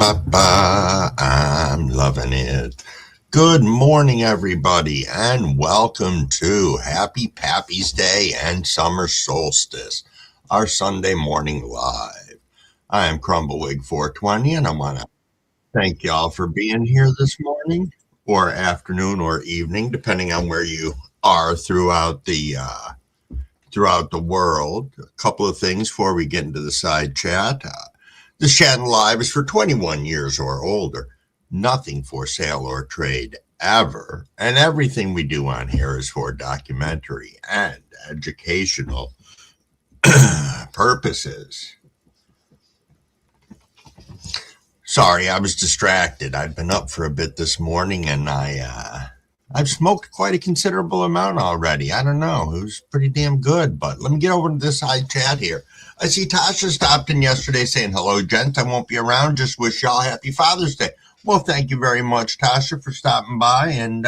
I'm loving it. Good morning, everybody, and welcome to Happy Pappy's Day and Summer Solstice, our Sunday morning live. I am Crumbawig420, and I want to thank y'all for being here this morning, or afternoon, or evening, depending on where you are throughout the world. A couple of things before we get into the side chat. This chatting live is for 21 years or older. Nothing for sale or trade ever. And everything we do on here is for documentary and educational purposes. Sorry, I was distracted. I've been up for a bit this morning and I've smoked quite a considerable amount already. I don't know. It was pretty damn good, but let me get over to this side chat here. I see Tasha stopped in yesterday saying, hello, gents. I won't be around. Just wish y'all happy Father's Day. Well, thank you very much, Tasha, for stopping by, and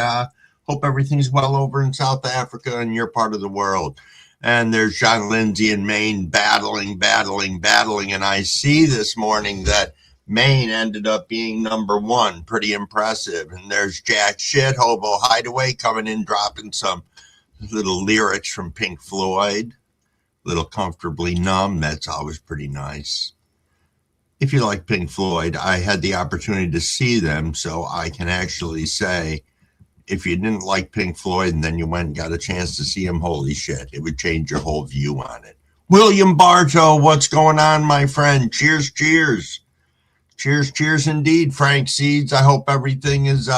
hope everything's well over in South Africa and your part of the world. And there's John Lindsay in Maine battling. And I see this morning that Maine ended up being number one. Pretty impressive. And there's Jack Shit, Hobo Hideaway, coming in, dropping some little lyrics from Pink Floyd. Little Comfortably Numb. That's always pretty nice. If you like Pink Floyd, I had the opportunity to see them, so I can actually say, if you didn't like Pink Floyd and then you went and got a chance to see them, holy shit, it would change your whole view on it. William Bartow, what's going on, my friend? Cheers, cheers. Cheers indeed. Frank Seeds, I hope everything is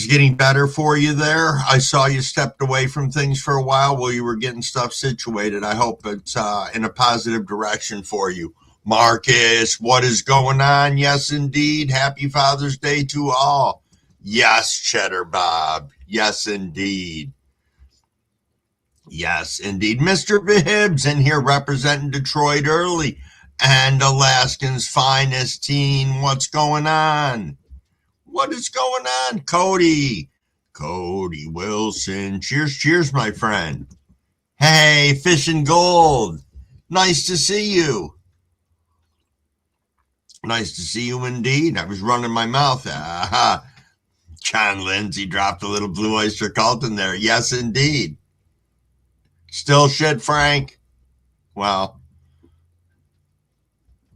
getting better for you there. I saw you stepped away from things for a while while you were getting stuff situated. I hope it's in a positive direction for you. Marcus, what is going on? Yes, indeed. Happy Father's Day to all. Yes, Cheddar Bob. Yes, indeed. Yes, indeed. Mr. Bibbs in here representing Detroit early and Alaskans' finest teen. What's going on? What is going on? Cody Wilson. Cheers, my friend. Hey, Fish and Gold. Nice to see you. Nice to see you indeed. I was running my mouth. John Lindsay dropped a little Blue Oyster Cult in there. Yes, indeed. Still shit, Frank. Well,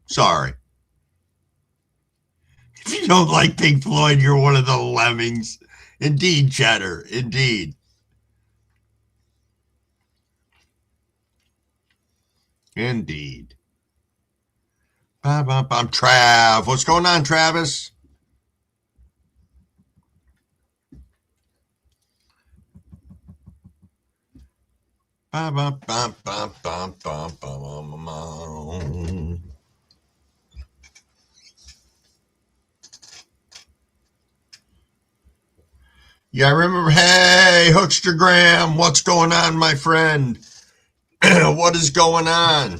sorry. If you don't like Pink Floyd, you're one of the lemmings. Indeed, Cheddar. Indeed. Indeed. I'm Trav. What's going on, Travis? Yeah, I remember. Hey, Hookstergram, what's going on, my friend? What is going on?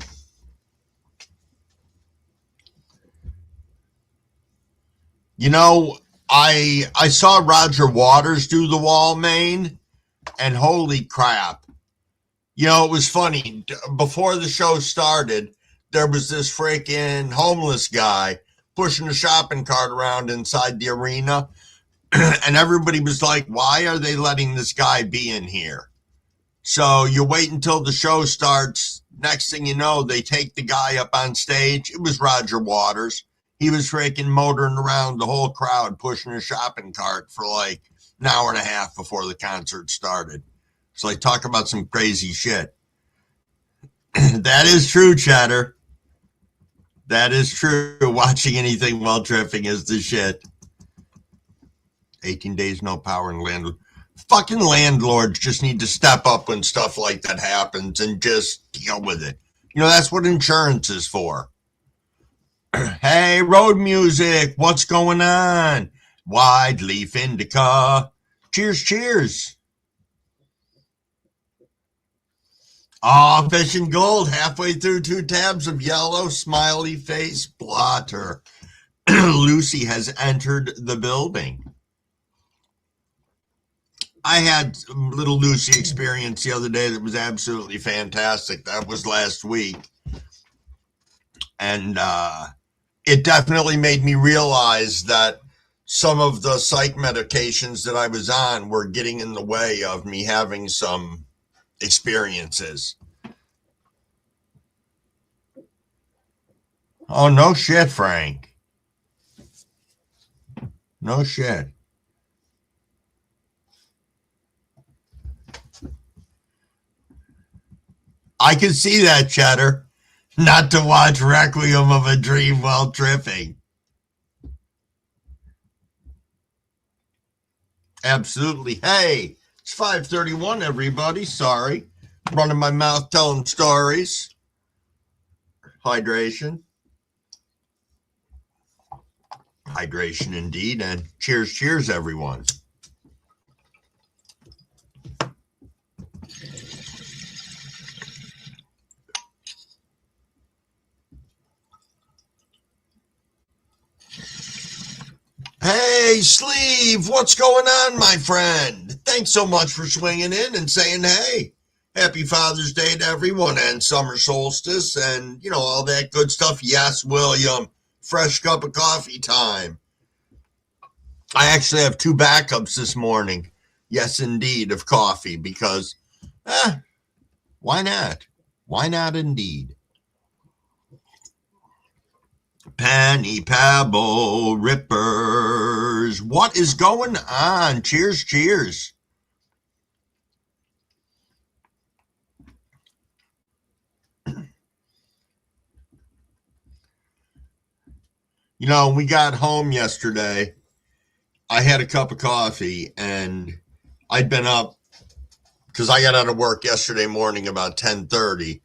You know, I saw Roger Waters do the wall, Maine, and holy crap. You know, it was funny. Before the show started, there was this freaking homeless guy pushing a shopping cart around inside the arena. And everybody was like, why are they letting this guy be in here? So you wait until the show starts. Next thing you know, they take the guy up on stage. It was Roger Waters. He was freaking motoring around the whole crowd, pushing a shopping cart for like an hour and a half before the concert started. It's like, talk about some crazy shit. That is true, Cheddar. That is true. Watching anything while tripping is the shit. 18 days, no power, and landlord. Fucking landlords just need to step up when stuff like that happens and just deal with it. You know, that's what insurance is for. Hey, road music, what's going on? Wide leaf indica. Cheers. Oh, Fish and Gold, halfway through 2 tabs of yellow smiley face blotter. Lucy has entered the building. I had a little Lucy experience the other day that was absolutely fantastic. That was last week. And it definitely made me realize that some of the psych medications that I was on were getting in the way of me having some experiences. Oh, no shit, Frank. No shit. I can see that, Cheddar. Not to watch Requiem of a Dream while tripping. Absolutely. Hey, it's 5:31, everybody. Sorry. Running my mouth telling stories. Hydration. Hydration indeed. And cheers, cheers, everyone. Hey, Sleeve, what's going on, my friend? Thanks so much for swinging in and saying hey. Happy Father's Day to everyone and summer solstice and, all that good stuff. Yes, William, fresh cup of coffee time. I actually have 2 backups this morning. Yes, indeed, of coffee because, why not? Why not indeed? Penny Pebble Rippers. What is going on? Cheers, cheers. We got home yesterday. I had a cup of coffee and I'd been up because I got out of work yesterday morning about 10:30.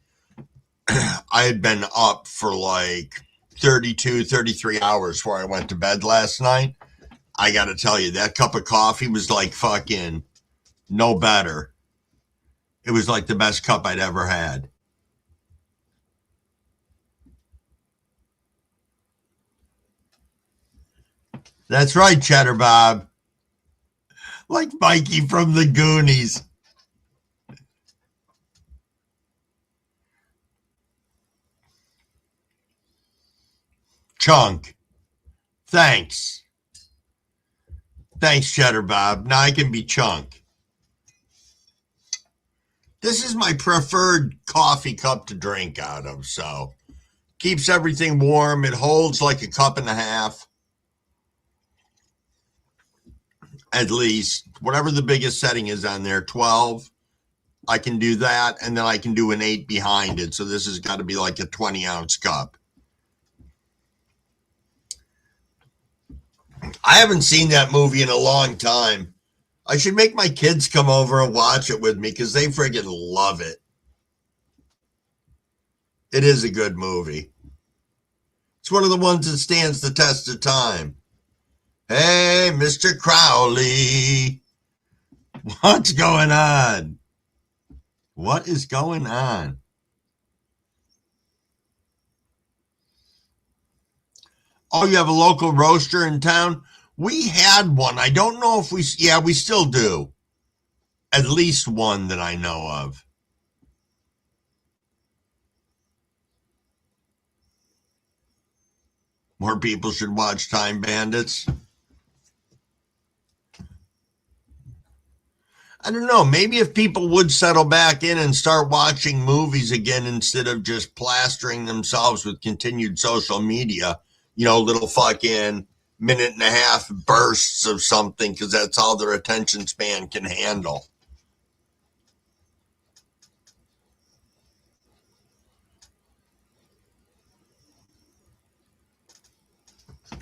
I had been up for like 32, 33 hours before I went to bed last night. I got to tell you, that cup of coffee was like fucking no better. It was like the best cup I'd ever had. That's right, Cheddar Bob. Like Mikey from the Goonies. Chunk. Thanks. Thanks, Cheddar Bob. Now I can be Chunk. This is my preferred coffee cup to drink out of, so keeps everything warm. It holds like a cup and a half. At least, whatever the biggest setting is on there, 12. I can do that, and then I can do an 8 behind it. So this has got to be like a 20-ounce cup. I haven't seen that movie in a long time. I should make my kids come over and watch it with me because they friggin' love it. It is a good movie. It's one of the ones that stands the test of time. Hey, Mr. Crowley. What's going on? What is going on? Oh, you have a local roaster in town? We had one. I don't know if we still do. At least one that I know of. More people should watch Time Bandits. I don't know. Maybe if people would settle back in and start watching movies again instead of just plastering themselves with continued social media, little fucking minute and a half bursts of something because that's all their attention span can handle.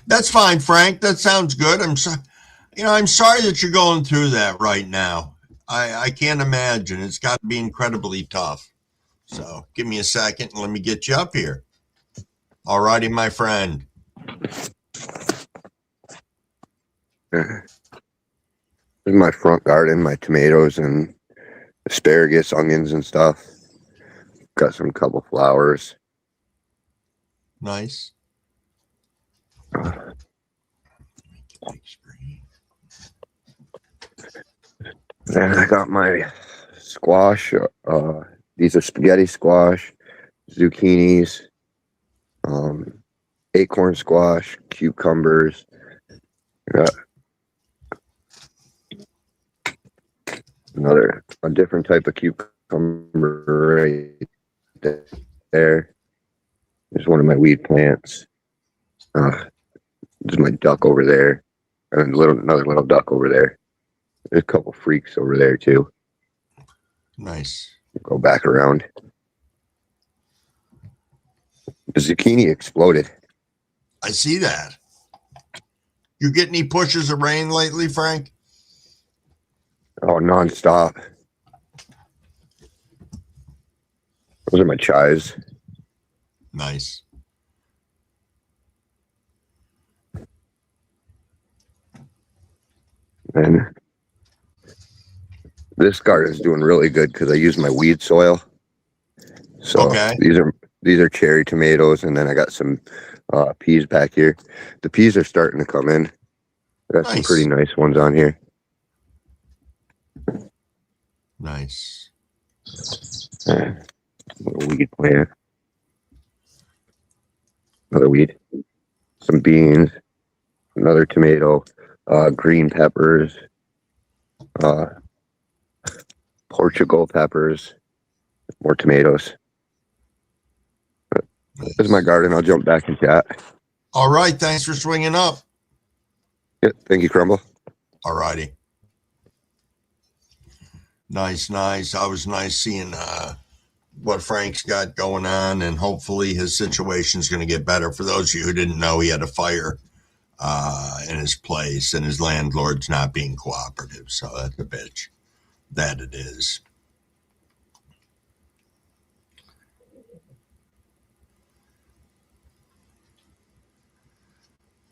That's fine, Frank. That sounds good. I'm sorry that you're going through that right now. I can't imagine. It's got to be incredibly tough. So give me a second and let me get you up here. All righty, my friend. In my front garden, my tomatoes and asparagus, onions and stuff. Got some couple flowers. Nice. And I got my squash. These are spaghetti squash, zucchinis, acorn squash, cucumbers. Got a different type of cucumber right there. There's one of my weed plants. There's my duck over there, and another little duck over there. There's a couple freaks over there too. Nice. Go back around. The zucchini exploded. I see that. You get any pushes of rain lately, Frank? Oh, nonstop. Those are my chives. Nice. And this garden is doing really good because I use my weed soil. So okay. These are cherry tomatoes, and then I got some peas back here. The peas are starting to come in. I got some pretty nice ones on here. Nice. Little weed plant. Another weed. Some beans. Another tomato. Green peppers. Portugal peppers. More tomatoes. This is my garden. I'll jump back in chat. All right. Thanks for swinging up. Yeah, thank you, Crumble. All righty. Nice. Always nice seeing what Frank's got going on, and hopefully his situation's going to get better. For those of you who didn't know, he had a fire in his place, and his landlord's not being cooperative. So that's a bitch. That it is.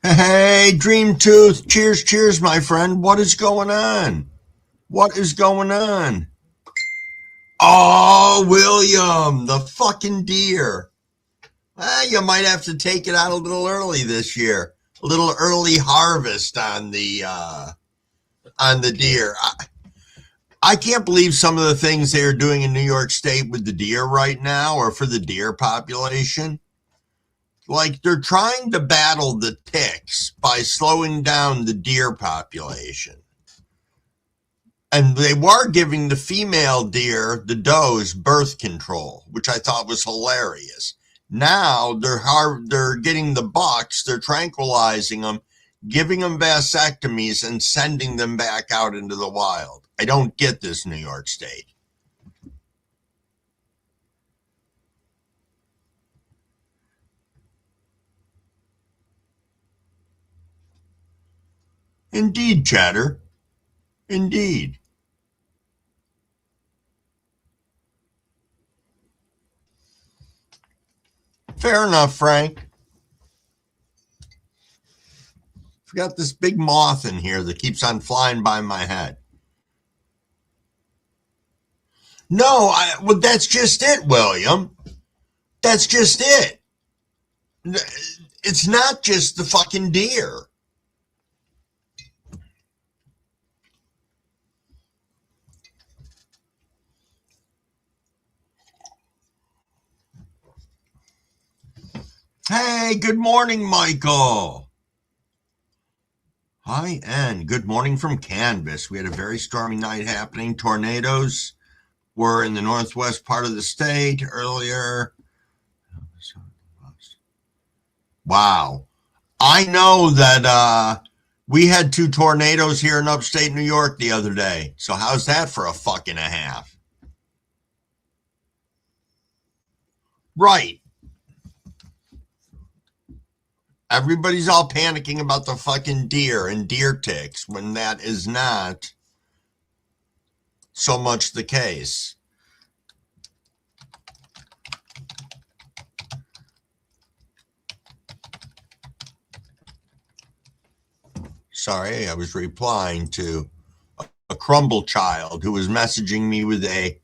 Hey, Dream Tooth. Cheers, my friend. What is going on? Oh, William, the fucking deer. You might have to take it out a little early this year. A little early harvest on the deer. I can't believe some of the things they're doing in New York State with the deer right now, or for the deer population. Like, they're trying to battle the ticks by slowing down the deer population. And they were giving the female deer, the does, birth control, which I thought was hilarious. Now they're getting the bucks, they're tranquilizing them, giving them vasectomies, and sending them back out into the wild. I don't get this, New York State. Indeed, Chatter. Indeed. Fair enough, Frank. I've got this big moth in here that keeps on flying by my head. No, well, that's just it, William. That's just it. It's not just the fucking deer. Hey, good morning, Michael. Hi, and good morning from Canvas. We had a very stormy night happening. Tornadoes were in the northwest part of the state earlier. Wow. I know that we had 2 tornadoes here in upstate New York the other day. So how's that for a fuck and a half? Right. Everybody's all panicking about the fucking deer and deer ticks when that is not so much the case. Sorry, I was replying to a crumble child who was messaging me with a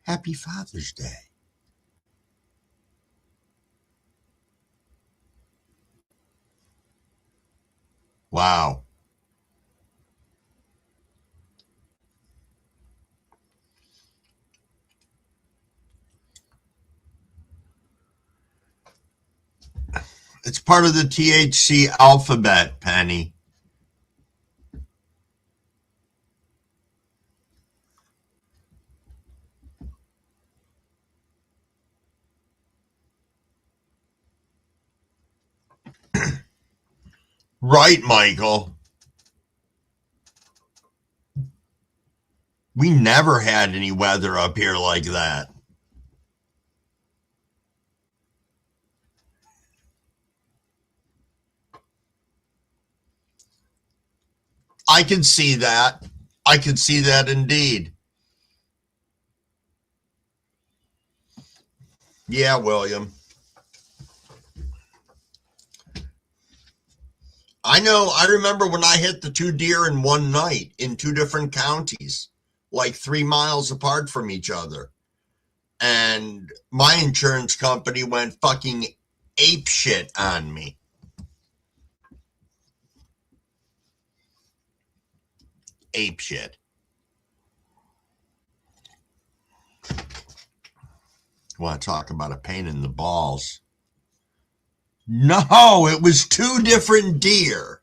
Happy Father's Day. Wow. It's part of the THC alphabet, Penny. Right, Michael. We never had any weather up here like that. I can see that. I can see that indeed. Yeah, William. I know. I remember when I hit the 2 deer in one night in 2 different counties, like 3 miles apart from each other. And my insurance company went fucking ape shit on me. Ape shit. Want to talk about a pain in the balls? No, it was 2 different deer,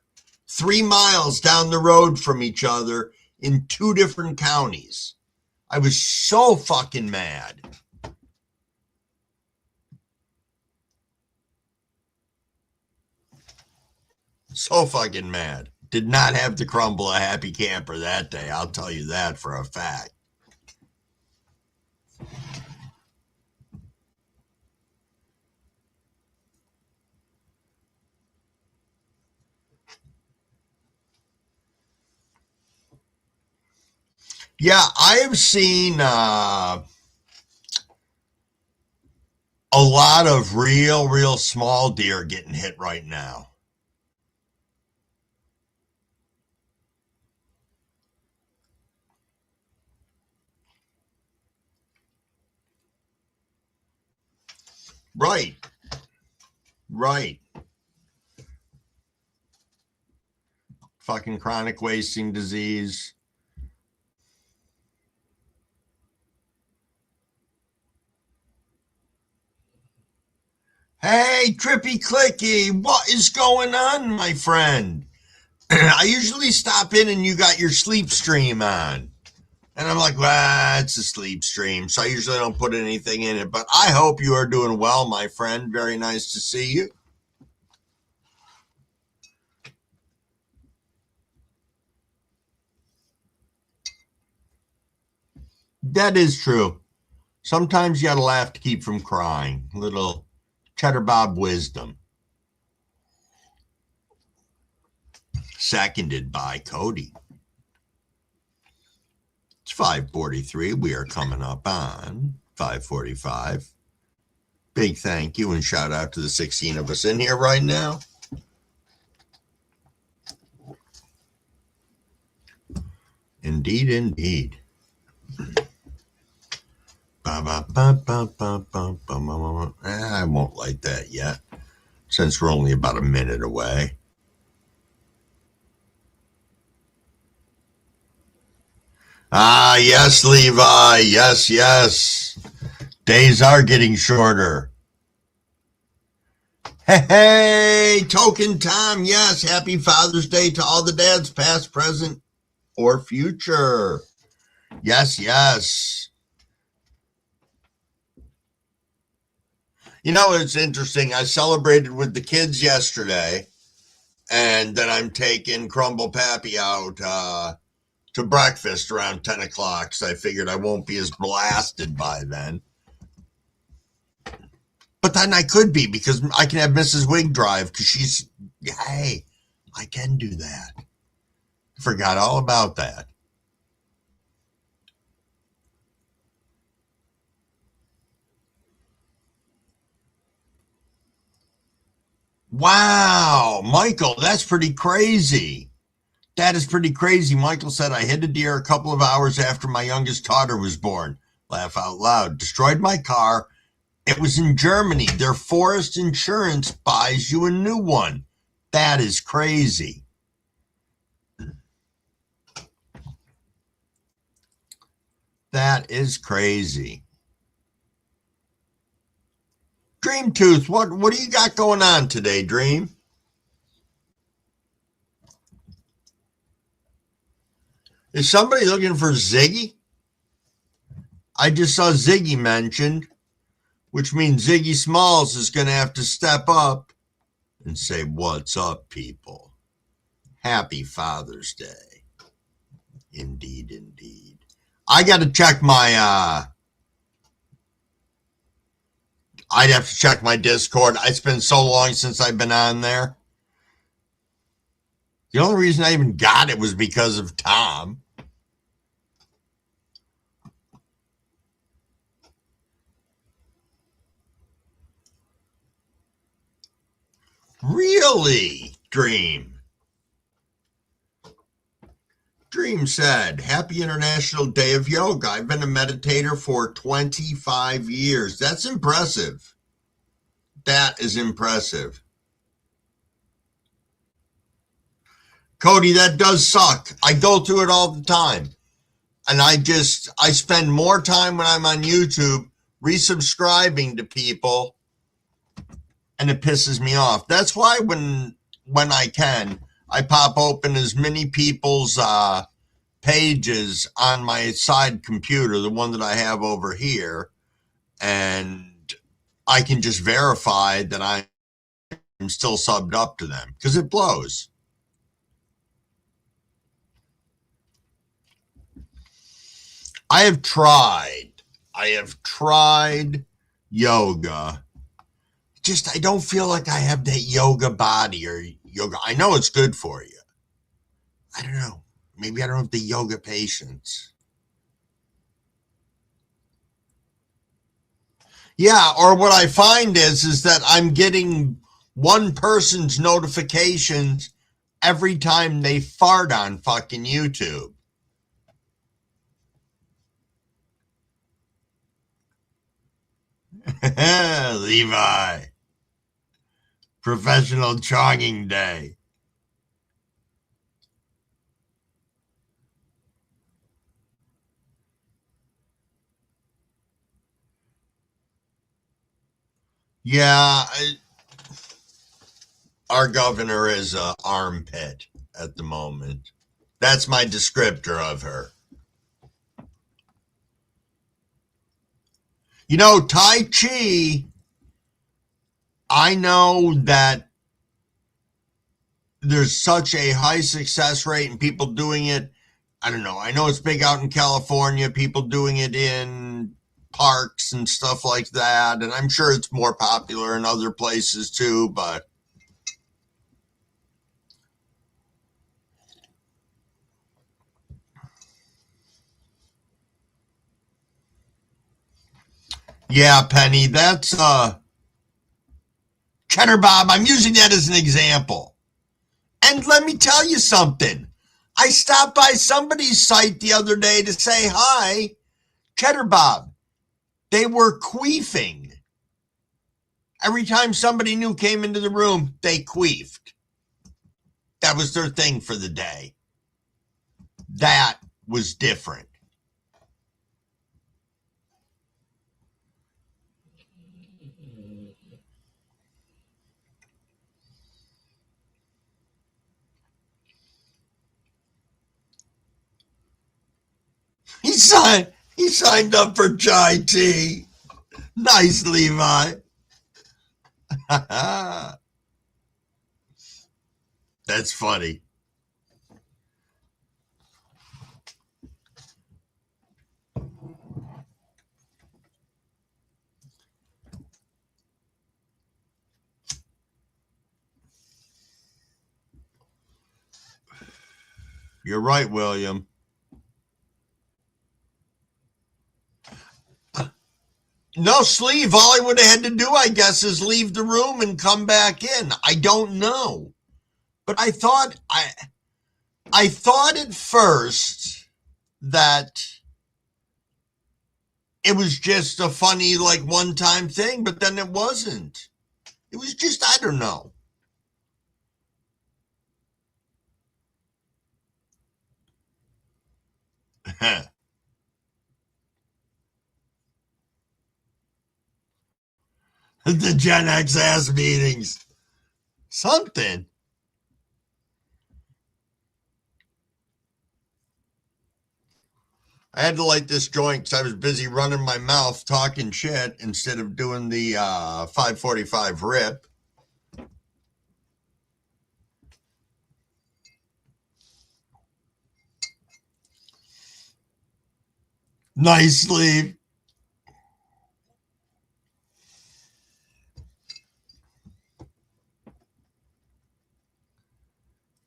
3 miles down the road from each other in 2 different counties. I was so fucking mad. So fucking mad. Did not have to crumble a happy camper that day. I'll tell you that for a fact. Yeah, I have seen a lot of real small deer getting hit right now. Right. Right. Fucking chronic wasting disease. Hey, Trippy Clicky, what is going on, my friend? I usually stop in and you got your sleep stream on. And I'm like, well, it's a sleep stream, so I usually don't put anything in it. But I hope you are doing well, my friend. Very nice to see you. That is true. Sometimes you gotta laugh to keep from crying. Little Cheddar Bob wisdom. Seconded by Cody. It's 5:43. We are coming up on 5:45. Big thank you and shout out to the 16 of us in here right now. Indeed, indeed. I won't light that yet, since we're only about a minute away. Ah, yes, Levi. Yes, yes. Days are getting shorter. Hey, Token Tom. Yes, happy Father's Day to all the dads, past, present, or future. Yes, yes. You know, it's interesting. I celebrated with the kids yesterday, and then I'm taking Crumble Pappy out to breakfast around 10 o'clock, so I figured I won't be as blasted by then. But then I could be, because I can have Mrs. Wig drive, because she's, hey, I can do that. Forgot all about that. Wow, Michael, that's pretty crazy. That is pretty crazy. Michael said, I hit a deer a couple of hours after my youngest daughter was born. Laugh out loud. Destroyed my car. It was in Germany. Their forest insurance buys you a new one. That is crazy. That is crazy. Dream Tooth, what do you got going on today, Dream? Is somebody looking for Ziggy? I just saw Ziggy mentioned, which means Ziggy Smalls is going to have to step up and say, "What's up, people? Happy Father's Day." Indeed, indeed. I got to check my, I'd have to check my Discord. It's been so long since I've been on there. The only reason I even got it was because of Tom. Really? Dream. Dream said, "Happy International Day of Yoga. I've been a meditator for 25 years. That's impressive. That is impressive. Cody, that does suck. I go through it all the time. And I spend more time when I'm on YouTube resubscribing to people, and it pisses me off. That's why when I can, I pop open as many people's pages on my side computer, the one that I have over here, and I can just verify that I'm still subbed up to them because it blows. I have tried yoga. Just, I don't feel like I have that yoga body or yoga. I know it's good for you. I don't know. Maybe I don't have the yoga patience. Yeah, or what I find is that I'm getting one person's notifications every time they fart on fucking YouTube. Levi. Professional jogging day. Yeah, our governor is a armpit at the moment. That's my descriptor of her. You know, Tai Chi, I know that there's such a high success rate and people doing it. I don't know. I know it's big out in California, people doing it in parks and stuff like that. And I'm sure it's more popular in other places too, but yeah, Penny, that's Cheddar Bob. I'm using that as an example. And let me tell you something. I stopped by somebody's site the other day to say hi. Cheddar Bob. They were queefing. Every time somebody new came into the room, they queefed. That was their thing for the day. That was different. He signed up for chai tea. Nice, Levi. That's funny. You're right, William. No sleeve. All I would have had to do, I guess, is leave the room and come back in. I don't know. But I thought at first that it was just a funny, like, one-time thing, but then it wasn't. It was just, I don't know. The Gen X ass meetings. Something. I had to light this joint because I was busy running my mouth talking shit instead of doing the 545 rip. Nice sleeve.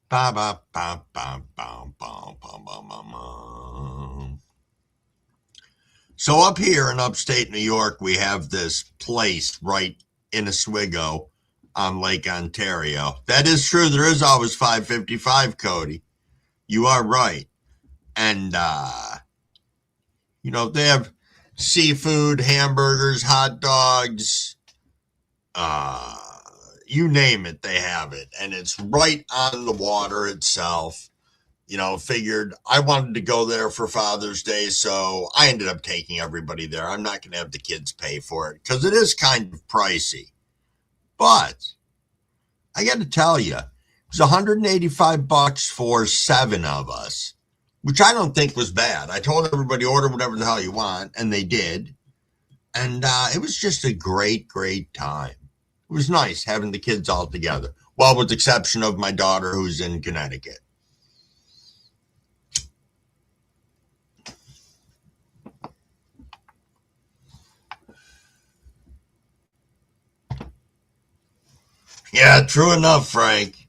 Ba ba ba ba ba ba ba ba ba. So up here in upstate New York, we have this place right in Oswego on Lake Ontario. That is true. There is always 555, Cody. You are right. And, they have seafood, hamburgers, hot dogs, you name it, they have it. And it's right on the water itself. Figured I wanted to go there for Father's Day, so I ended up taking everybody there. I'm not going to have the kids pay for it because it is kind of pricey. But I got to tell you, it was $185 for 7 of us, which I don't think was bad. I told everybody order whatever the hell you want, and they did. And it was just a great, great time. It was nice having the kids all together. Well, with the exception of my daughter who's in Connecticut. Yeah, true enough, Frank.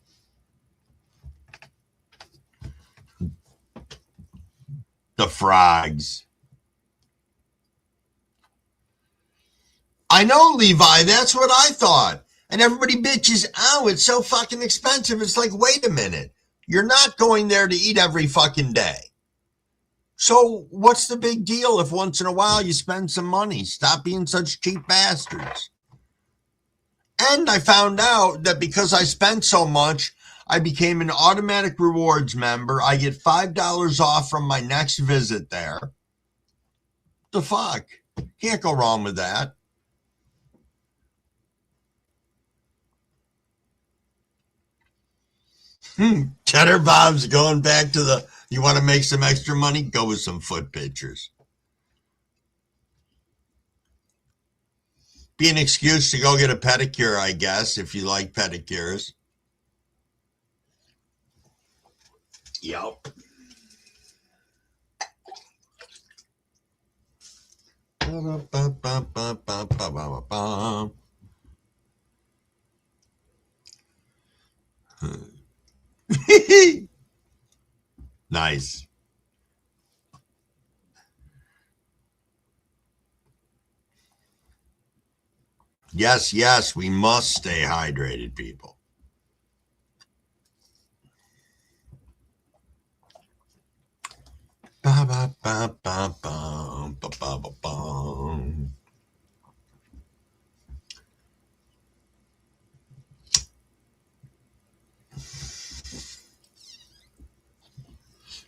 The frogs. I know, Levi. That's what I thought. And everybody bitches, oh, it's so fucking expensive. It's like, wait a minute. You're not going there to eat every fucking day. So what's the big deal if once in a while you spend some money? Stop being such cheap bastards. And I found out that because I spent so much, I became an automatic rewards member. I get $5 off from my next visit there. The fuck? Can't go wrong with that. Cheddar Bob's going back to you want to make some extra money? Go with some foot pictures. Be an excuse to go get a pedicure, I guess, if you like pedicures. Yep. Nice. Yes, we must stay hydrated, people. Ba, ba, ba, ba, ba, ba, ba, ba, ba.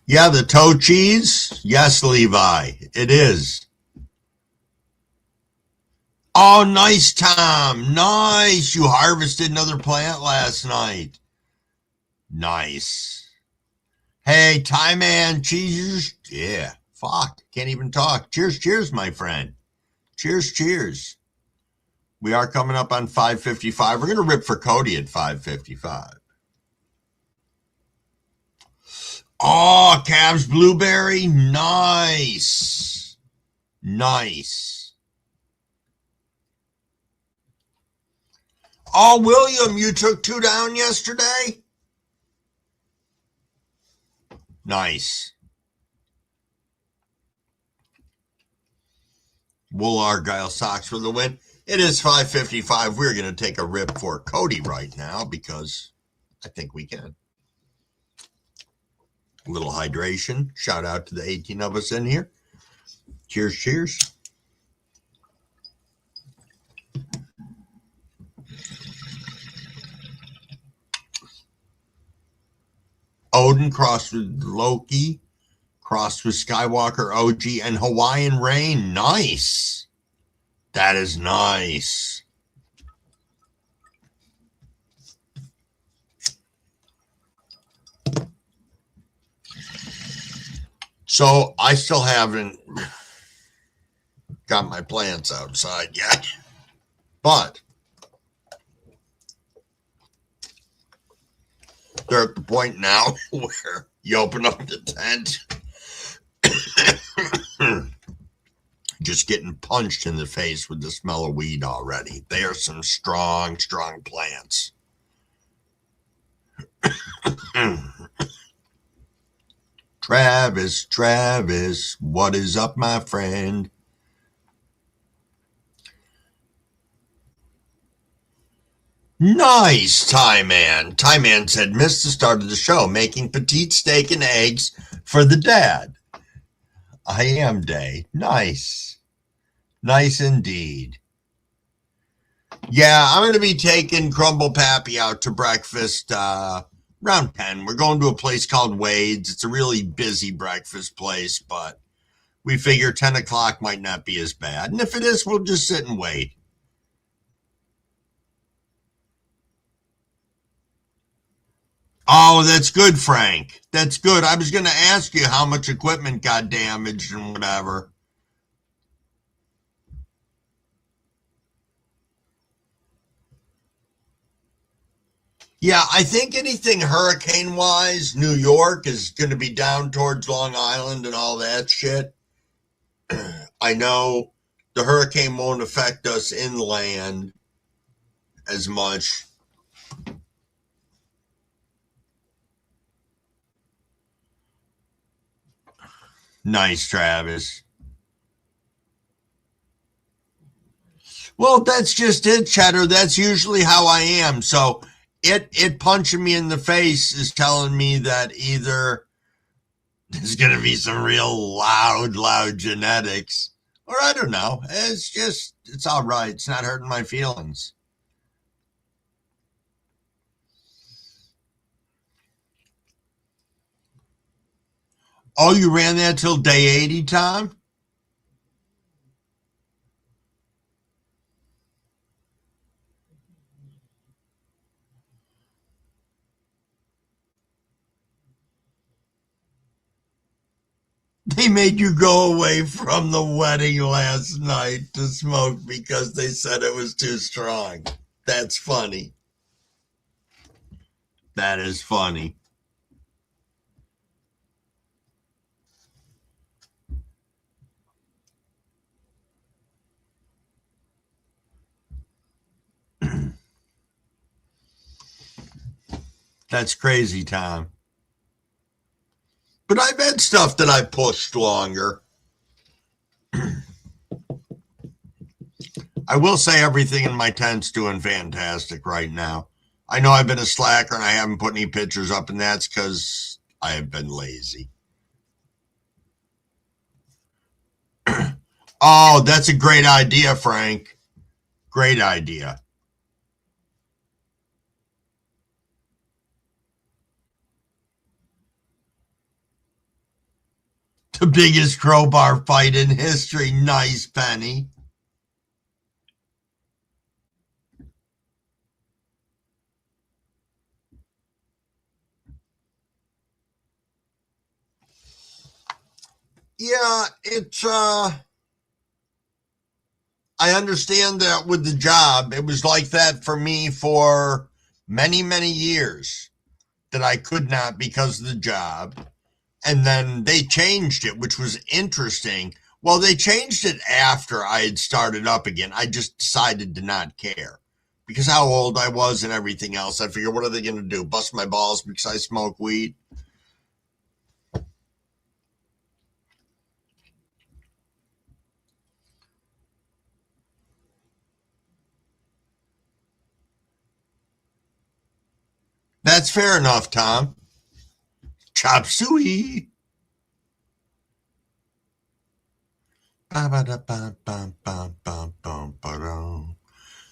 Yeah, the toe cheese. Yes, Levi, it is. Oh, nice, Tom. Nice. You harvested another plant last night. Nice. Hey, Thai man, cheers. Yeah, fuck. Can't even talk. Cheers, my friend. Cheers. We are coming up on 5:55. We're going to rip for Cody at 5:55. Oh, Cavs Blueberry. Nice. Oh, William, you took 2 down yesterday? Nice. Wool Argyle socks for the win. It is 5:55. We're going to take a rip for Cody right now because I think we can. A little hydration. Shout out to the 18 of us in here. Cheers. Odin crossed with Loki, crossed with Skywalker OG, and Hawaiian Rain. Nice. That is nice. So I still haven't got my plants outside yet, but they're at the point now where you open up the tent, just getting punched in the face with the smell of weed already. They are some strong, strong plants. Travis, what is up, my friend? Nice, Tie Man. Tie Man said, missed the start of the show, making petite steak and eggs for the dad. I am, Day. Nice. Nice indeed. Yeah, I'm going to be taking Crumble Pappy out to breakfast around 10. We're going to a place called Wade's. It's a really busy breakfast place, but we figure 10 o'clock might not be as bad. And if it is, we'll just sit and wait. Oh, that's good, Frank. That's good. I was going to ask you how much equipment got damaged and whatever. Yeah, I think anything hurricane-wise, New York is going to be down towards Long Island and all that shit. I know the hurricane won't affect us inland as much. Nice, Travis. Well, that's just it, Cheddar. That's usually how I am. So it punching me in the face is telling me that either there's going to be some real loud genetics, or I don't know. It's all right. It's not hurting my feelings. Oh, you ran that till day 80, Tom? They made you go away from the wedding last night to smoke because they said it was too strong. That's funny. That is funny. That's crazy, Tom. But I've had stuff that I pushed longer. I will say everything in my tent's doing fantastic right now. I know I've been a slacker and I haven't put any pictures up, and that's because I have been lazy. Oh, that's a great idea, Frank. Great idea. The biggest crowbar fight in history. Nice, Penny. Yeah, I understand that with the job. It was like that for me for many, many years that I could not because of the job. And then they changed it, which was interesting. Well, they changed it after I had started up again. I just decided to not care because how old I was and everything else. I figured, what are they going to do? Bust my balls because I smoke weed? That's fair enough, Tom. Chop suey.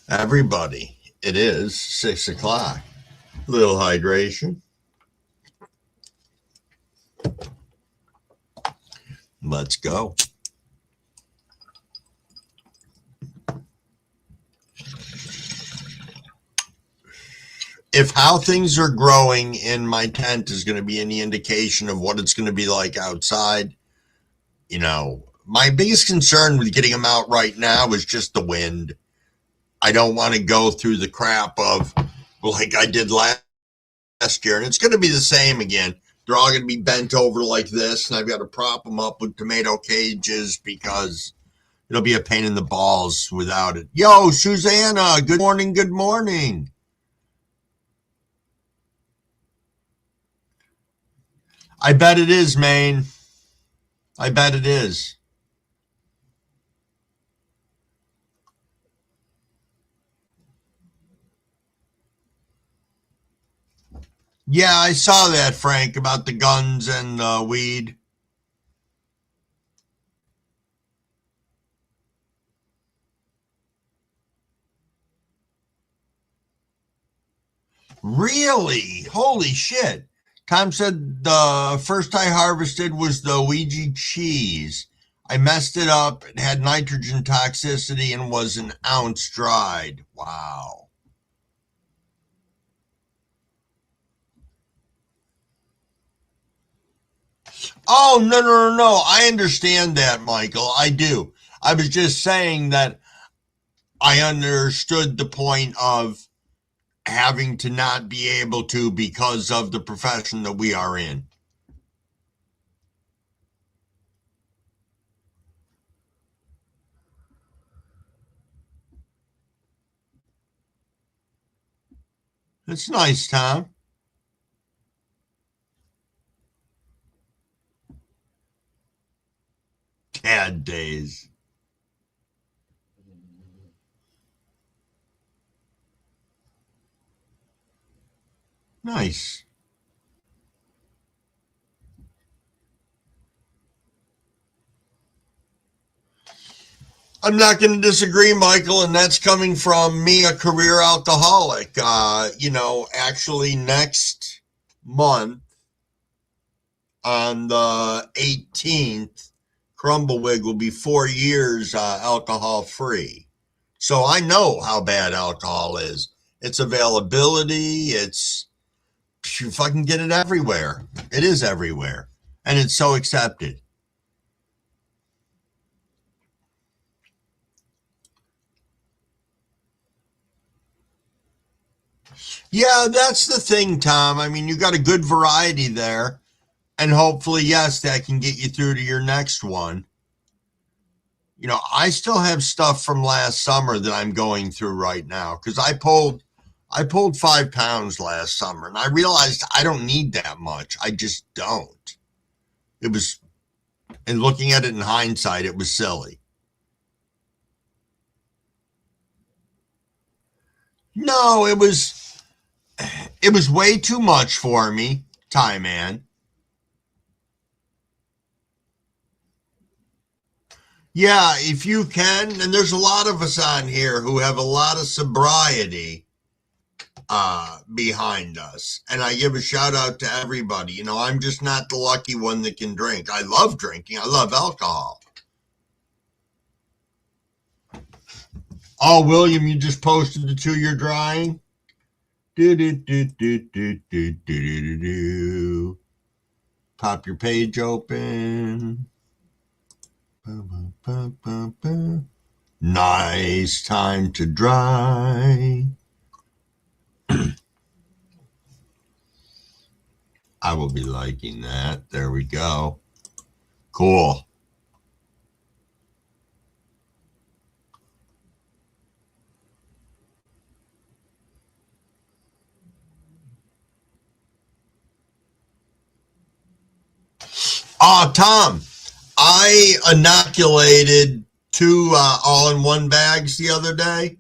Everybody, it is 6 o'clock. Little hydration. Let's go. If how things are growing in my tent is going to be any indication of what it's going to be like outside, my biggest concern with getting them out right now is just the wind. I don't want to go through the crap of like I did last year, and it's going to be the same again. They're all going to be bent over like this, and I've got to prop them up with tomato cages because it'll be a pain in the balls without it. Yo, Susanna, good morning, good morning. I bet it is, Maine. I bet it is. Yeah, I saw that, Frank, about the guns and weed. Really? Holy shit. Tom said the first I harvested was the Ouija cheese. I messed it up. It had nitrogen toxicity and was an ounce dried. Wow. Oh, no, no, no, no. I understand that, Michael. I do. I was just saying that I understood the point of having to not be able to because of the profession that we are in. It's nice, Tom. Dad days. Nice. I'm not going to disagree, Michael, and that's coming from me, a career alcoholic. Actually, next month on the 18th, Crumblewick will be 4 years alcohol free. So I know how bad alcohol is. Its availability, you fucking get it everywhere. It is everywhere. And it's so accepted. Yeah, that's the thing, Tom. I mean, you got a good variety there. And hopefully, yes, that can get you through to your next one. I still have stuff from last summer that I'm going through right now because I pulled 5 pounds last summer and I realized I don't need that much. I just don't. It was, and looking at it in hindsight, it was silly. No, it was way too much for me, Ty man. Yeah, if you can, and there's a lot of us on here who have a lot of sobriety behind us. And I give a shout out to everybody. I'm just not the lucky one that can drink. I love drinking. I love alcohol. Oh, William, you just posted the 2 year drying? Do, do, do, do, do, do, do, do, do. Pop your page open. Nice time to dry. I will be liking that. There we go. Cool. Tom, I inoculated 2 all-in-one bags the other day,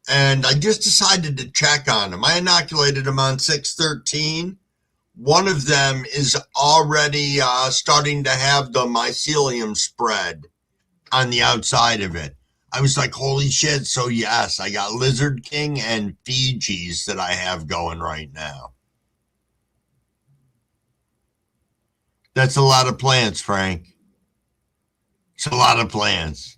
and I just decided to check on them. I inoculated them on 6/13. One of them is already starting to have the mycelium spread on the outside of it. I was like, holy shit. So yes, I got Lizard King and Fiji's that I have going right now. That's a lot of plants, Frank. It's a lot of plants.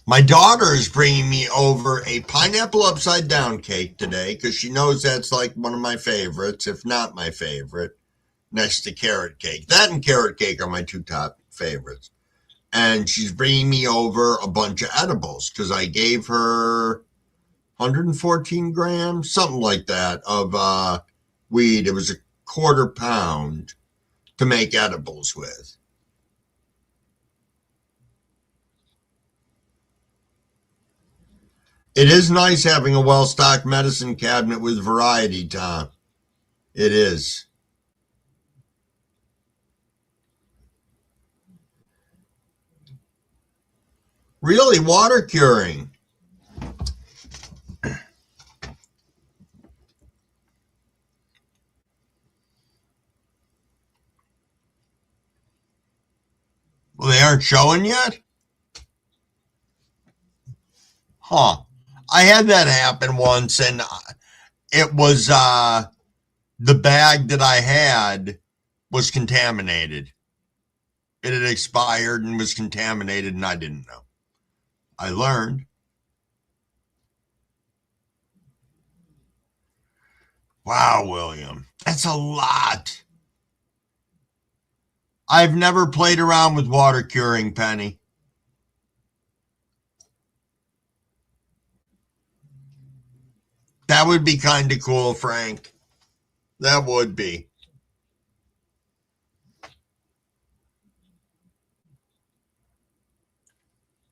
My daughter is bringing me over a pineapple upside down cake today because she knows that's like one of my favorites, if not my favorite, next to carrot cake. That and carrot cake are my two top favorites. And she's bringing me over a bunch of edibles because I gave her 114 grams, something like that, of weed. It was a quarter pound to make edibles with. It is nice having a well-stocked medicine cabinet with variety, Tom. It is. Really, water curing. Well, they aren't showing yet? Huh. I had that happen once, and it was the bag that I had was contaminated. It had expired and was contaminated, and I didn't know. I learned. Wow, William, that's a lot. I've never played around with water curing, Penny. That would be kind of cool, Frank. That would be.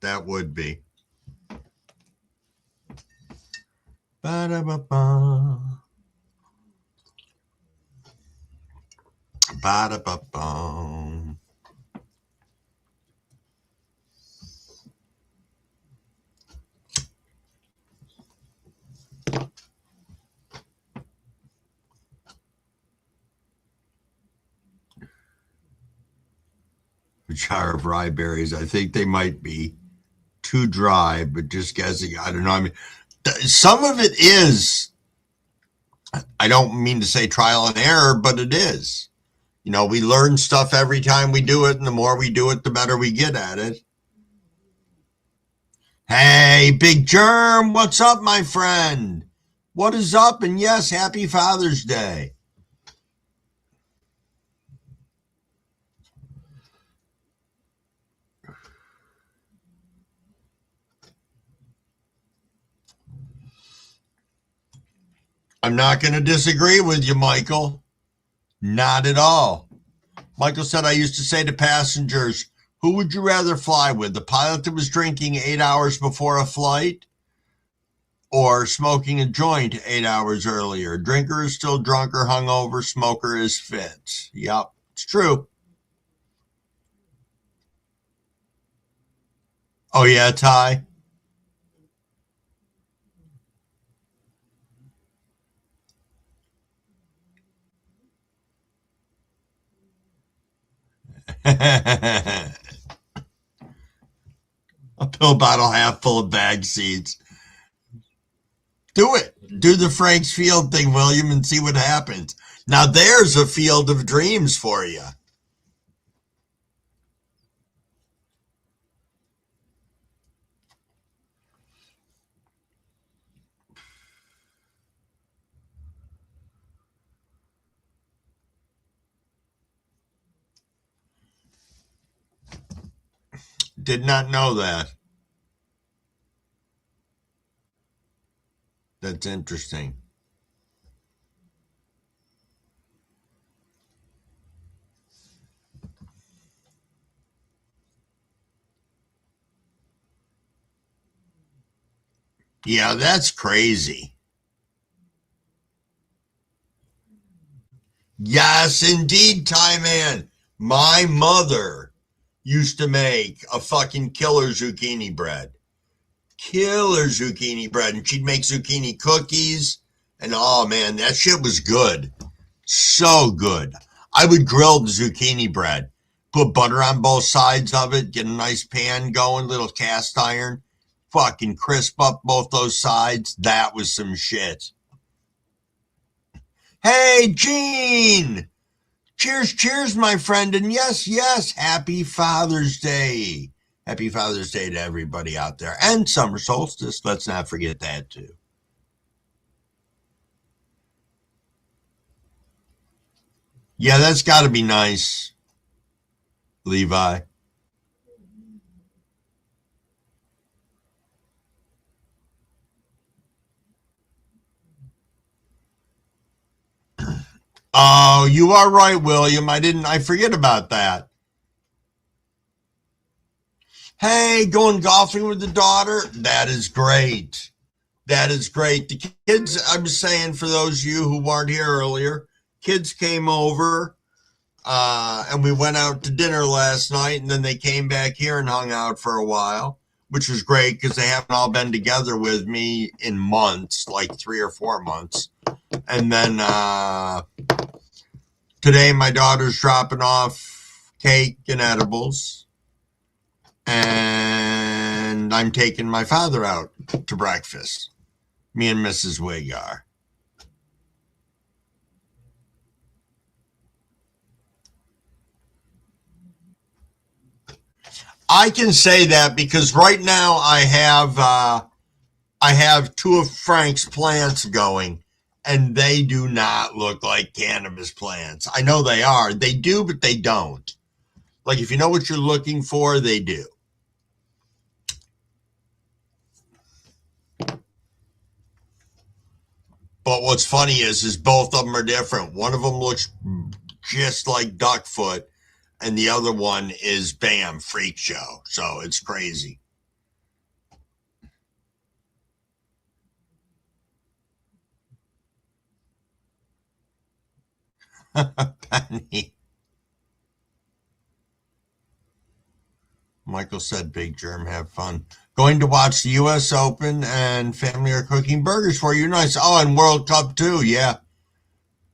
That would be. Ba-da-ba-ba. Ba-da-ba-ba. A jar of rye berries. I think they might be too dry, but just guessing. I don't know. I mean, some of it is. I don't mean to say trial and error, but it is. You know, we learn stuff every time we do it, and the more we do it, the better we get at it. Hey, Big Germ, what's up, my friend? What is up? And yes, happy Father's Day. I'm not going to disagree with you, Michael. Not at all. Michael said, I used to say to passengers, who would you rather fly with? The pilot that was drinking 8 hours before a flight or smoking a joint 8 hours earlier? Drinker is still drunk or hungover. Smoker is fit. Yep, it's true. Oh, yeah, Ty? A pill bottle half full of bag seeds. Do it. Do the Frank's Field thing, William, and see what happens. Now there's a field of dreams for you. Did not know that. That's interesting. Yeah, that's crazy. Yes, indeed, Ty Man. My mother used to make a fucking killer zucchini bread. Killer zucchini bread. And she'd make zucchini cookies. And oh man, that shit was good. So good. I would grill the zucchini bread, put butter on both sides of it, get a nice pan going, little cast iron, fucking crisp up both those sides. That was some shit. Hey, Gene! Cheers, cheers, my friend. And yes, yes, happy Father's Day. Happy Father's Day to everybody out there. And summer solstice. Let's not forget that too. Yeah, that's got to be nice, Levi. Oh, you are right, William. I forget about that. Hey, going golfing with the daughter? That is great. That is great. The kids, I'm saying for those of you who weren't here earlier, kids came over and we went out to dinner last night, and then they came back here and hung out for a while, which was great because they haven't all been together with me in months, like 3 or 4 months. And then today my daughter's dropping off cake and edibles, and I'm taking my father out to breakfast. Me and Mrs. Wig are. I can say that because right now I have two of Frank's plants going, and they do not look like cannabis plants. I know they are. They do, but they don't. Like if you know what you're looking for, they do. But what's funny is both of them are different. One of them looks just like Duckfoot, and the other one is Bam Freak Show. So it's crazy. Penny. Michael said, Big Germ, have fun. Going to watch the U.S. Open, and family are cooking burgers for you. Nice. Oh, and World Cup too. Yeah.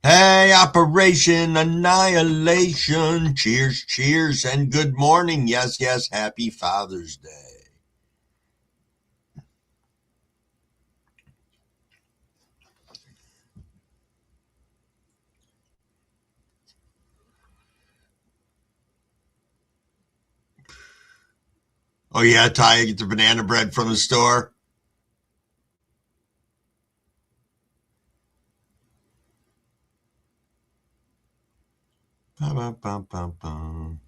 Hey, Operation Annihilation. Cheers, cheers, and good morning. Yes, yes. Happy Father's Day. Oh, yeah, Ty, get the banana bread from the store. Bum, bum, bum, bum.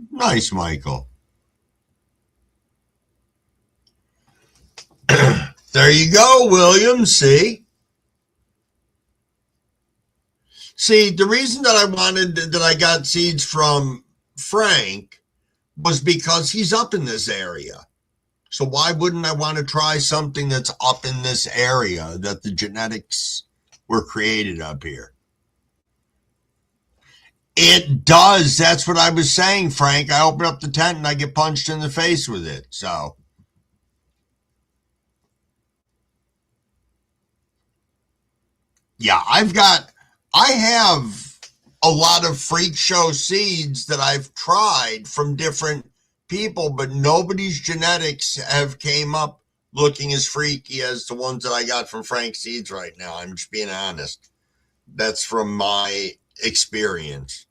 Nice, Michael. There you go, William. See? See, the reason that I got seeds from Frank was because he's up in this area. So why wouldn't I want to try something that's up in this area that the genetics were created up here? It does. That's what I was saying, Frank. I open up the tent and I get punched in the face with it. So, yeah, I have a lot of freak show seeds that I've tried from different people, but nobody's genetics have came up looking as freaky as the ones that I got from Frank Seeds right now. I'm just being honest. That's from my experience.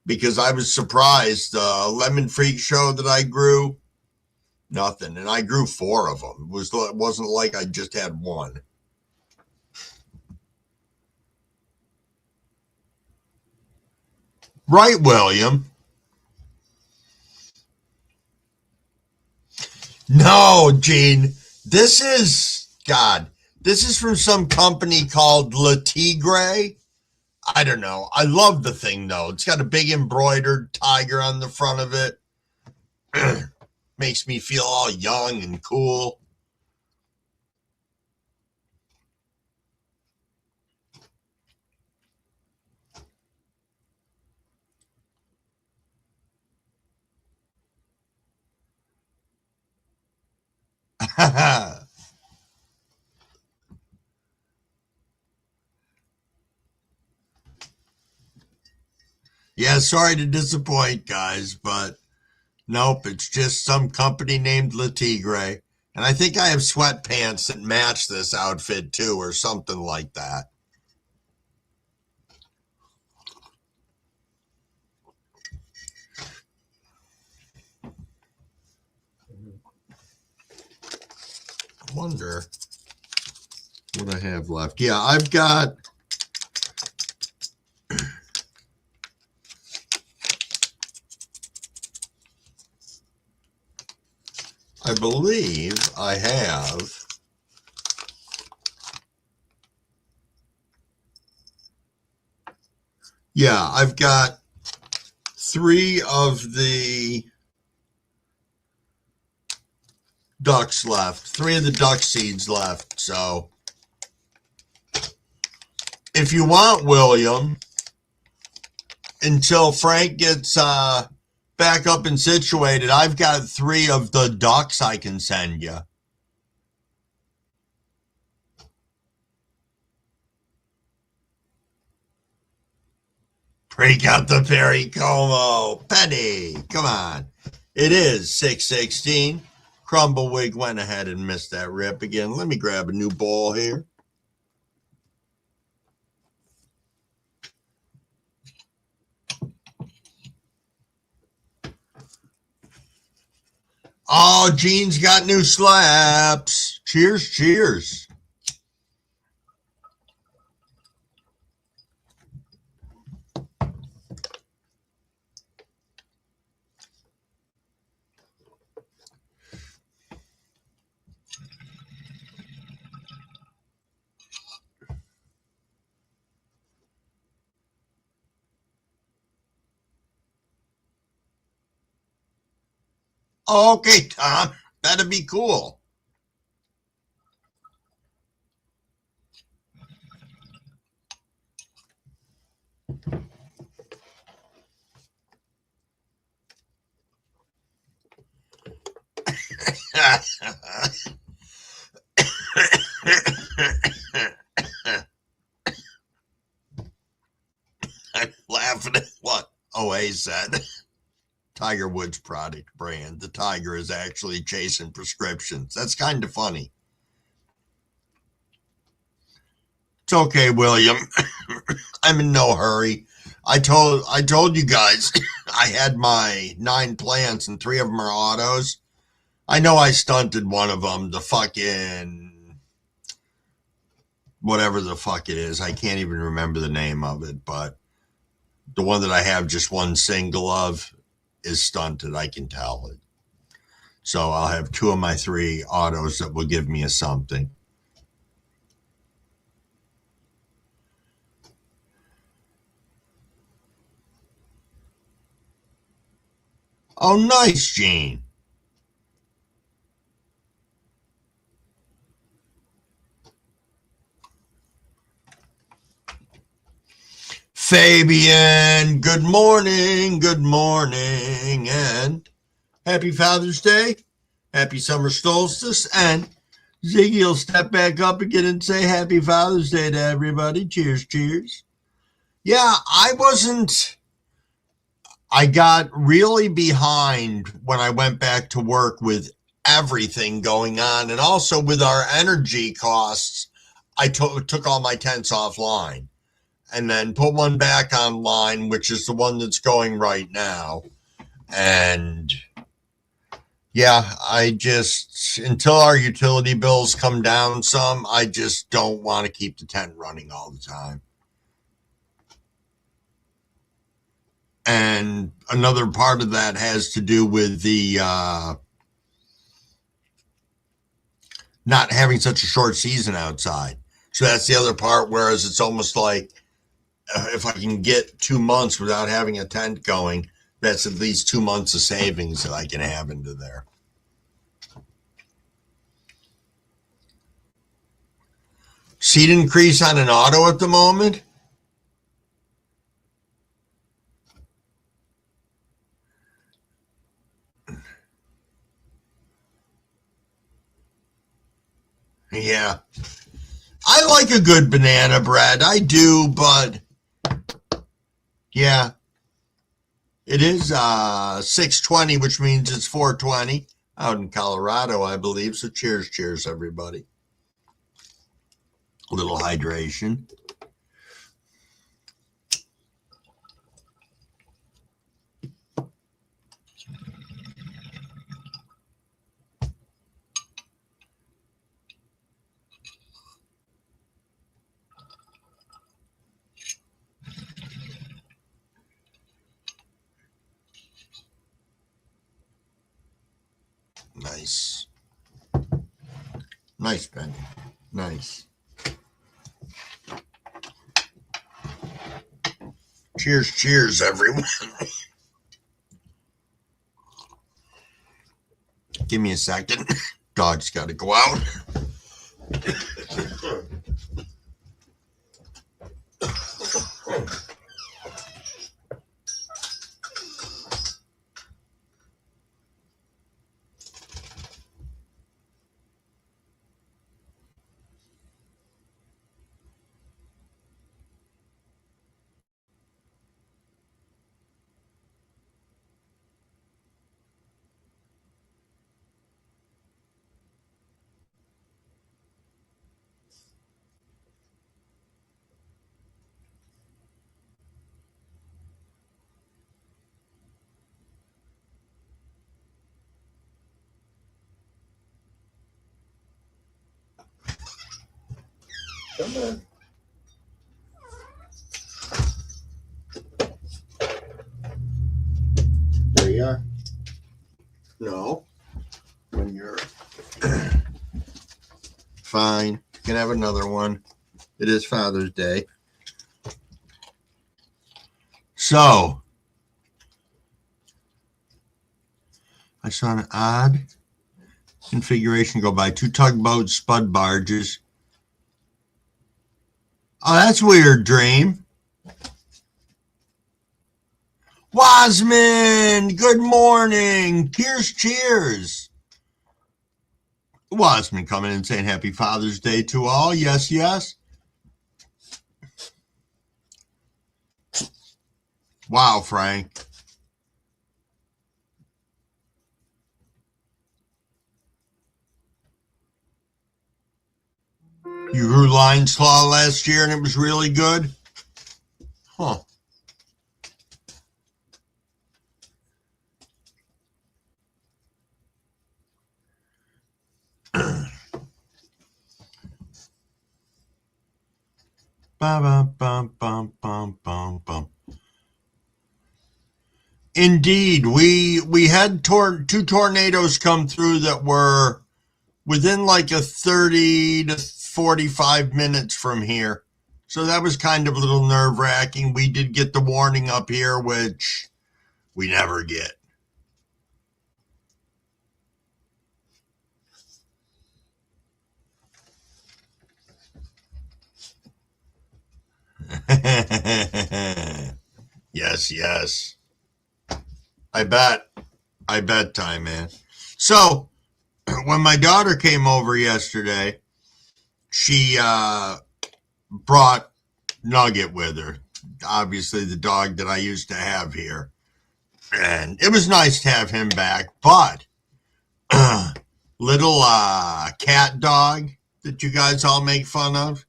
Because I was surprised. The lemon freak show that I grew, nothing. And I grew 4 of them. It wasn't like I just had one. Right, William? No, Gene. This is from some company called La Tigre. I don't know. I love the thing, though. It's got a big embroidered tiger on the front of it. Makes me feel all young and cool. Yeah, sorry to disappoint, guys, but nope, it's just some company named La Tigre. And I think I have sweatpants that match this outfit too, or something like that. wonder what I have left. Yeah, I've got... I believe I have... Yeah, I've got 3 of the ducks left. 3 of the duck seeds left. So if you want, William, until Frank gets back up and situated, I've got 3 of the ducks I can send you. Break out the Perry Como. Penny, come on. It is 6:16. Crumbleweed went ahead and missed that rip again. Let me grab a new ball here. Oh, Gene's got new slaps. Cheers, cheers. Okay, Tom, that'd be cool. I'm laughing at what OA said. Tiger Woods product brand. The tiger is actually chasing prescriptions. That's kind of funny. It's okay, William. I'm in no hurry. I told you guys I had my 9 plants and 3 of them are autos. I know I stunted one of them, the fucking whatever the fuck it is. I can't even remember the name of it, but the one that I have just one single of is stunted. I can tell it. So I'll have 2 of my 3 autos that will give me a something. Oh, nice, Gene. Fabian, good morning, and happy Father's Day, happy summer solstice, and Ziggy will step back up again and say happy Father's Day to everybody. Cheers, cheers. Yeah, I got really behind when I went back to work with everything going on, and also with our energy costs. I took all my tents offline and then put one back online, which is the one that's going right now. And yeah, until our utility bills come down some, I just don't want to keep the tent running all the time. And another part of that has to do with the not having such a short season outside. So that's the other part, whereas it's almost like if I can get 2 months without having a tent going, that's at least 2 months of savings that I can have into there. Seat increase on an auto at the moment? Yeah. I like a good banana bread. I do, but yeah. It is 6:20, which means it's 4:20 out in Colorado, I believe. So cheers, cheers, everybody. A little hydration. Nice. Nice, Ben. Nice. Cheers, cheers, everyone. Give me a second. Dog's got to go out. Come on. There you are. No. When you're fine. You can have another one. It is Father's Day. So, I saw an odd configuration go by. 2 tugboats, spud barges. Oh, that's weird, Dream. Wasman, good morning. Cheers, cheers. Wasman coming in saying Happy Father's Day to all. Yes, yes. Wow, Frank. You grew lion slaw last year and it was really good? Huh. Indeed, we had 2 tornadoes come through that were within like a 30 to 45 minutes from here. So that was kind of a little nerve-wracking. We did get the warning up here, which we never get. Yes, yes. I bet, Ty, man. So, when my daughter came over yesterday, she brought Nugget with her. Obviously, the dog that I used to have here. And it was nice to have him back. But, little cat dog that you guys all make fun of,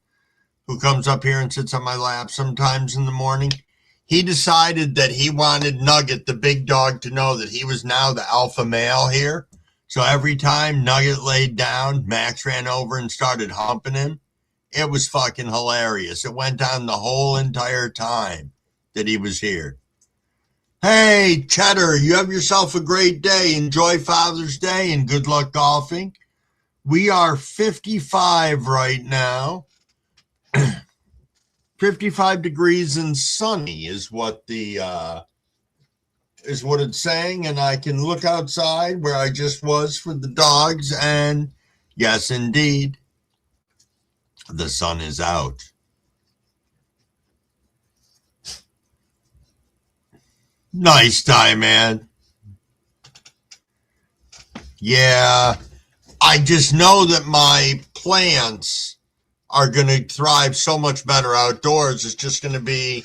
who comes up here and sits on my lap sometimes in the morning, he decided that he wanted Nugget, the big dog, to know that he was now the alpha male here. So every time Nugget laid down, Max ran over and started humping him. It was fucking hilarious. It went on the whole entire time that he was here. Hey, Cheddar, you have yourself a great day. Enjoy Father's Day and good luck golfing. We are 55 right now. 55 degrees and sunny is what it's saying, and I can look outside where I just was for the dogs, and yes, indeed, the sun is out. Nice time, man. Yeah, I just know that my plants are going to thrive so much better outdoors. It's just going to be,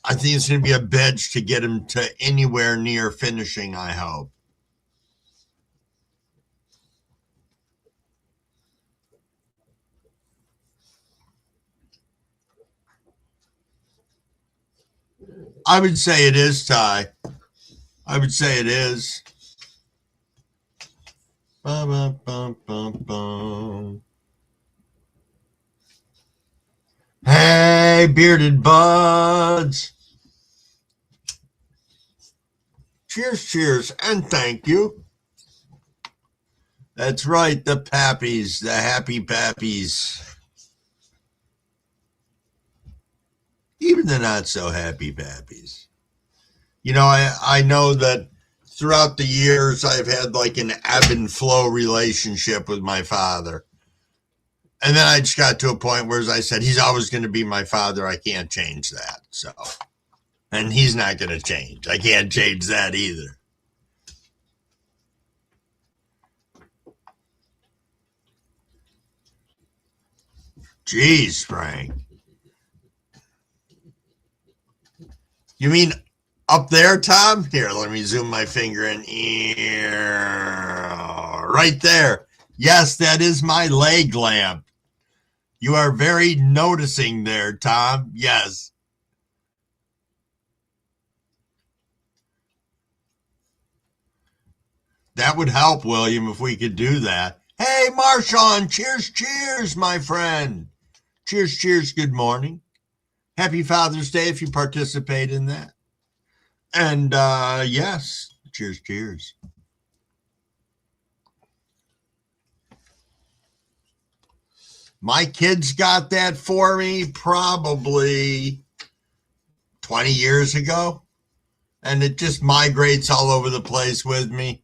I think it's going to be a bitch to get them to anywhere near finishing, I hope. I would say it is, Ty. I would say it is. Bum, bum, bum, bum. Hey, bearded buds. Cheers, cheers, and thank you. That's right, the Pappies, the happy Pappies. Even the not so happy Pappies. You know, I know that throughout the years I've had like an ebb and flow relationship with my father. And then I just got to a point where, as I said, he's always going to be my father. I can't change that. So, and he's not going to change. I can't change that either. Jeez, Frank. You mean up there, Tom? Here, let me zoom my finger in. Right there. Yes, that is my leg lamp. You are very noticing there, Tom. Yes. That would help, William, if we could do that. Hey, Marshawn, cheers, cheers, my friend. Cheers, cheers, good morning. Happy Father's Day if you participate in that. And yes, cheers, cheers. My kids got that for me probably 20 years ago, and it just migrates all over the place with me.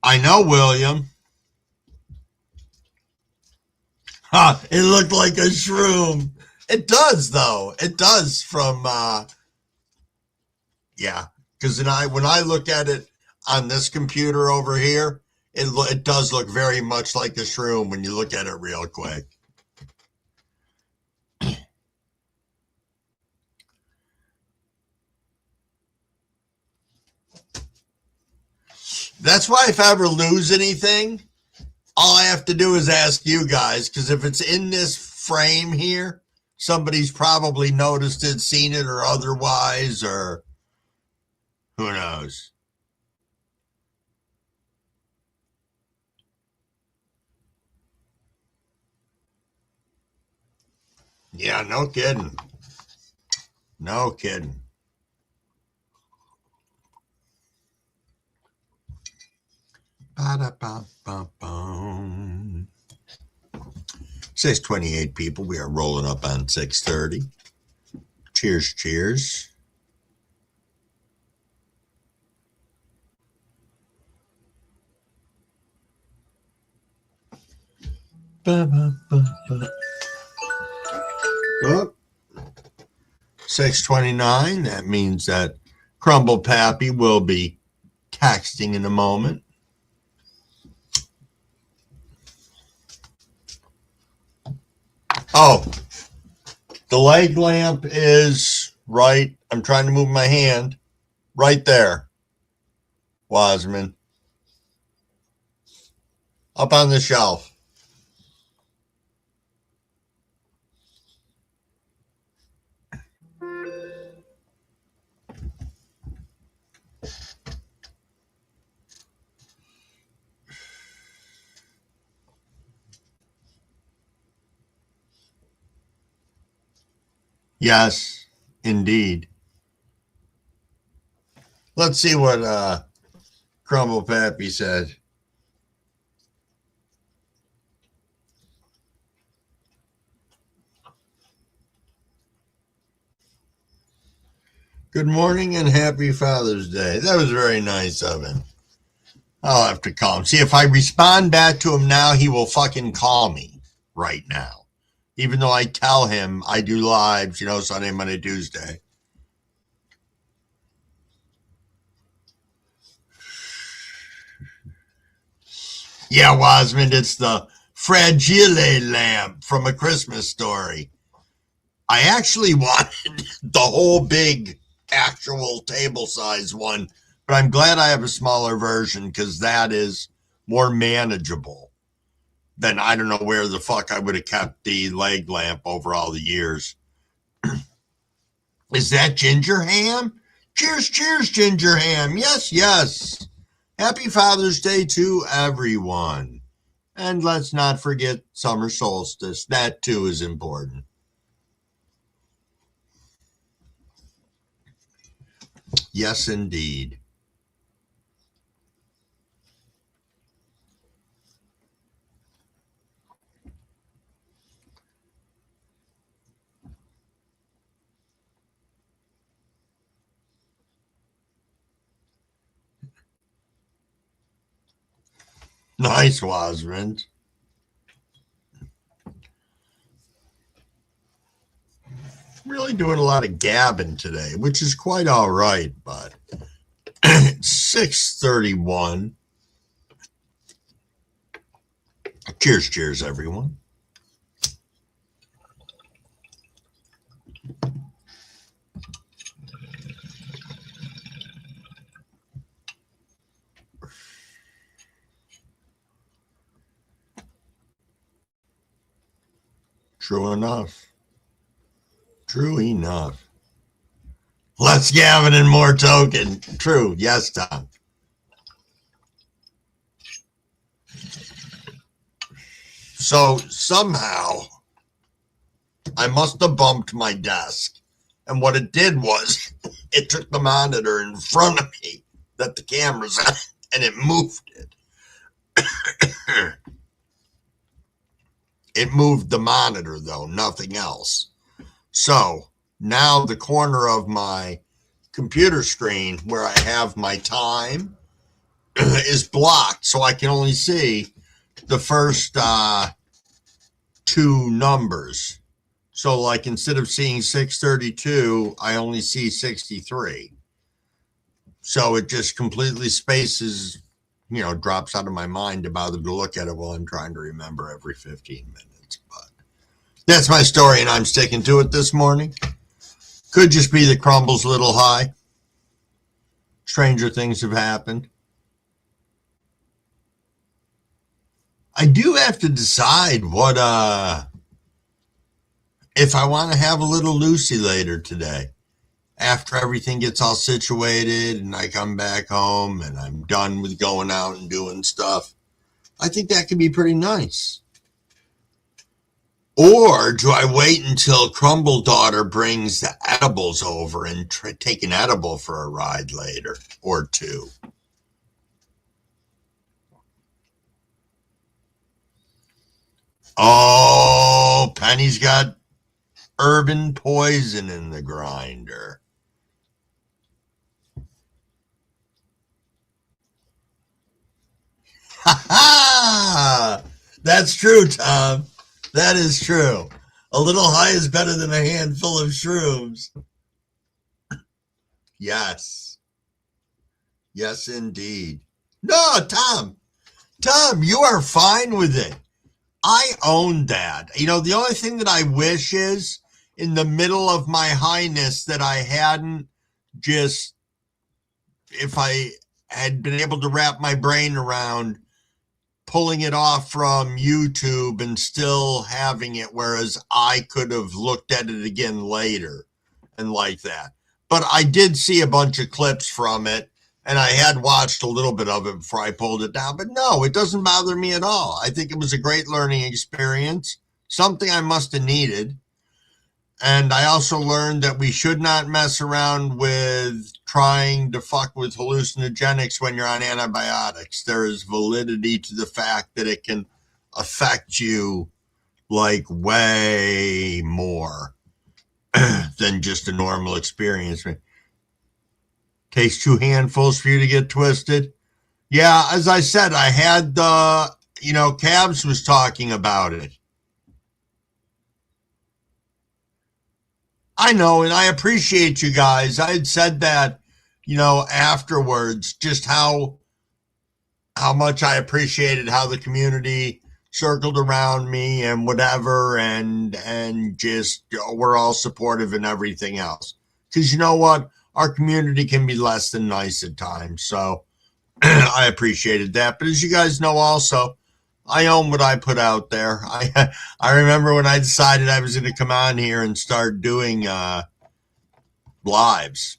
I know, William. Huh, it looked like a shroom. It does, though. It does from, yeah. Because when I look at it on this computer over here, it does look very much like a shroom when you look at it real quick. That's why if I ever lose anything, all I have to do is ask you guys, because if it's in this frame here, somebody's probably noticed it, seen it, or otherwise, or who knows. Yeah, no kidding. No kidding. Ba-da-ba-ba-bum. 6:28 people. We are rolling up on 6:30. Cheers, cheers. Ba-ba-ba-ba. Oh, 6:29. That means that Crumble Pappy will be texting in a moment. Oh, the leg lamp is right. I'm trying to move my hand right there, Wasman. Up on the shelf. Yes, indeed. Let's see what Crumble Pappy said. Good morning and happy Father's Day. That was very nice of him. I'll have to call him. See, if I respond back to him now, he will fucking call me right now. Even though I tell him I do lives, Sunday, Monday, Tuesday. Yeah, Wasmond, it's the Fragile lamp from A Christmas Story. I actually wanted the whole big actual table size one, but I'm glad I have a smaller version because that is more manageable than I don't know where the fuck I would have kept the leg lamp over all the years. Is that Ginger Ham? Cheers, cheers, Ginger Ham. Yes, yes. Happy Father's Day to everyone. And let's not forget summer solstice. That too is important. Yes, indeed. Nice, Wasmond. Really doing a lot of gabbing today, which is quite all right, but it's 6:31. Cheers, cheers, everyone. True enough. True enough. Less Gavin and more token. True. Yes, Tom. So somehow I must have bumped my desk. And what it did was it took the monitor in front of me that the camera's on and it moved it. It moved the monitor, though, nothing else. So now the corner of my computer screen where I have my time is blocked, so I can only see the first two numbers. So, like, instead of seeing 632, I only see 63. So it just completely spaces, drops out of my mind to bother to look at it while I'm trying to remember every 15 minutes. But that's my story, and I'm sticking to it this morning. Could just be the crumbles a little high. Stranger things have happened. I do have to decide what, if I want to have a little Lucy later today. After everything gets all situated and I come back home and I'm done with going out and doing stuff, I think that could be pretty nice. Or do I wait until Crumble Daughter brings the edibles over and take an edible for a ride later or two? Oh, Penny's got urban poison in the grinder. Ha ha! That's true, Tom. That is true. A little high is better than a handful of shrooms. Yes. Yes, indeed. No, Tom. Tom, you are fine with it. I own that. The only thing that I wish is in the middle of my highness that I hadn't just, if I had been able to wrap my brain around pulling it off from YouTube and still having it, whereas I could have looked at it again later and like that. But I did see a bunch of clips from it, and I had watched a little bit of it before I pulled it down. But no, it doesn't bother me at all. I think it was a great learning experience, something I must have needed. And I also learned that we should not mess around with trying to fuck with hallucinogenics when you're on antibiotics. There is validity to the fact that it can affect you like way more than just a normal experience. Takes 2 handfuls for you to get twisted. Yeah, as I said, I had the, Cabs was talking about it. I know, and I appreciate you guys. I had said that, afterwards, just how much I appreciated how the community circled around me and whatever, and just we're all supportive and everything else. Because you know what? Our community can be less than nice at times. So I appreciated that. But as you guys know also, I own what I put out there. I remember when I decided I was going to come on here and start doing lives.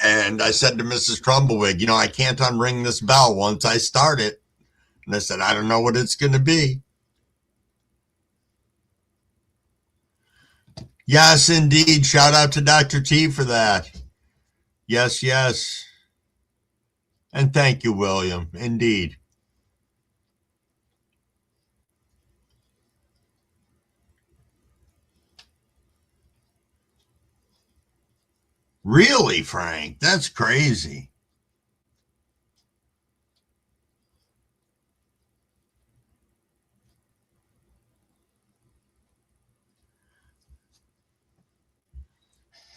And I said to Mrs. Crumblewick, I can't unring this bell once I start it. And I said, I don't know what it's going to be. Yes, indeed. Shout out to Dr. T for that. Yes, yes. And thank you, William. Indeed. Really, Frank? That's crazy.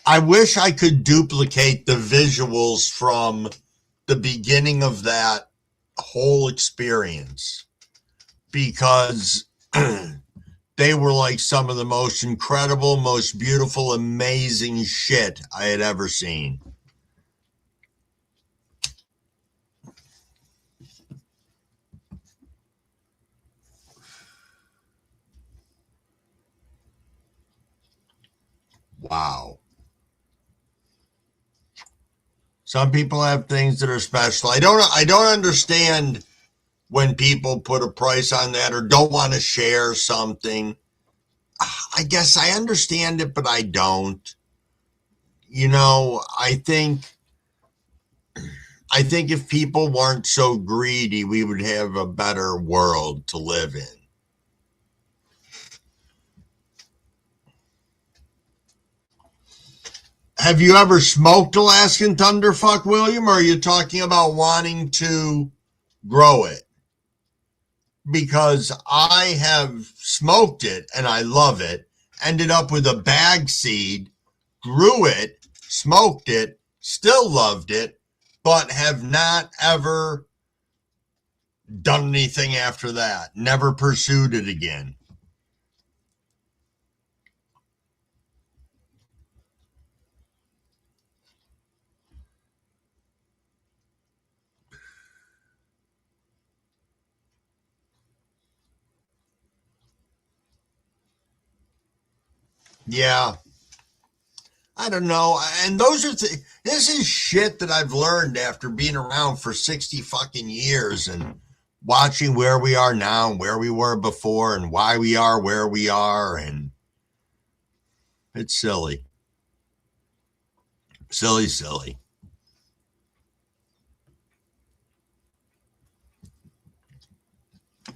I wish I could duplicate the visuals from the beginning of that whole experience, because they were like some of the most incredible, most beautiful, amazing shit I had ever seen. Wow. Some people have things that are special. I don't understand when people put a price on that or don't want to share something. I guess I understand it, but I don't. You know, I think if people weren't so greedy, we would have a better world to live in. Have you ever smoked Alaskan Thunderfuck, William, or are you talking about wanting to grow it? Because I have smoked it and I love it, ended up with a bag seed, grew it, smoked it, still loved it, but have not ever done anything after that. Never pursued it again. Yeah. I don't know. And this is shit that I've learned after being around for 60 fucking years and watching where we are now and where we were before and why we are where we are. And it's silly. Silly, silly.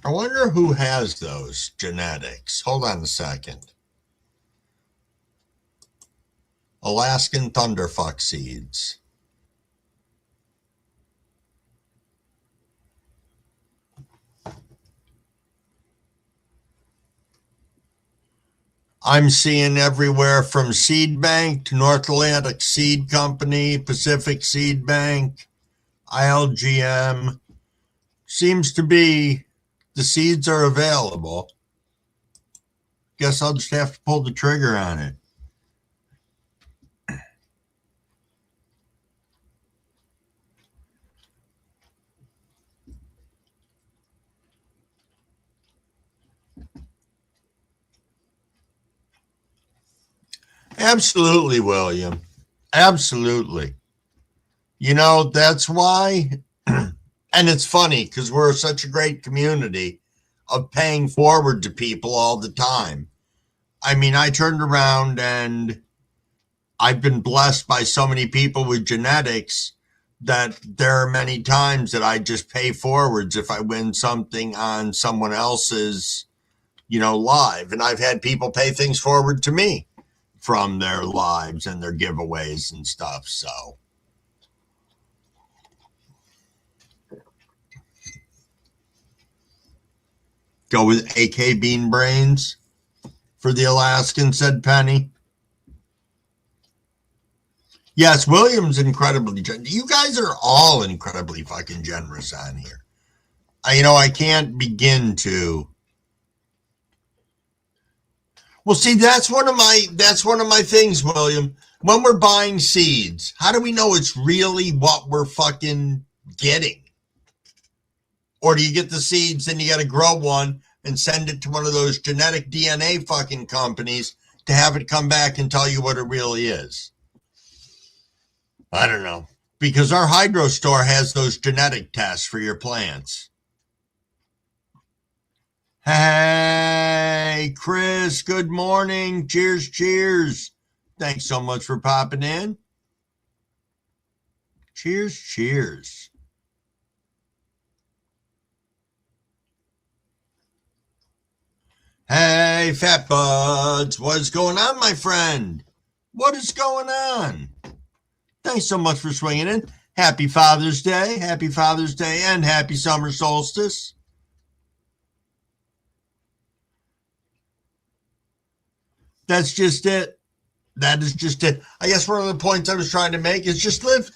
I wonder who has those genetics. Hold on a second. Alaskan Thunderfuck seeds. I'm seeing everywhere from Seed Bank to North Atlantic Seed Company, Pacific Seed Bank, ILGM. Seems to be the seeds are available. Guess I'll just have to pull the trigger on it. Absolutely, William. Absolutely. You know, that's why. And it's funny because we're such a great community of paying forward to people all the time. I mean, I turned around and I've been blessed by so many people with genetics that there are many times that I just pay forwards if I win something on someone else's, live. And I've had people pay things forward to me from their lives and their giveaways and stuff. So go with AK Bean Brains for the Alaskan, said Penny. Yes, William's incredibly generous. You guys are all incredibly fucking generous on here. I can't begin to. Well, see, that's one of my things, William. When we're buying seeds, how do we know it's really what we're fucking getting? Or do you get the seeds, then you got to grow one and send it to one of those genetic DNA fucking companies to have it come back and tell you what it really is? I don't know. Because our hydro store has those genetic tests for your plants. Hey, Chris, good morning. Cheers, cheers. Thanks so much for popping in. Cheers, cheers. Hey, Fat Buds, what's going on, my friend? What is going on? Thanks so much for swinging in. Happy Father's Day, and happy summer solstice. That's just it. That is just it. I guess one of the points I was trying to make is just live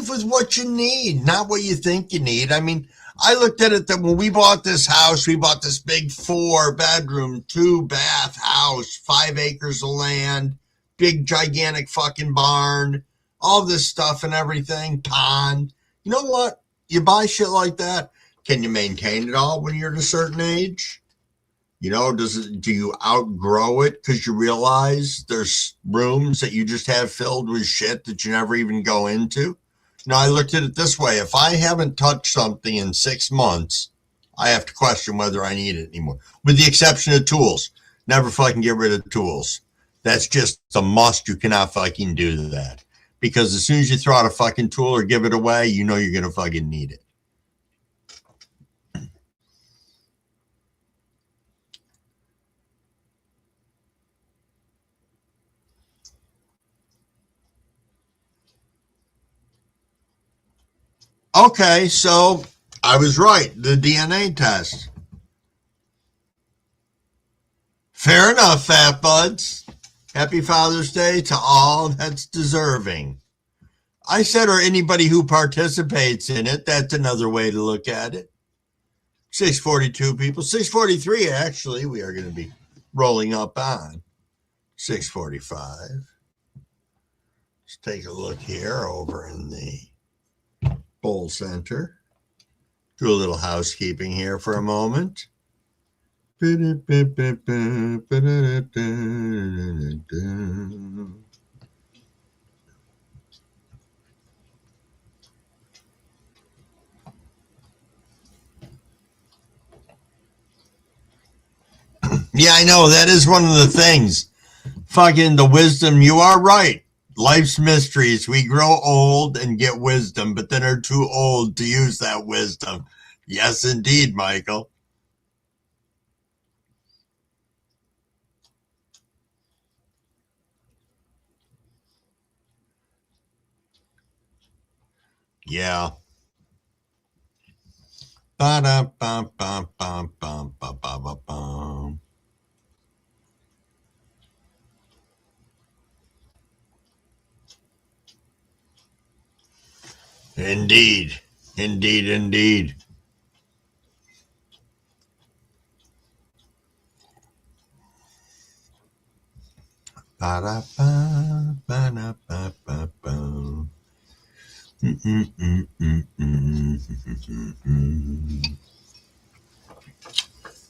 with what you need, not what you think you need. I mean, I looked at it that when we bought this house, we bought this big 4-bedroom, 2-bath house, 5 acres of land, big gigantic fucking barn, all this stuff and everything, pond. You know what? You buy shit like that. Can you maintain it all when you're at a certain age? You know, do you outgrow it because you realize there's rooms that you just have filled with shit that you never even go into? You know, I looked at it this way. If I haven't touched something in 6 months, I have to question whether I need it anymore. With the exception of tools. Never fucking get rid of tools. That's just a must. You cannot fucking do that. Because as soon as you throw out a fucking tool or give it away, you know you're going to fucking need it. Okay, so I was right. The DNA test. Fair enough, Fat Buds. Happy Father's Day to all that's deserving. I said, or anybody who participates in it. That's another way to look at it. 642 people. 643, actually, we are going to be rolling up on. 645. Let's take a look here over in the Bowl Center. Do a little housekeeping here for a moment. Yeah, I know. That is one of the things. Fucking the wisdom. You are right. Life's mysteries. We grow old and get wisdom, but then are too old to use that wisdom. Yes, indeed, Michael. Yeah. Ba-da-bum-bum-bum-bum-bum-bum. Indeed. Indeed, indeed. Ba-da-bum, ba-da-bum-bum-bum.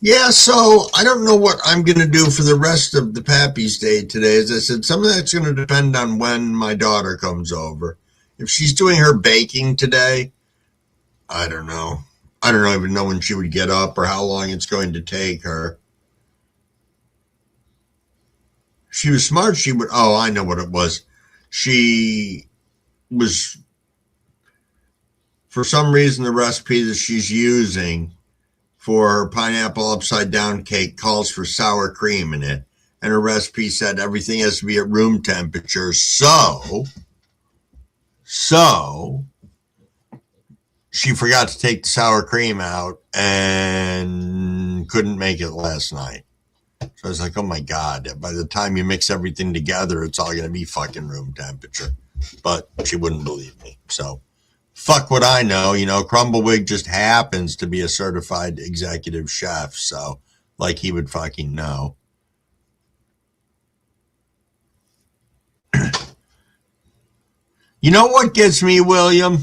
Yeah, so I don't know what I'm going to do for the rest of the Pappy's Day today. As I said, some of that's going to depend on when my daughter comes over. If she's doing her baking today, I don't know. I don't even know when she would get up or how long it's going to take her. She was smart. She would, oh, I know what it was. She was, for some reason, the recipe that she's using for her pineapple upside down cake calls for sour cream in it. And her recipe said everything has to be at room temperature. So she forgot to take the sour cream out and couldn't make it last night. So I was like, oh my God, by the time you mix everything together, it's all going to be fucking room temperature. But she wouldn't believe me. So fuck what I know. You know, Crumblewick just happens to be a certified executive chef. So like he would fucking know. You know what gets me, William?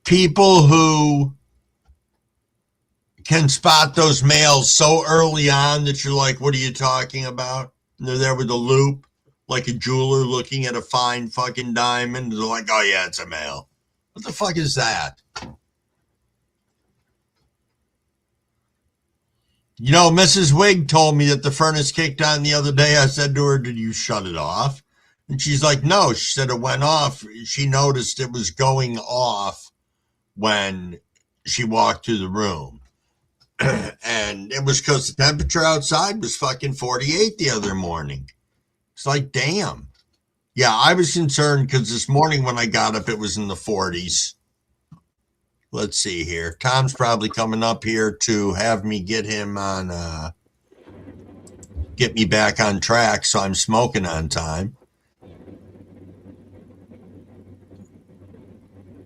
People who can spot those males so early on that you're like, what are you talking about? And they're there with a loop, like a jeweler looking at a fine fucking diamond. They're like, oh yeah, it's a male. What the fuck is that? You know, Mrs. Wig told me that the furnace kicked on the other day. I said to her, "Did you shut it off?" And she's like, "No." She said it went off. She noticed it was going off when she walked through the room. And it was because the temperature outside was fucking 48 the other morning. It's like, damn. Yeah, I was concerned because this morning when I got up, it was in the 40s. Let's see here. Tom's probably coming up here to have me get him on, get me back on track so I'm smoking on time.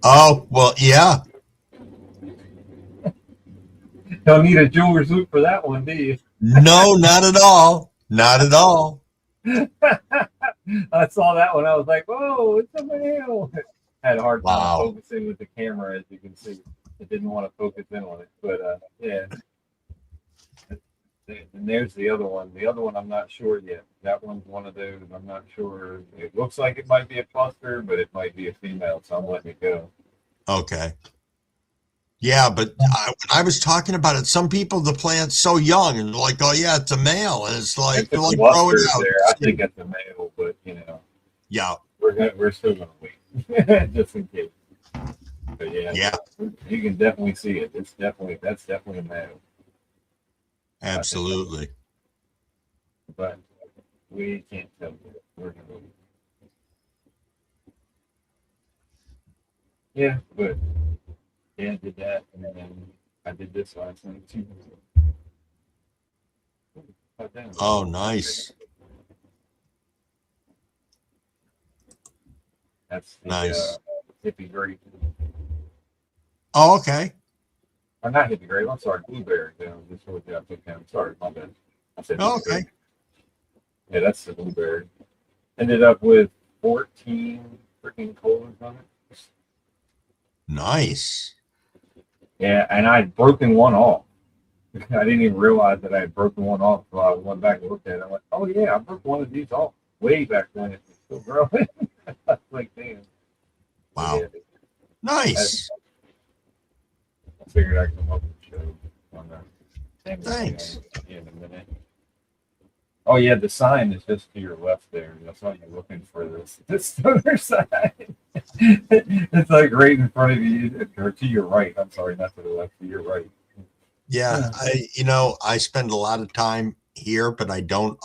Oh, well, yeah. Don't need a jeweler's loop for that one, do you? No, not at all. Not at all. I saw that one. I was like, "Whoa, it's a male." I had a hard time Wow. focusing with the camera, as you can see. It didn't want to focus in on it, but yeah. And there's the other one. The other one, I'm not sure yet. That one's one of those. I'm not sure. It looks like it might be a cluster, but it might be a female. So I'm letting it go. Okay. Yeah, but when I was talking about it, some people, the plant's so young and they're like, oh, yeah, it's a male. And it's like, If they're it's like, throw it clusters out. there, I think it's a male, but Yeah. we're still gonna wait just in case. But Yeah, you can definitely see it. That's definitely a male. absolutely. But we can't tell yet. We're gonna wait. Yeah, but yeah, I did that, and then I did this last night too. Oh, nice. That's the Nice. hippie grape. Oh, okay. Or not hippie grape. I'm sorry, blueberry. This was I took down. Sorry, my bad. I said Oh, blueberry. okay. Yeah, that's the blueberry. Ended up with 14 freaking colas on it. Nice. Yeah, and I'd broken one off. I didn't even realize that I had broken one off. So I went back and looked at it. I went, oh, yeah, I broke one of these off way back when it was still growing. I was like, damn. Wow. Yeah, Nice. I figured I'd come up and show on that. Thanks. In a minute. Oh, yeah, the sign is just to your left there. That's why you're looking for this other sign. It's like right in front of you, or to your right. I'm sorry, not to the left, to your right. Yeah, I spend a lot of time here, but I'm not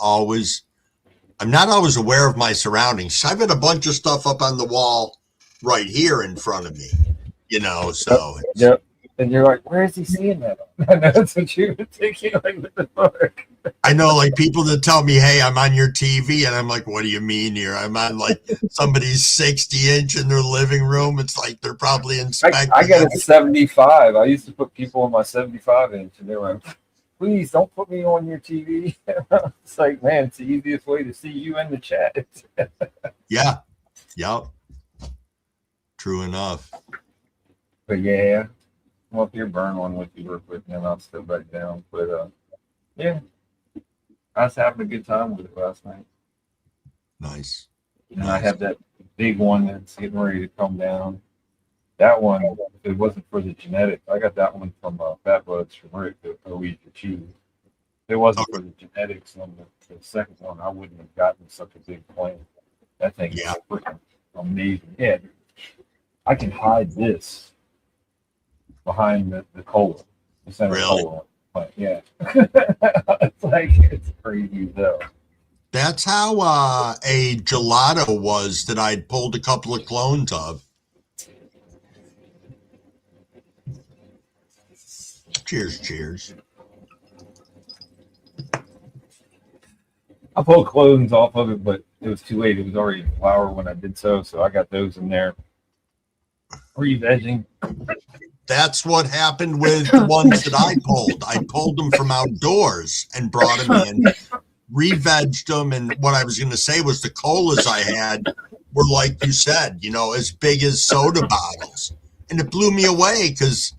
always aware of my surroundings. I've got a bunch of stuff up on the wall right here in front of me, so. Yep. And you're like, where is he seeing that? I know that's what you were thinking, like, what the fuck? I know, like, people that tell me, hey, I'm on your TV, and I'm like, what do you mean here? I'm on, like, somebody's 60-inch in their living room. It's like they're probably inspecting. I got a 75. I used to put people on my 75-inch, and they were like, please don't put me on your TV. It's like, man, it's the easiest way to see you in the chat. Yeah. Yep. True enough. But yeah, well, if you burn one with you real quick, then I'll still back down. But yeah, I was having a good time with it last night. Nice. And I have that big one that's getting ready to come down. That one, if it wasn't for the genetics, I got that one from Fat Buds from Rick, the OE for Chew. If it wasn't for the genetics on the second one, I wouldn't have gotten such a big plant. That thing is freaking amazing. Yeah, I can hide this behind the cola, the center cola. But yeah, it's crazy though. That's how a gelato was that I'd pulled a couple of clones of. Cheers, cheers. I pulled clones off of it, but it was too late. It was already in flower when I did so I got those in there. Re-vegging. That's what happened with the ones that I pulled. I pulled them from outdoors and brought them in, re-vegged them, and what I was going to say was the colas I had were, like you said, as big as soda bottles. And it blew me away because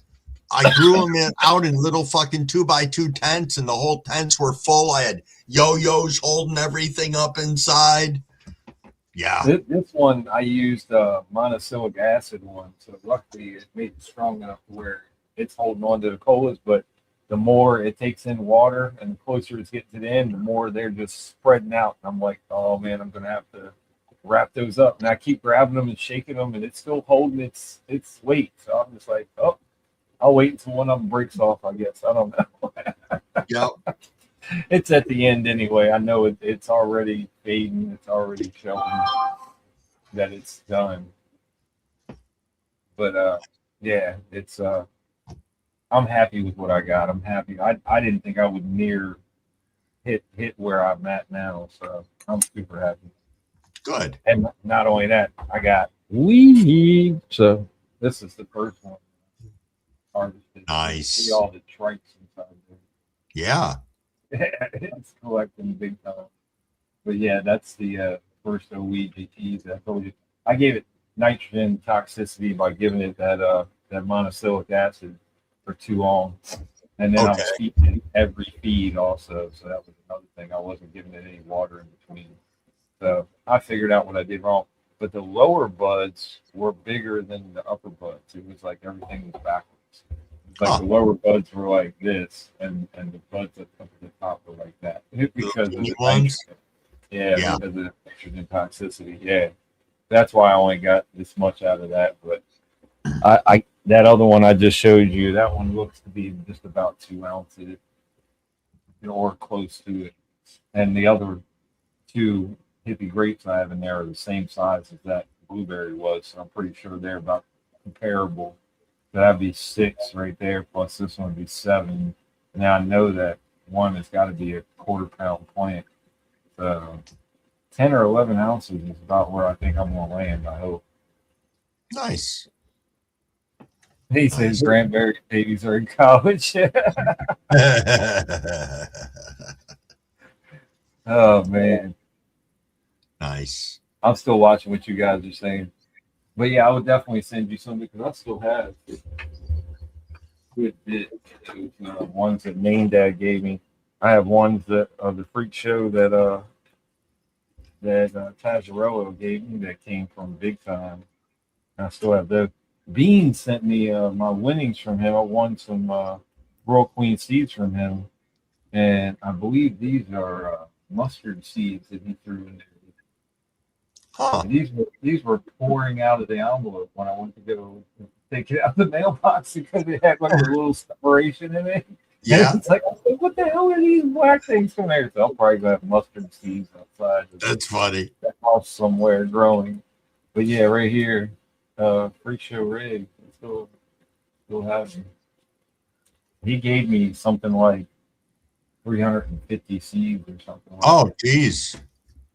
I grew them out in little fucking 2x2 tents, and the whole tents were full. I had yo-yos holding everything up inside. Yeah. This one, I used monocylic acid one, so luckily it made it strong enough where it's holding on to the colas, but the more it takes in water, and the closer it's getting to the end, the more they're just spreading out. And I'm like, oh man, I'm gonna have to wrap those up. And I keep grabbing them and shaking them, and it's still holding its weight. So I'm just like, oh, I'll wait until one of them breaks off. I guess I don't know. Yep. It's at the end anyway. I know it's already fading. It's already showing that it's done. But yeah, it's I'm happy with what I got. I'm happy. I didn't think I would near hit where I'm at now, so I'm super happy. Good. And not only that, I got weed. So this is the first one harvested. Nice. See all the trikes inside there. Yeah. It's collecting big time. But yeah, that's the first OEGTs I told you. I gave it nitrogen toxicity by giving it that monocylic acid for too long. And then I was feeding it every feed also. So that was another thing. I wasn't giving it any water in between. So I figured out what I did wrong. But the lower buds were bigger than the upper buds. It was like everything was backwards. Like the lower buds were like this, and the buds up at the top were like that. Because of the ones? Yeah, because of the nitrogen toxicity. Yeah. That's why I only got this much out of that. But I that other one I just showed you, that one looks to be just about 2 ounces or close to it. And the other two hippie grapes I have in there are the same size as that blueberry was. So I'm pretty sure they're about comparable. So that'd be 6 right there, plus this one would be 7. Now I know that one has got to be a quarter-pound plant. So 10 or 11 ounces is about where I think I'm going to land, I hope. Nice. He says cranberry babies are in college. Oh, man. Nice. I'm still watching what you guys are saying. But yeah, I would definitely send you some because I still have a good bit of those ones that Main Dad gave me. I have ones that of the freak show that Tazarello gave me that came from Big Time. I still have those. Bean sent me my winnings from him. I won some Royal Queen seeds from him, and I believe these are mustard seeds that he threw in there. Huh. These were pouring out of the envelope when I went to go take it out of the mailbox because it had like a little separation in it. Yeah. And it's like, what the hell are these black things from there? So I'm probably gonna have mustard seeds outside. That's funny. That house somewhere growing. But yeah, right here, Freak Show Rig, still have me. He gave me something like 350 seeds or something. Like Oh, that. geez.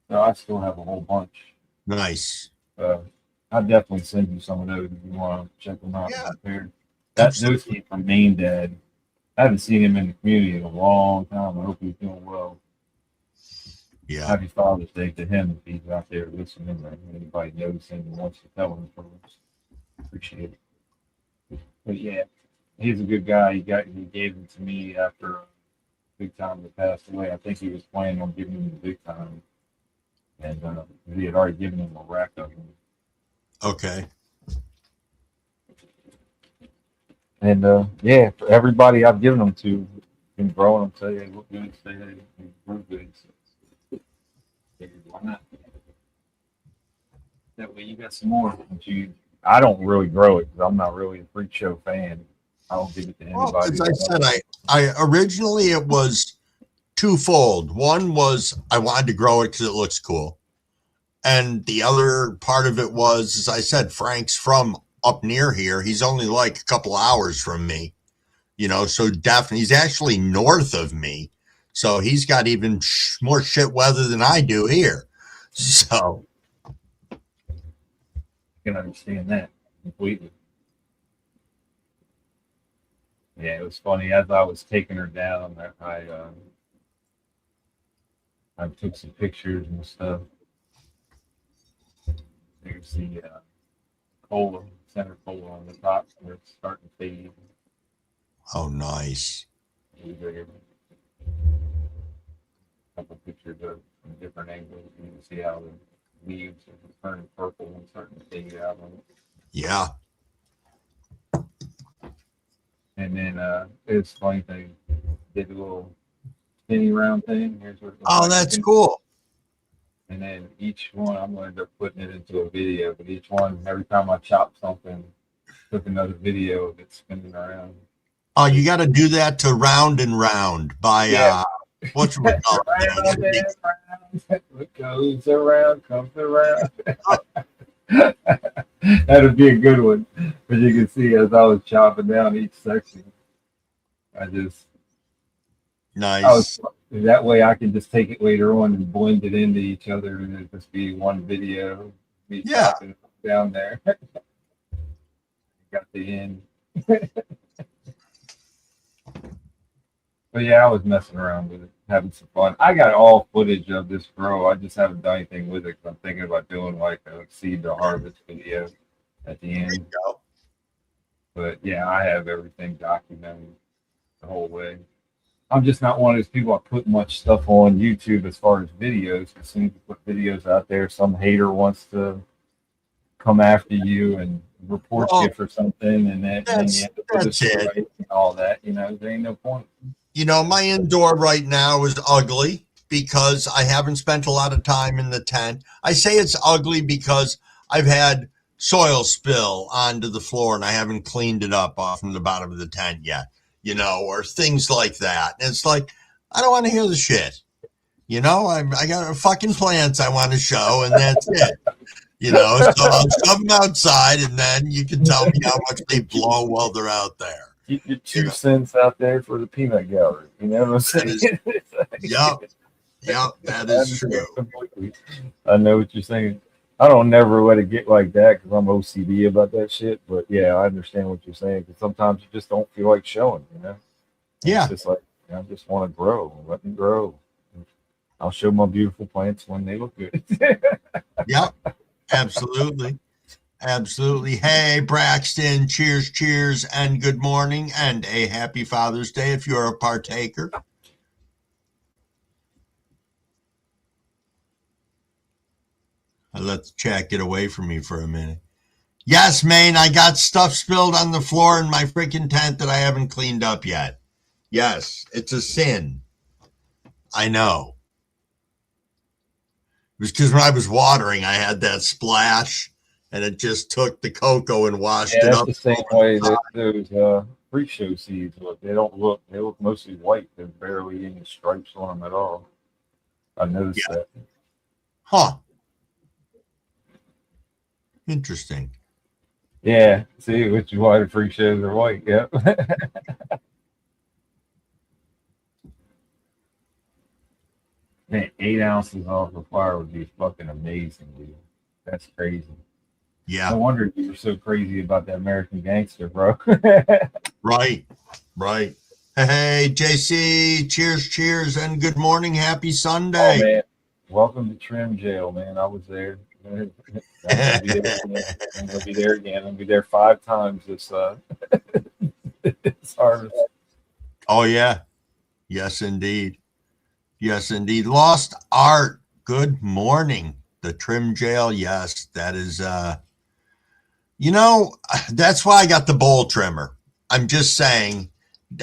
So I still have a whole bunch. Nice. I'll definitely send you some of those if you want to check them out. Yeah. Those came from Main Dad. I haven't seen him in the community in a long time. I hope he's doing well. Yeah. Happy Father's Day to him if he's out there listening or anybody knows him and wants to tell him for us. Appreciate it. But yeah, he's a good guy. He gave them to me after Big Time had passed away. I think he was planning on giving him the Big Time. And he had already given him a rack of them. Okay. And yeah, for everybody I've given them to, been growing them, say they look good, say they grow good. So figured, why not? That way you got some more. I don't really grow it because I'm not really a Freak Show fan. I don't give it to anybody. Well, as I said, I originally it was twofold. One was I wanted to grow it because it looks cool. And the other part of it was, as I said, Frank's from up near here. He's only like a couple hours from me, so definitely he's actually north of me. So he's got even more shit weather than I do here. So I can understand that completely. Yeah, it was funny. As I was taking her down, I took some pictures and stuff. There's the cola, center cola on the top where it's starting to fade. Oh, nice. A couple pictures of from different angles. You can see how the leaves are turning purple and starting to fade out on it. Yeah. And then it's a funny thing. did a little spinny round thing. Here's what it looks Oh, like. that's cool. And then each one, I'm going to end up putting it into a video. But each one, every time I chop something, took another video of it spinning around. Oh, you got to do that to Round and Round by what's it called? Round and round, what goes around comes around. That'd be a good one. But you can see as I was chopping down each section, Nice. That way I can just take it later on and blend it into each other, and it'll just be one video. Me chopping down there. Got the end. But yeah, I was messing around with it, having some fun. I got all footage of this grow. I just haven't done anything with it because I'm thinking about doing like a seed to harvest video at the end. But yeah, I have everything documented the whole way. I'm just not one of those people that put much stuff on YouTube as far as videos. As soon as you put videos out there, some hater wants to come after you and report you for something, and then you have to put this right and all that. You know, there ain't no point. You know, my indoor right now is ugly because I haven't spent a lot of time in the tent. I say it's ugly because I've had soil spill onto the floor and I haven't cleaned it up off from the bottom of the tent yet, you know, or things like that. And it's like, I don't want to hear the shit. You know, I got fucking plants I want to show, and that's it. You know, so I'll shove them outside, and then you can tell me how much they blow while they're out there. Keep your 2 cents out there for the peanut gallery. You know what I'm saying? Yep, that is true. I know what you're saying. I don't never let it get like that because I'm OCD about that shit. But yeah, I understand what you're saying because sometimes you just don't feel like showing. You know? Yeah. It's just like I just want to grow. Let me grow. I'll show my beautiful plants when they look good. Yep, absolutely. Absolutely. Hey, Braxton, cheers, and good morning, and a happy Father's Day if you're a partaker. Let the chat get away from me for a minute. Yes, Maine, I got stuff spilled on the floor in my freaking tent that I haven't cleaned up yet. Yes, it's a sin. I know. It was because when I was watering, I had that splash, and it just took the cocoa and washed it up. It's the same way that those freak show seeds look. They look mostly white. There's barely any stripes on them at all. I noticed that. Huh. Interesting. Yeah. See, which is why the freak shows are white. Yep. Man, 8 ounces off the fire would be fucking amazing, dude. That's crazy. Yeah. No wonder you were so crazy about that American Gangster, bro. Right. Hey, JC, cheers, and good morning. Happy Sunday. Oh, man. Welcome to Trim Jail, man. I was there. I'm gonna be there again. I'm gonna be there 5 times this this harvest. Oh, yeah. Yes, indeed. Lost Art, good morning. The Trim Jail, yes, that is, you know, that's why I got the bowl trimmer. I'm just saying,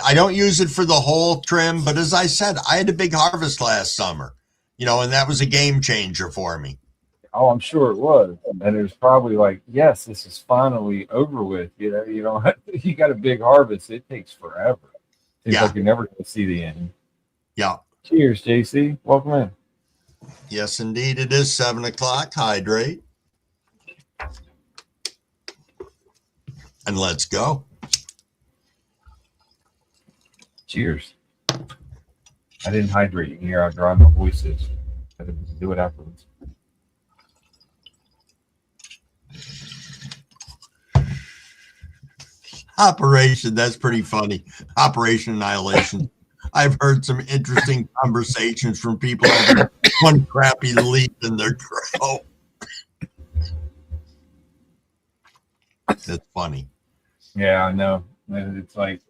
I don't use it for the whole trim, but as I said, I had a big harvest last summer, you know, and that was a game changer for me. Oh, I'm sure it was. And it was probably like, yes, this is finally over with. You know, you got a big harvest. It takes forever. Seems like you're never going to see the end. Yeah. Cheers, JC. Welcome in. Yes, indeed. It is 7 o'clock. Hydrate. And let's go. Cheers. I didn't hydrate. You can hear how dry my voice is. I didn't do it afterwards. Operation, that's pretty funny. Operation Annihilation. I've heard some interesting conversations from people having one crappy leaf in their grow. That's funny. Yeah, I know. It's like,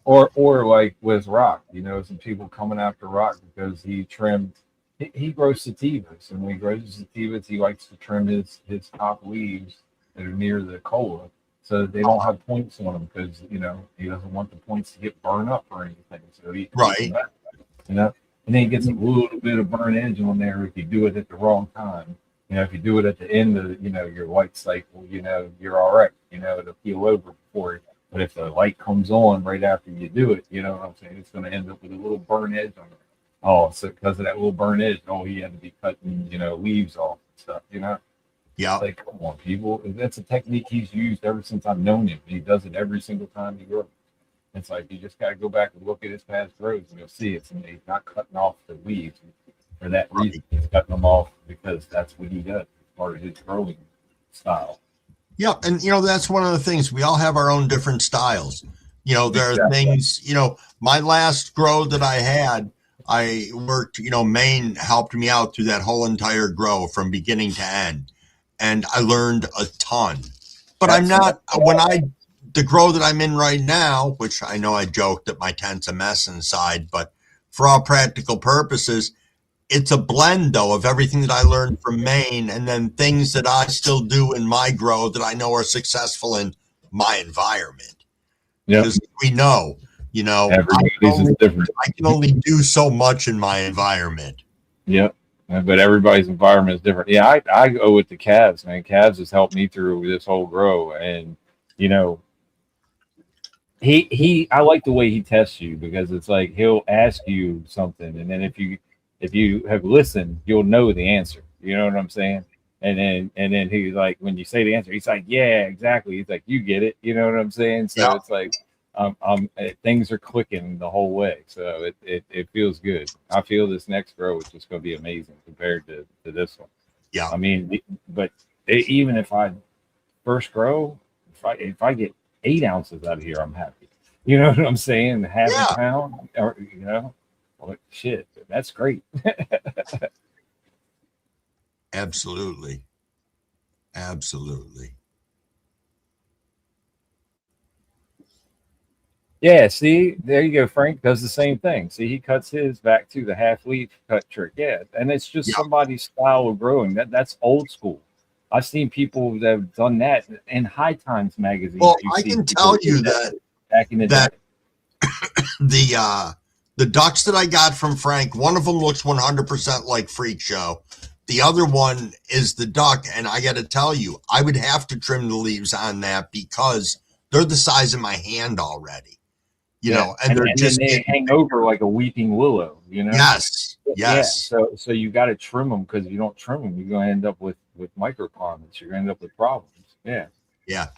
or like with Rock, you know, some people coming after Rock because he trimmed. He grows sativas, and when he grows sativas, he likes to trim his top leaves that are near the cola. so they don't have points on them because he doesn't want the points to get burned up or anything. So he takes them Right. back, and then he gets a little bit of burn edge on there if you do it at the wrong time. If you do it at the end of your light cycle, you're all right. It'll peel over before it. But if the light comes on right after you do it, you know what I'm saying? It's going to end up with a little burn edge on it. Oh, so because of that little burn edge, he had to be cutting, leaves off and stuff, Yeah. Like, come on, people. That's a technique he's used ever since I've known him. He does it every single time he grows. It's like you just got to go back and look at his past grows and you'll see he's not cutting off the leaves for that reason. He's cutting them off because that's what he does. It's part of his growing style. Yeah, and that's one of the things. We all have our own different styles. There are things, my last grow that I had, I worked, Maine helped me out through that whole entire grow from beginning to end. And I learned a ton. But the grow that I'm in right now, which I know I joked that my tent's a mess inside, but for all practical purposes, it's a blend, though, of everything that I learned from Maine and then things that I still do in my grow that I know are successful in my environment. Yeah. Because we know, everybody's is different. I can only do so much in my environment. Yep. But everybody's environment is different. Yeah, I go with the calves, man. Calves has helped me through this whole grow. And, I like the way he tests you because it's like he'll ask you something. And then if you have listened, you'll know the answer. You know what I'm saying? And then he's like, when you say the answer, he's like, yeah, exactly. He's like, you get it. You know what I'm saying? So It's like, things are clicking the whole way. So it feels good. I feel this next grow is just going to be amazing compared to this one. Yeah. I mean, but even if I first grow, if I get 8 ounces out of here, I'm happy. You know what I'm saying? Half a pound or, well, shit, that's great. Absolutely. Absolutely. Yeah, see, there you go. Frank does the same thing. See, he cuts his back to the half leaf cut trick. Yeah, and it's just somebody's style of growing. That's old school. I've seen people that have done that in High Times magazine. Well, I can tell you that back in the day. The ducks that I got from Frank, one of them looks 100% like Freak Show. The other one is the duck, and I got to tell you, I would have to trim the leaves on that because they're the size of my hand already. And they hang over like a weeping willow. Yes. Yeah. So you got to trim them because if you don't trim them, you're going to end up with microclimates. You're going to end up with problems. Yeah. Yeah.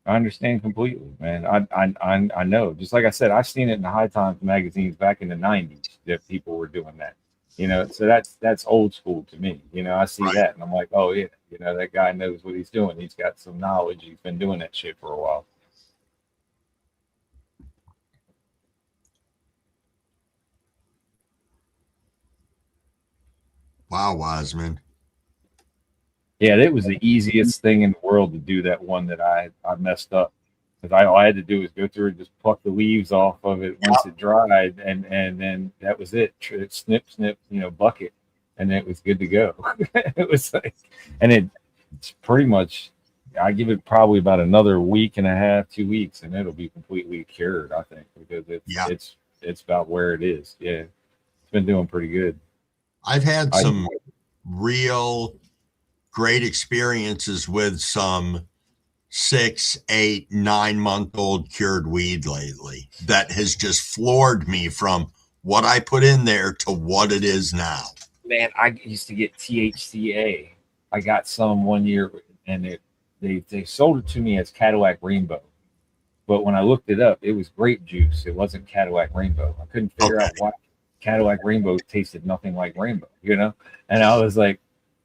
I understand completely, man. I know. Just like I said, I've seen it in the High Times magazines back in the 90s that people were doing that. So that's old school to me. I see that and I'm like, oh yeah, that guy knows what he's doing. He's got some knowledge. He's been doing that shit for a while. Wow, Wiseman. Yeah, that was the easiest thing in the world to do that one that I messed up. Because all I had to do was go through and just pluck the leaves off of it once it dried, and then that was it. Snip, bucket, and it was good to go. It was like, and it's pretty much. I give it probably about another week and a half, 2 weeks, and it'll be completely cured. I think because it's about where it is. Yeah, it's been doing pretty good. I've had some real great experiences with some 6, 8, 9-month-old cured weed lately that has just floored me from what I put in there to what it is now. Man, I used to get THCA. I got some one year and they sold it to me as Cadillac Rainbow. But when I looked it up, it was grape juice. It wasn't Cadillac Rainbow. I couldn't figure out why Cadillac Rainbow tasted nothing like rainbow, And I was like,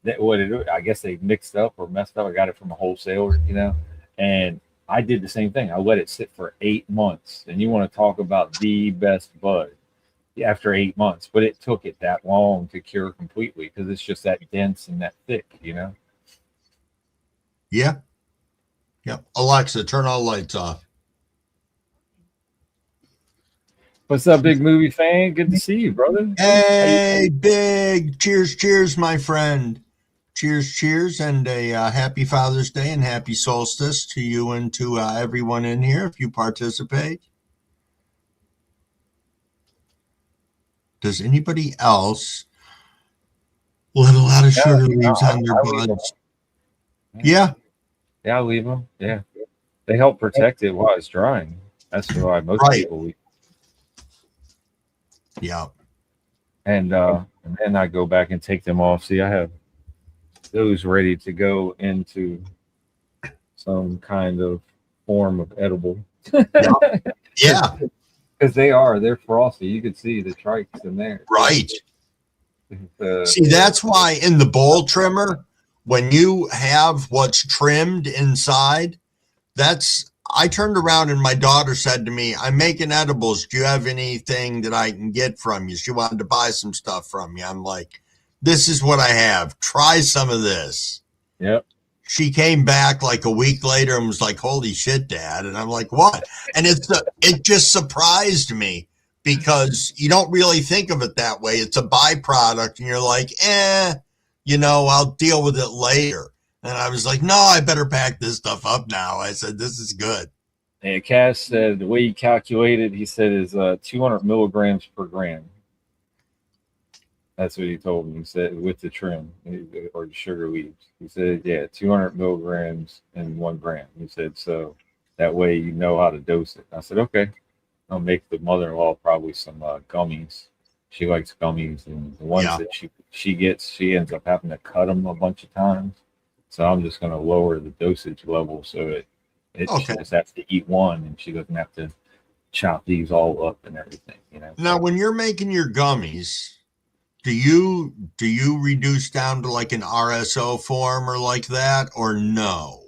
I guess they mixed up or messed up. I got it from a wholesaler, and I did the same thing. I let it sit for 8 months. And you want to talk about the best bud after 8 months, but it took it that long to cure completely because it's just that dense and that thick, Yeah. Yeah. Alexa, turn all lights off. What's up, big movie fan? Good to see you, brother. Hey, big. Cheers, my friend. Cheers, cheers, and a happy Father's Day and happy Solstice to you and to everyone in here if you participate. Does anybody else let a lot of sugar leaves on their buds? Yeah. Yeah, I leave them. Yeah. They help protect it while it's drying. That's why most people leave. Yeah. And then I go back and take them off. See, I have those ready to go into some kind of form of edible. Yeah. Because they're frosty. You can see the trikes in there. Right. See, that's why in the bowl trimmer, when you have what's trimmed inside, I turned around and my daughter said to me, I'm making edibles. Do you have anything that I can get from you? She wanted to buy some stuff from me. I'm like, this is what I have. Try some of this. Yep. She came back like a week later and was like, holy shit, Dad. And I'm like, what? And it just surprised me because you don't really think of it that way. It's a byproduct and you're like, I'll deal with it later. And I was like, no, I better pack this stuff up now. I said, this is good. And Cass said the way he calculated, he said is 200 milligrams per gram. That's what he told me. He said with the trim or the sugar leaves. He said, 200 milligrams in 1 gram. He said, so that way you know how to dose it. I said, okay. I'll make the mother-in-law probably some gummies. She likes gummies, and the ones that she gets, she ends up having to cut them a bunch of times. So I'm just going to lower the dosage level so she just has to eat one, and she doesn't have to chop these all up and everything. Now, when you're making your gummies, do you reduce down to like an RSO form or like that, or no?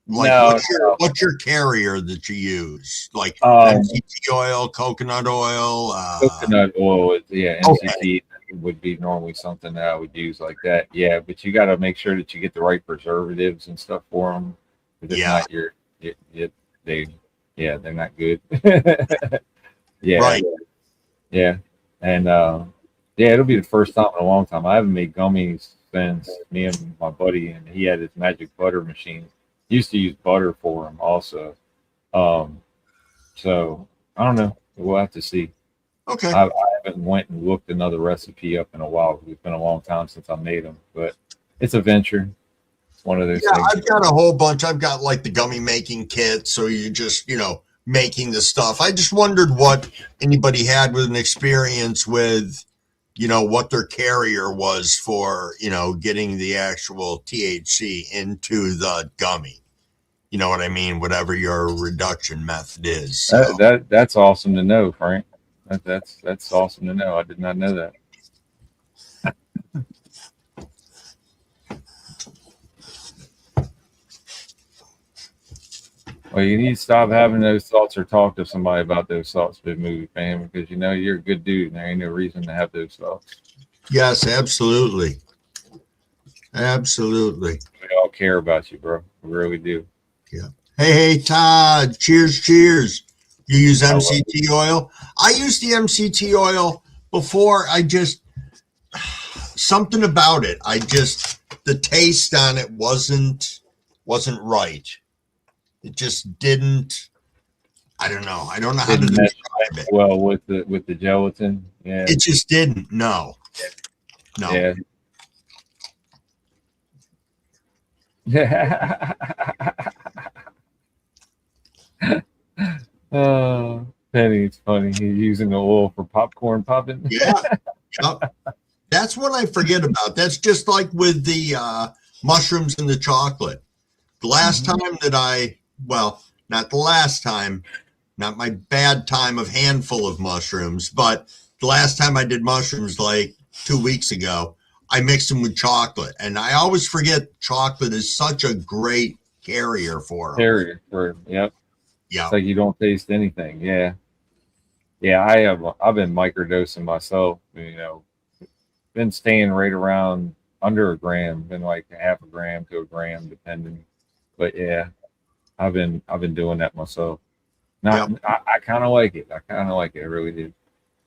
Like what's your carrier that you use? Like MCT oil, coconut oil? Coconut oil, MCT would be normally something that I would use like that. Yeah, but you got to make sure that you get the right preservatives and stuff for them. If not, they're not good. Right. Yeah, and it'll be the first time in a long time. I haven't made gummies since me and my buddy, and he had his magic butter machine. He used to use butter for them also. So I don't know. We'll have to see. Okay. I haven't went and looked another recipe up in a while because it's been a long time since I made them, but it's a venture. It's one of those things. I've got a whole bunch. I've got like the gummy making kit. So you just, making the stuff. I just wondered what anybody had with an experience with, what their carrier was for, getting the actual THC into the gummy. You know what I mean? Whatever your reduction method is. So. That's awesome to know, Frank. That's awesome to know. I did not know that. Well, you need to stop having those thoughts or talk to somebody about those thoughts, Big Movie fan, because you're a good dude and there ain't no reason to have those thoughts. Yes, absolutely. Absolutely. We all care about you, bro. We really do. Yeah. Hey, Todd. Cheers. You use MCT oil? I used the MCT oil before. Something about it. The taste on it wasn't right. It just didn't. I don't know. I don't know how to describe it. Well, with the gelatin, yeah. It just didn't. No. Yeah. Penny's funny. He's using the oil for popcorn popping. Yeah. That's what I forget about. That's just like with the mushrooms and the chocolate. The last time that not the last time, not my bad time of handful of mushrooms, but the last time I did mushrooms like 2 weeks ago, I mixed them with chocolate. And I always forget chocolate is such a great carrier for them. Yep. Yeah. It's like you don't taste anything. Yeah. Yeah, I've been microdosing myself, been staying right around under a gram, been like half a gram to a gram depending. But yeah, I've been doing that myself. I kind of like it. I really do.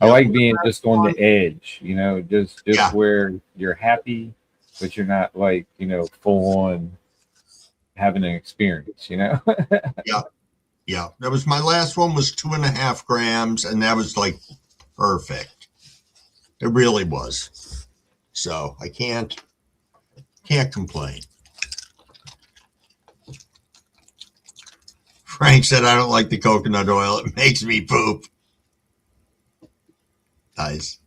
I like being just on the edge, just where you're happy but you're not like, full on having an experience, Yeah. Yeah. That was my last one was 2.5 grams, and that was like perfect. It really was. So I can't complain. Frank said, I don't like the coconut oil. It makes me poop. Nice.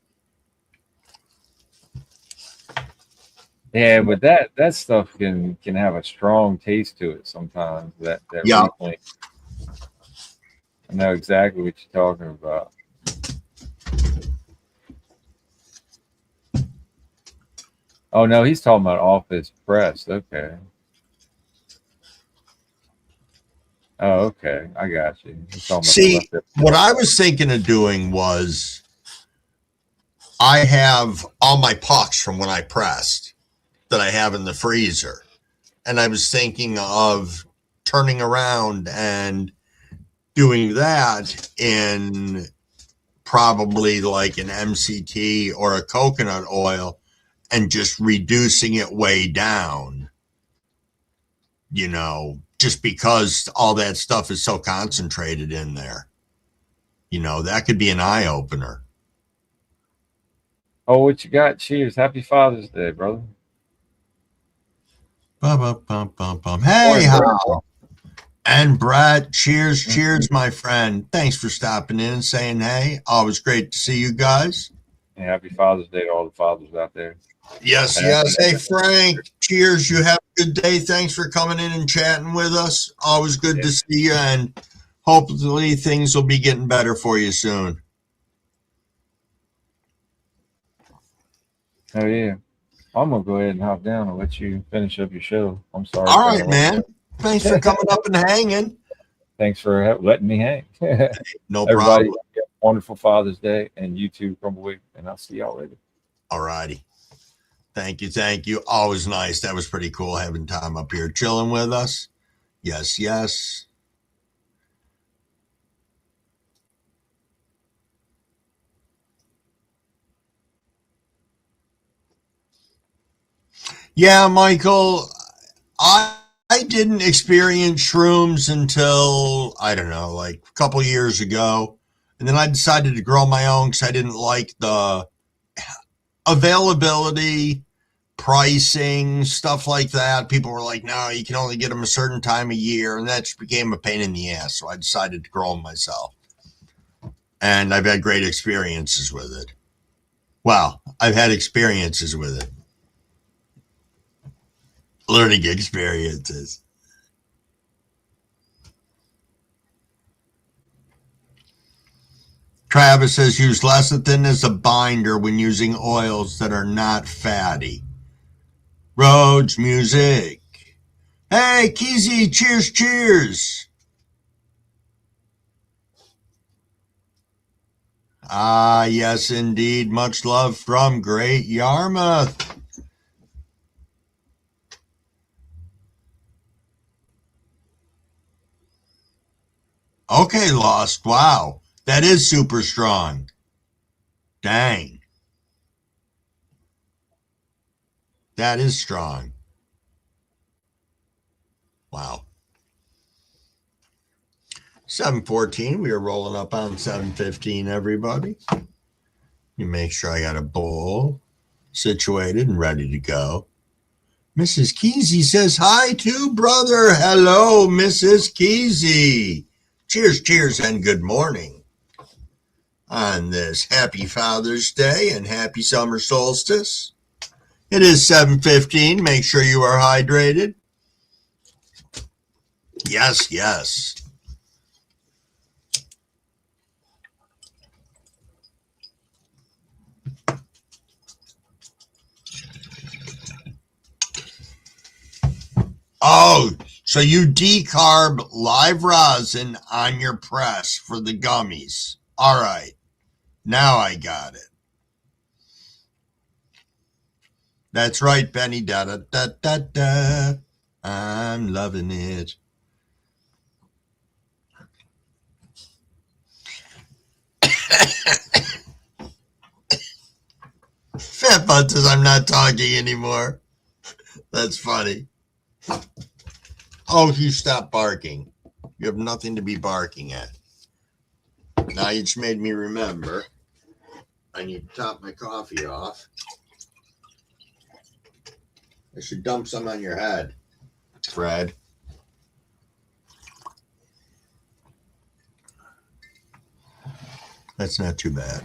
Yeah, but that stuff can have a strong taste to it sometimes. That Yeah. reclaimed. I know exactly what you're talking about. Oh no, he's talking about office press. Okay. Oh, okay. I got you. He's talking about the See, leftover. what I was thinking of doing was I have all my pucks from when I pressed that I have in the freezer. And I was thinking of turning around and doing that in probably like an MCT or a coconut oil and just reducing it way down, just because all that stuff is so concentrated in there. That could be an eye opener. Oh, what you got? Cheers. Happy Father's Day, brother. Bum, bum, bum, bum, bum. Hey, Hal. And Brett, cheers, my friend. Thanks for stopping in and saying hey. Always great to see you guys. And happy Father's Day to all the fathers out there. Yes. Hey, Frank, cheers. You have a good day. Thanks for coming in and chatting with us. Always good to see you, and hopefully things will be getting better for you soon. Oh, yeah. I'm going to go ahead and hop down and let you finish up your show. I'm sorry. All right, man. Thanks for coming up and hanging. Thanks for letting me hang. No Everybody, problem. wonderful Father's Day, and you too, Crumbleweed, and I'll see y'all later. All righty. Thank you. Always nice. That was pretty cool having Tom up here chilling with us. Yes. Yeah, Michael, I didn't experience shrooms until, I don't know, like a couple years ago. And then I decided to grow my own because I didn't like the availability, pricing, stuff like that. People were like, no, you can only get them a certain time of year. And that just became a pain in the ass. So I decided to grow them myself. And I've had great experiences with it. Well, I've had experiences with it. Learning experiences. Travis says use lecithin as a binder when using oils that are not fatty. Rhodes music. Hey, Keezy, cheers. Ah, yes, indeed. Much love from Great Yarmouth. Okay, Lost. Wow. That is super strong. Dang. That is strong. Wow. 7:14. We are rolling up on 7:15, everybody. You make sure I got a bowl situated and ready to go. Mrs. Keezy says hi too, brother. Hello, Mrs. Keezy. Cheers, and good morning on this happy Father's Day and happy summer solstice. It is 7:15. Make sure you are hydrated. Yes. Oh, so you decarb live rosin on your press for the gummies. All right. Now I got it. That's right, Benny. Da. I'm loving it. Fat Butt says I'm not talking anymore. That's funny. Oh, you stop barking. You have nothing to be barking at. Now you just made me remember. I need to top my coffee off. I should dump some on your head, Fred. That's not too bad.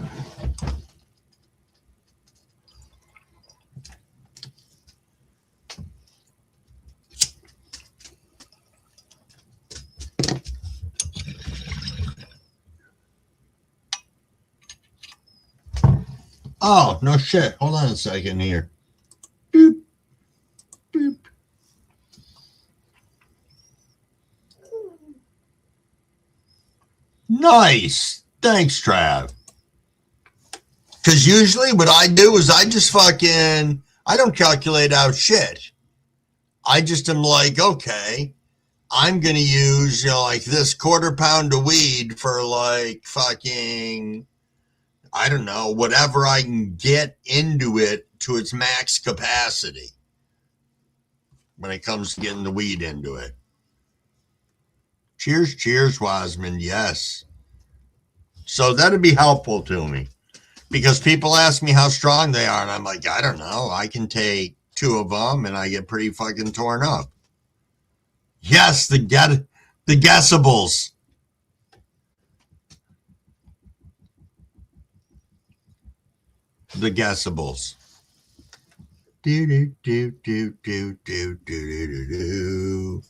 Oh, no shit. Hold on a second here. Boop. Boop. Nice. Thanks, Trav. Because usually what I do is I just fucking, I don't calculate out shit. I just am like, okay, I'm going to use, like this 1/4 pound of weed for like fucking, I don't know, whatever I can get into it to its max capacity when it comes to getting the weed into it. Cheers, cheers, Wasman. Yes. So that'd be helpful to me because people ask me how strong they are, and I'm like, I don't know. I can take 2 of them, and I get pretty fucking torn up. Yes, the guessables. The guessables. Do do do do do do do do do.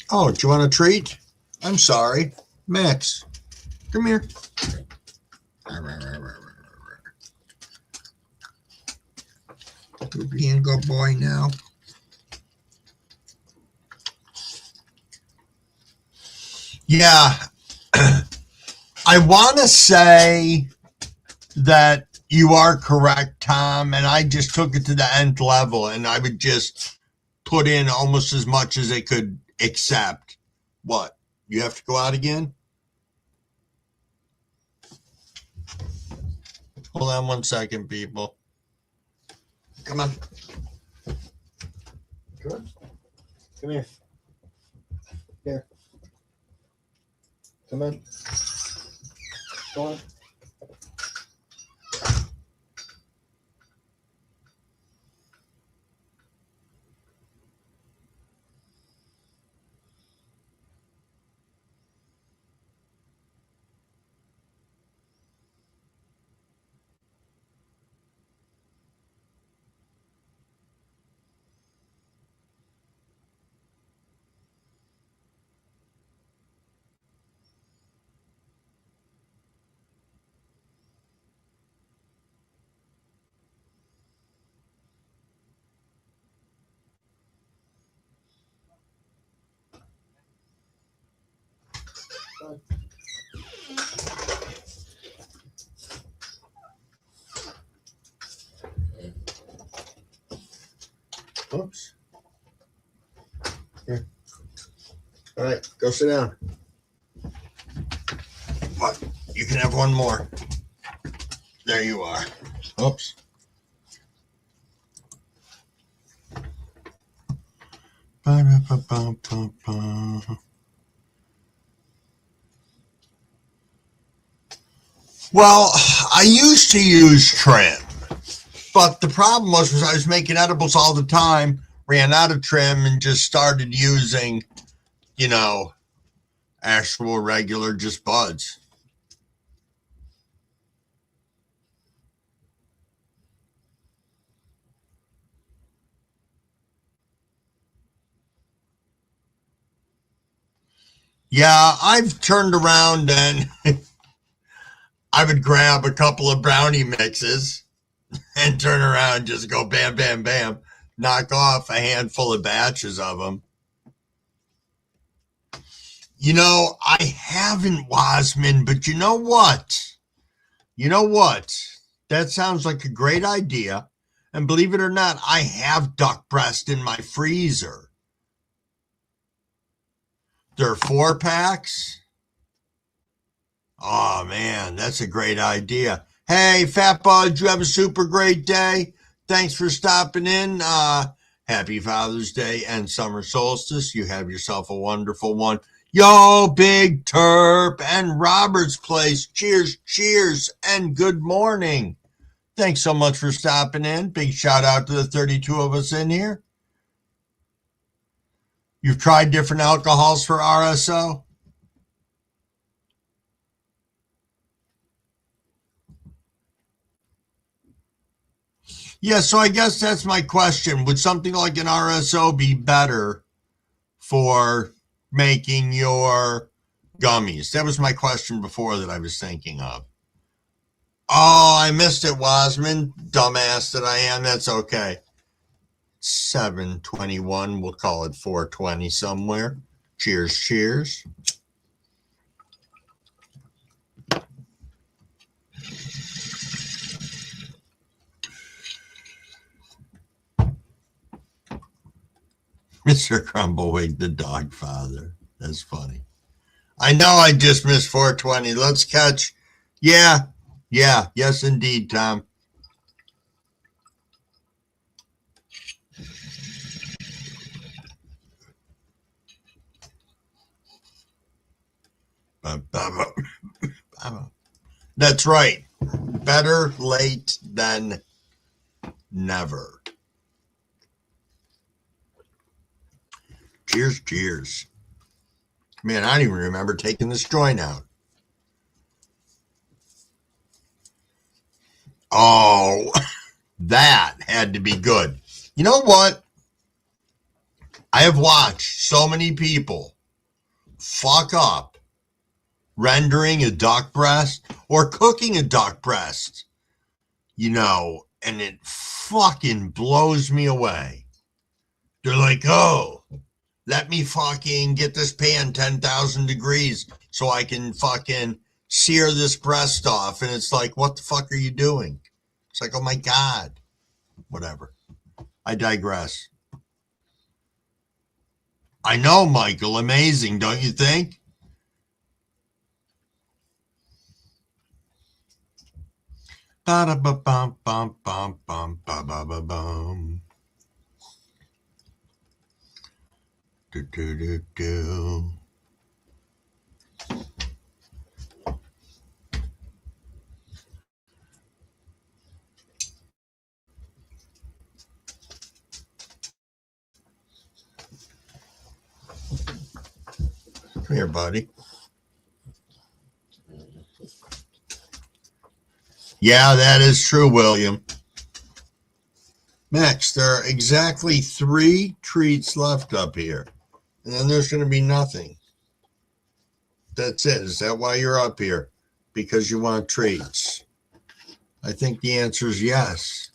Oh, do you want a treat? I'm sorry. Max, come here. You're being a good boy now. Yeah. I want to say that you are correct, Tom, and I just took it to the nth level, and I would just put in almost as much as it could accept. What? You have to go out again? Hold on 1 second, people. Come on. Good. Come here. Here. Come on. Go on. Oops. Here. All right, go sit down. What? You can have one more. There you are. Oops. Well, I used to use trim, but the problem was I was making edibles all the time, ran out of trim, and just started using, actual regular just buds. Yeah, I've turned around and I would grab a couple of brownie mixes and turn around and just go bam, bam, bam, knock off a handful of batches of them. I haven't, Wasman, but you know what? That sounds like a great idea. And believe it or not, I have duck breast in my freezer. They're 4-packs. Oh, man, that's a great idea. Hey, Fat Bud, you have a super great day. Thanks for stopping in. Happy Father's Day and Summer Solstice. You have yourself a wonderful one. Yo, Big Terp and Robert's Place. Cheers, cheers, and good morning. Thanks so much for stopping in. Big shout out to the 32 of us in here. You've tried different alcohols for RSO? Yeah, so I guess that's my question. Would something like an RSO be better for making your gummies? That was my question before that I was thinking of. Oh, I missed it, Wasman. Dumbass that I am. That's okay. 7:21. We'll call it 4:20 somewhere. Cheers, cheers. Mr. Crumbleweed, the dog father. That's funny. I know I just missed 4:20. Let's catch. Yeah. Yes, indeed, Tom. That's right. Better late than never. Cheers, cheers. Man, I don't even remember taking this joint out. Oh, that had to be good. You know what? I have watched so many people fuck up rendering a duck breast or cooking a duck breast, and it fucking blows me away. They're like, oh, let me fucking get this pan 10,000 degrees so I can fucking sear this breast off. And it's like, what the fuck are you doing? It's like, oh my God. Whatever. I digress. I know, Michael. Amazing, don't you think? Ba-da-ba-bum-bum-bum-ba-ba-ba-bum. Do-do-do-do. Come here, buddy. Yeah, that is true, William. Max, there are exactly 3 treats left up here. And then there's going to be nothing. That's it. Is that why you're up here? Because you want treats? I think the answer is yes.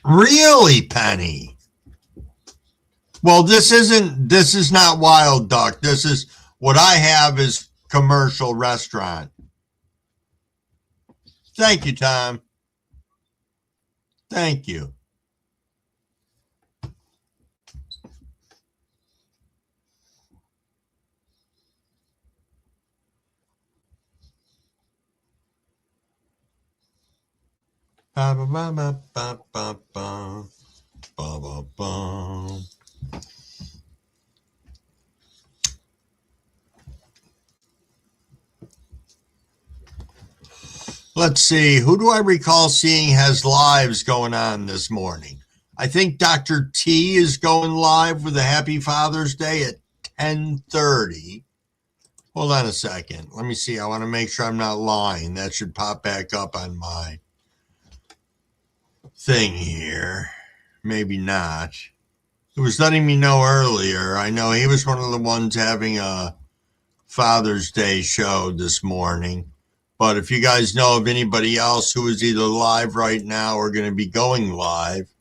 Really, Penny? Well, this is not Wild Duck. This is what I have is commercial restaurant. Thank you, Tom. Thank you. Ba ba ba ba ba ba ba ba ba. Let's see. Who do I recall seeing has lives going on this morning? I think Dr. T is going live with a Happy Father's Day at 10:30. Hold on a second. Let me see. I want to make sure I'm not lying. That should pop back up on my thing here. Maybe not. It was letting me know earlier. I know he was one of the ones having a Father's Day show this morning. But if you guys know of anybody else who is either live right now or going to be going live,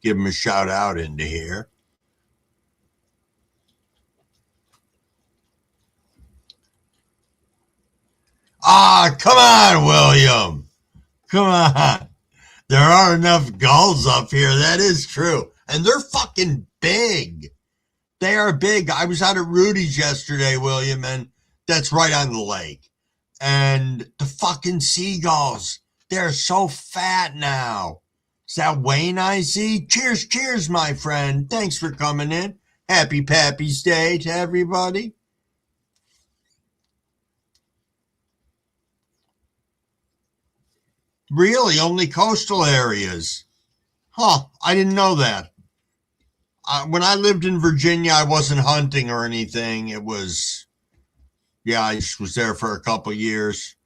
give them a shout out into here. Ah, come on, William. Come on. There are enough gulls up here. That is true. And they're fucking big. They are big. I was out at Rudy's yesterday, William, and that's right on the lake. And the fucking seagulls, they're so fat now. Is that Wayne I see? Cheers, cheers, my friend. Thanks for coming in. Happy Pappy's Day to everybody. Really, only coastal areas. Huh, I didn't know that. When I lived in Virginia, I wasn't hunting or anything. It was, yeah, I just was there for a couple years.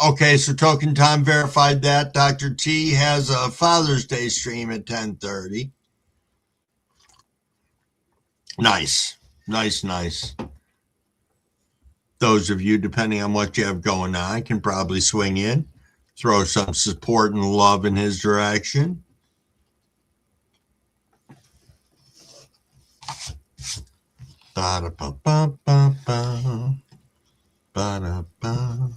Okay, so Token Tom verified that. Dr. T has a Father's Day stream at 10:30. Nice, nice, nice. Those of you, depending on what you have going on, can probably swing in, throw some support and love in his direction. Ba-da-ba-ba-ba-ba. Ba-da-ba.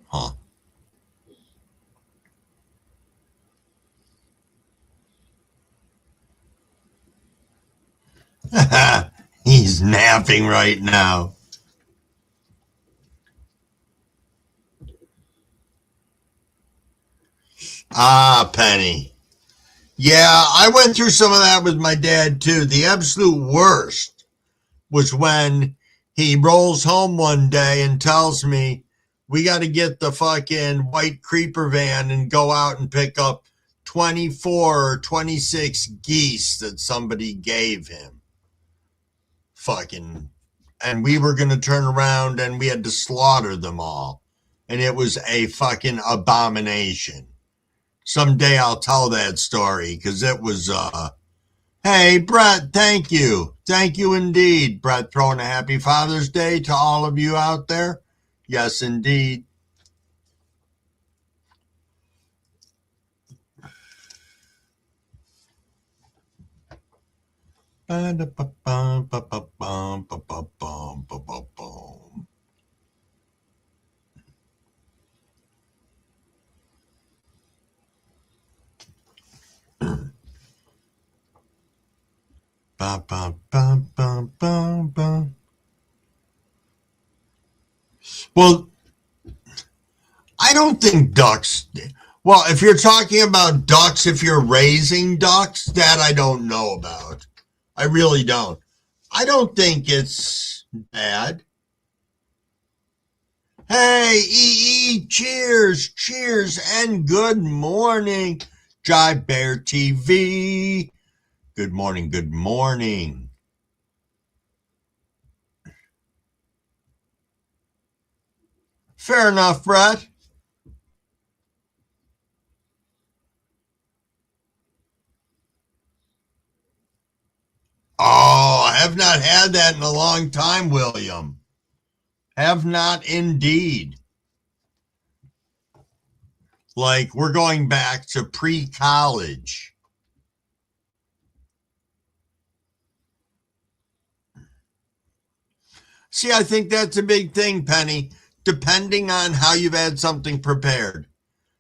Huh. He's napping right now. Ah, Penny. Yeah, I went through some of that with my dad too. The absolute worst was when he rolls home one day and tells me, we got to get the fucking white creeper van and go out and pick up 24 or 26 geese that somebody gave him. Fucking. And we were going to turn around and we had to slaughter them all. And it was a fucking abomination. Someday I'll tell that story because it was, hey, Brett, thank you. Thank you indeed. Brett throwing a happy Father's Day to all of you out there. Yes, indeed. Well, I don't think ducks. Well, if you're talking about ducks, if you're raising ducks, that I don't know about. I really don't. I don't think it's bad. Hey, EE, cheers, cheers, and good morning, Jive Bear TV. Good morning, good morning. Fair enough, Brett. Oh, I have not had that in a long time, William. Have not indeed. Like, we're going back to pre-college. See, I think that's a big thing, Penny, depending on how you've had something prepared.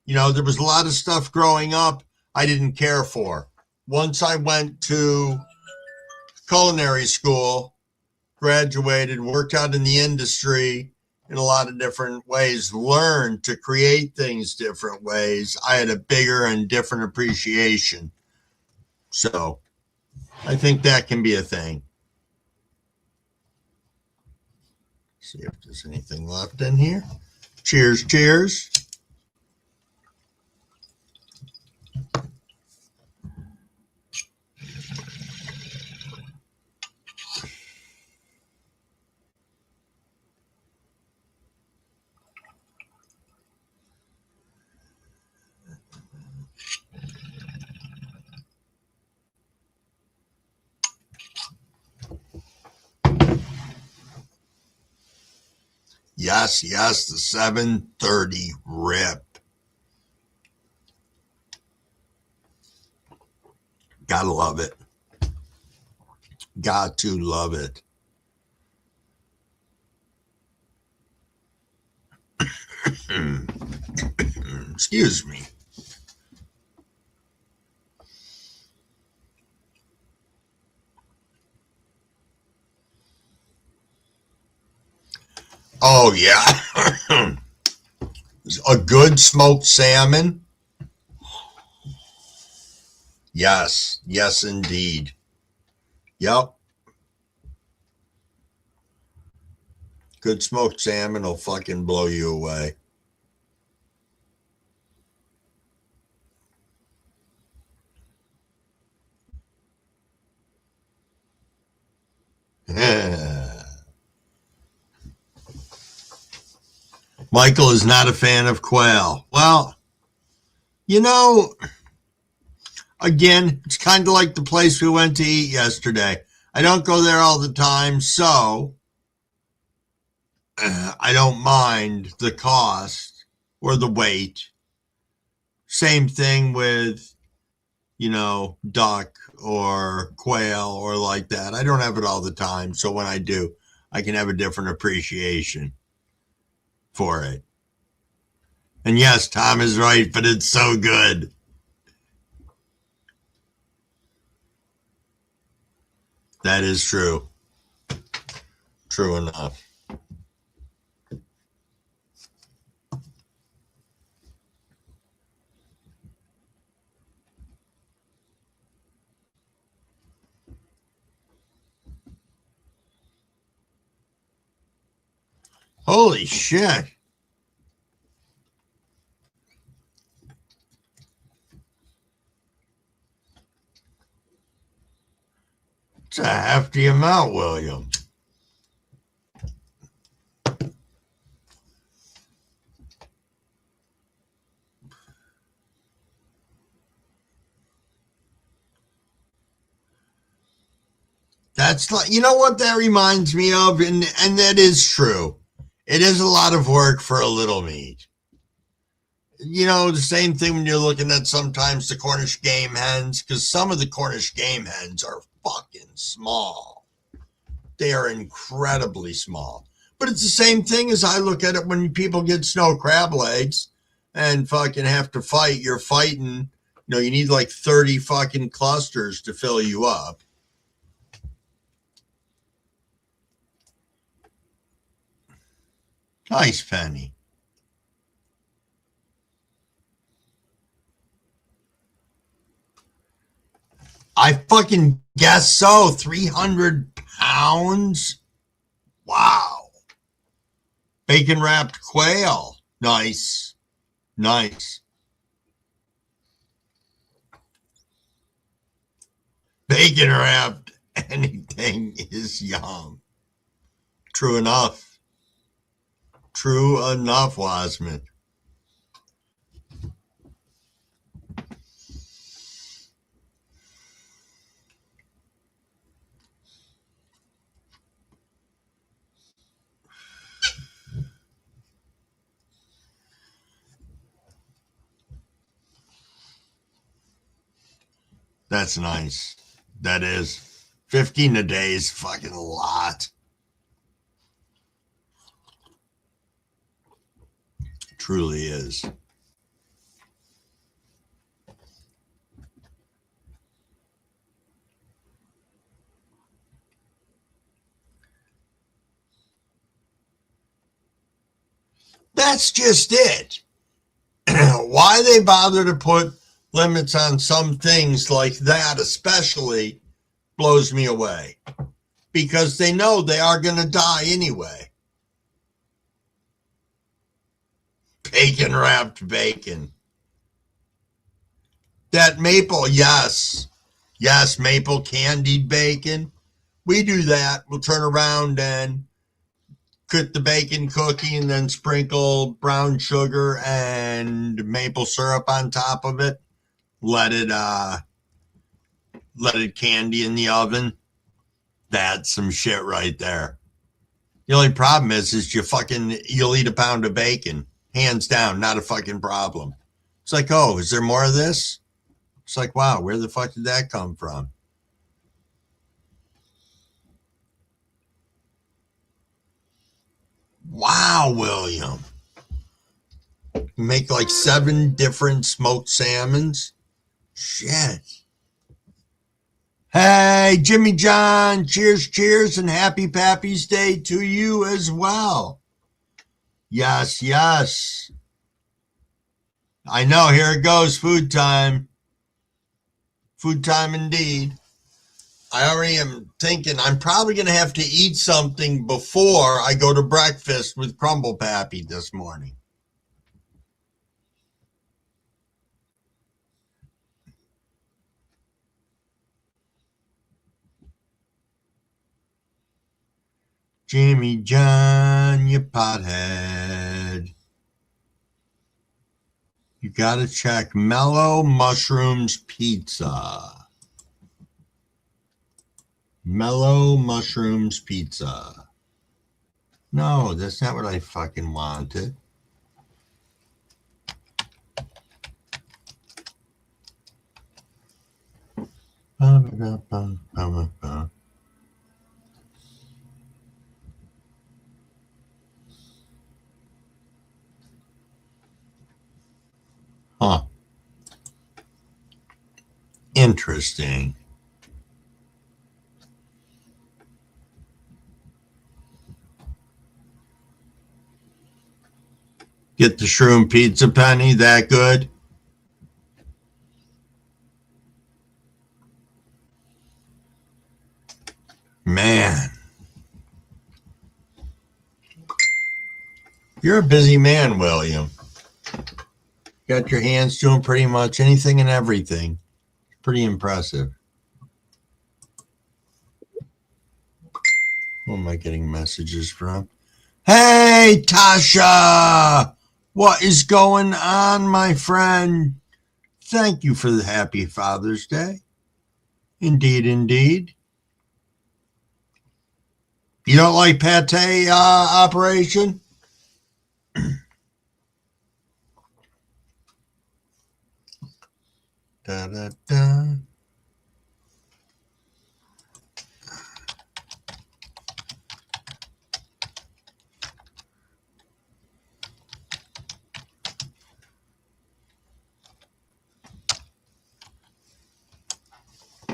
You know, there was a lot of stuff growing up I didn't care for. Once I went to culinary school, graduated, worked out in the industry in a lot of different ways, learned to create things different ways, I had a bigger and different appreciation. So I think that can be a thing. See if there's anything left in here. Cheers, cheers. Yes, yes, the 730 rip. Gotta love it. Got to love it. Excuse me. Oh, yeah. A good smoked salmon. Yes, yes, indeed. Yep. Good smoked salmon will fucking blow you away. Michael is not a fan of quail. Well, you know, again, it's kind of like the place we went to eat yesterday. I don't go there all the time, so I don't mind the cost or the weight. Same thing with, duck or quail or like that. I don't have it all the time, so when I do, I can have a different appreciation for it. And yes, Tom is right, but it's so good. That is true. True enough. Holy shit. It's a hefty amount, William. That's like, you know what that reminds me of? And that is true. It is a lot of work for a little meat. The same thing when you're looking at sometimes the Cornish game hens, because some of the Cornish game hens are fucking small. They are incredibly small. But it's the same thing as I look at it when people get snow crab legs and fucking have to fight. You're fighting, you need like 30 fucking clusters to fill you up. Nice, Penny. I fucking guess so. 300 pounds? Wow. Bacon wrapped quail. Nice. Nice. Bacon wrapped anything is yum. True enough. True enough, Wasman. That's nice. That is. 15 a day is fucking a lot. Truly is. That's just it. Why they bother to put limits on some things like that, especially, blows me away. Because they know they are going to die anyway. Bacon wrapped bacon. That maple, yes. Yes, maple candied bacon. We do that. We'll turn around and cook the bacon cookie and then sprinkle brown sugar and maple syrup on top of it. Let it candy in the oven. That's some shit right there. The only problem is you'll eat a pound of bacon. Hands down, not a fucking problem. It's like, oh, is there more of this? It's like, wow, where the fuck did that come from? Wow, William. You make like 7 different smoked salmons? Shit. Hey, Jimmy John, cheers, cheers, and happy Pappy's Day to you as well. Yes, yes. I know, here it goes, food time. Food time indeed. I already am thinking I'm probably going to have to eat something before I go to breakfast with Crumble Pappy this morning. Jimmy John, you pothead. You got to check Mellow Mushrooms Pizza. Mellow Mushrooms Pizza. No, that's not what I fucking wanted. Huh. Interesting. Get the shroom pizza, Penny, that good? Man. You're a busy man, William. Got your hands doing pretty much anything and everything. Pretty impressive. Who am I getting messages from? Hey, Tasha! What is going on, my friend? Thank you for the happy Father's Day. Indeed, indeed. You don't like pate operation? Da, da, da.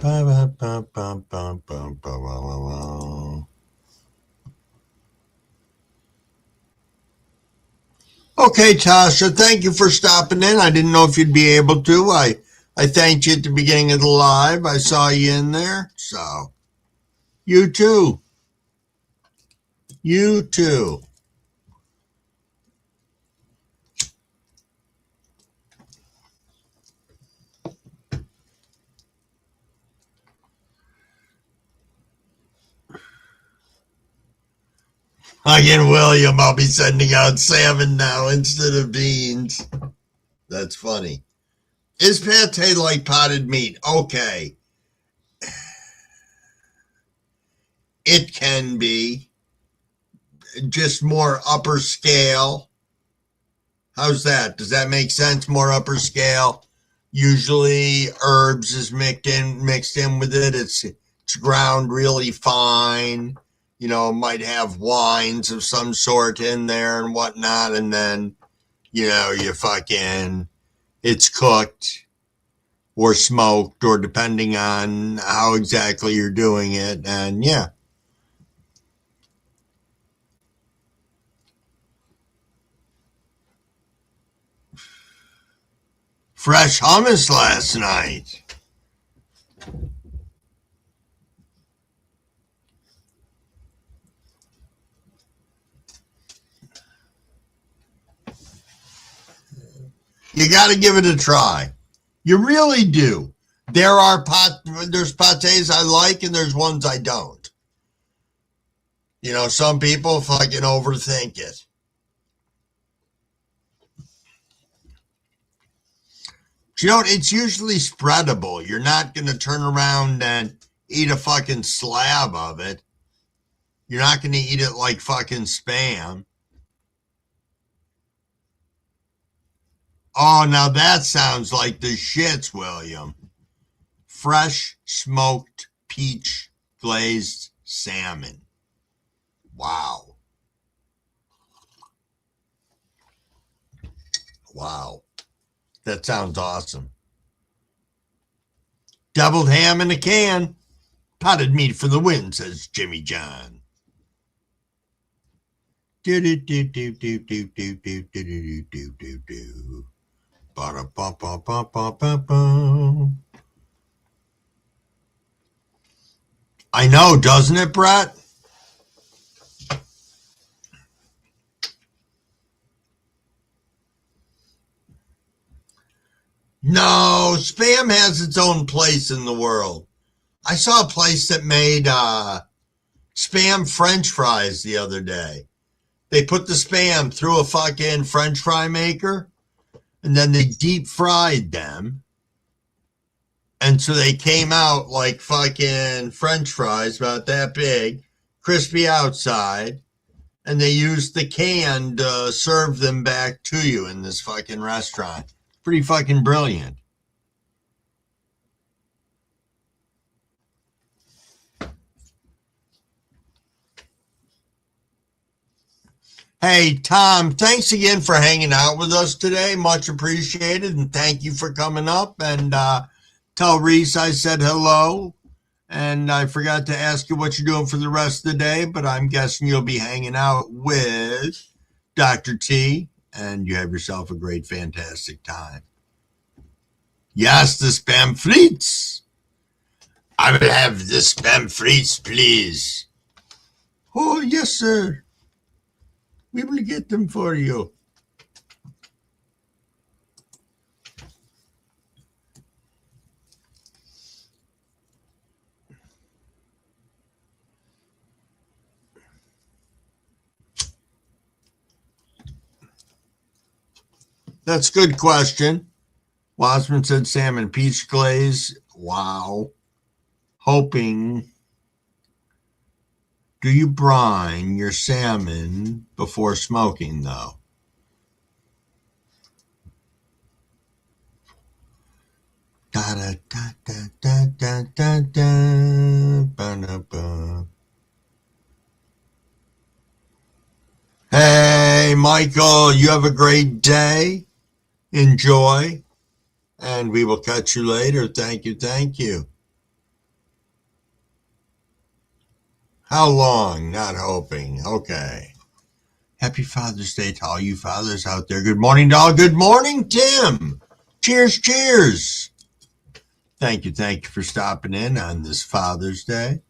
Ba, ba, ba, ba, ba, ba, ba, ba, ba. Okay, Tasha, thank you for stopping in. I didn't know if you'd be able to. I thanked you at the beginning of the live. I saw you in there. So, you too. You too. Again, William, I'll be sending out salmon now instead of beans. That's funny. Is pate like potted meat? Okay. It can be. Just more upper scale. How's that? Does that make sense? More upper scale. Usually herbs is mixed in with it. It's ground really fine. You know, might have wines of some sort in there and whatnot. And then, you know, it's cooked or smoked or depending on how exactly you're doing it. And yeah. Fresh hummus last night. You got to give it a try. You really do. There's pates I like and there's ones I don't. You know, some people fucking overthink it. You know, it's usually spreadable. You're not going to turn around and eat a fucking slab of it. You're not going to eat it like fucking Spam. Oh, now that sounds like the shits, William. Fresh smoked peach glazed salmon. Wow. Wow. That sounds awesome. Deviled ham in a can. Potted meat for the win, says Jimmy John. Do do do do do do do do do do do do do. I know, doesn't it, Brett? No, Spam has its own place in the world. I saw a place that made Spam French fries the other day. They put the Spam through a fucking French fry maker, and then they deep fried them. And so they came out like fucking French fries, about that big, crispy outside. And they used the can to serve them back to you in this fucking restaurant. Pretty fucking brilliant. Hey, Tom, thanks again for hanging out with us today. Much appreciated. And thank you for coming up. And tell Reese I said hello. And I forgot to ask you what you're doing for the rest of the day, but I'm guessing you'll be hanging out with Dr. T, and you have yourself a great, fantastic time. Yes, the Spam frites. I will have the Spam frites, please. Oh, yes, sir. We will get them for you. That's a good question. Wasman said salmon peach glaze. Wow. Hoping. Do you brine your salmon before smoking, though? Da da da da da da da da. Ba-da-ba. Hey, Michael, you have a great day. Enjoy. And we will catch you later. Thank you. Thank you. How long? Not hoping. Okay. Happy Father's Day to all you fathers out there. Good morning, dog. Good morning, Tim. Cheers, cheers. Thank you for stopping in on this Father's Day,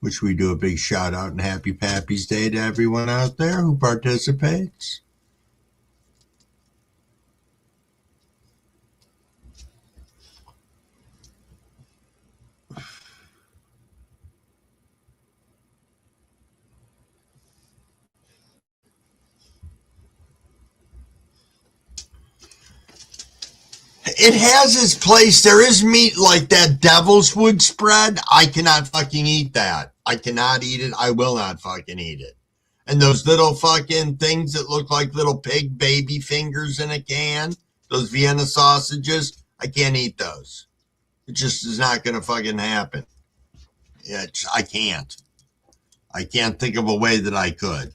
which we do a big shout out and happy Pappy's Day to everyone out there who participates. It has its place. There is meat like that devil's wood spread. I cannot fucking eat that. I cannot eat it. I will not fucking eat it. And those little fucking things that look like little pig baby fingers in a can, those Vienna sausages, I can't eat those. It just is not going to fucking happen. I can't. I can't think of a way that I could.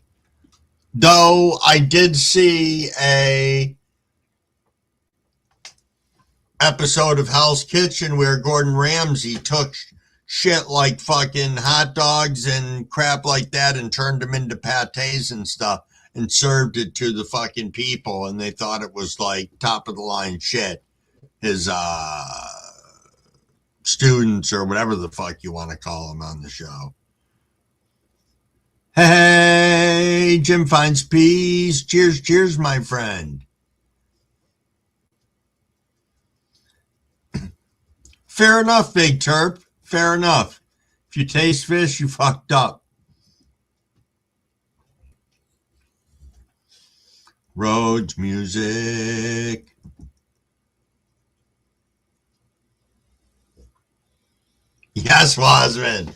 Though I did see a episode of Hell's Kitchen where Gordon Ramsay took shit like fucking hot dogs and crap like that and turned them into pates and stuff and served it to the fucking people, and they thought it was like top of the line shit. His students or whatever the fuck you want to call them on the show. Hey, Jim finds peace. Cheers, cheers, my friend. Fair enough, Big Terp. Fair enough. If you taste fish, you fucked up. Rhodes music. Yes, Wasman.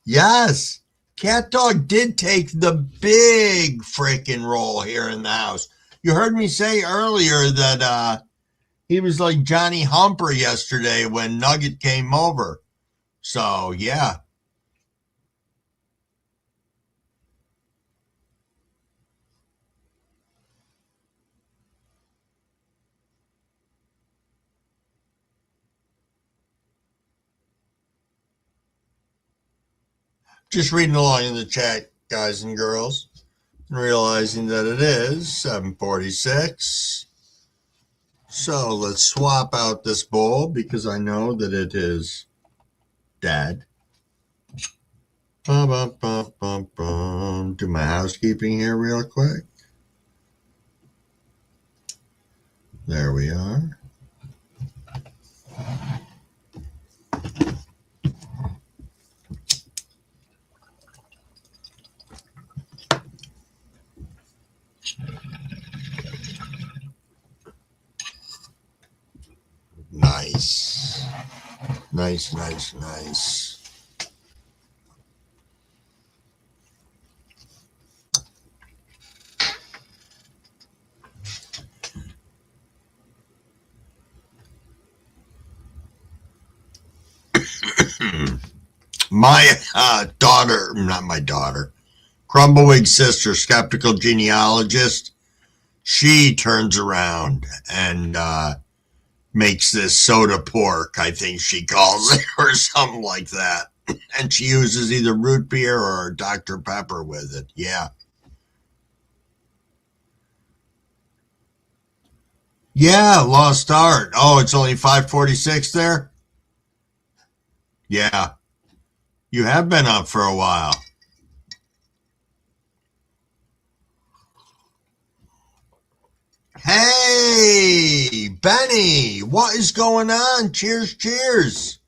Yes. Cat Dog did take the big freaking role here in the house. You heard me say earlier that he was like Johnny Humper yesterday when Nugget came over. So, yeah. Just reading along in the chat, guys and girls, and realizing that it is 7:46. So let's swap out this bowl because I know that it is dead. Do my housekeeping here real quick. There we are. Nice. Nice. My not my daughter, Crumbleweig's sister, skeptical genealogist, she turns around and makes this soda pork, I think she calls it, or something like that. And she uses either root beer or Dr. Pepper with it. Yeah. Yeah, lost art. Oh, it's only 5:46 there? Yeah. You have been up for a while. Hey, Benny, what is going on? Cheers.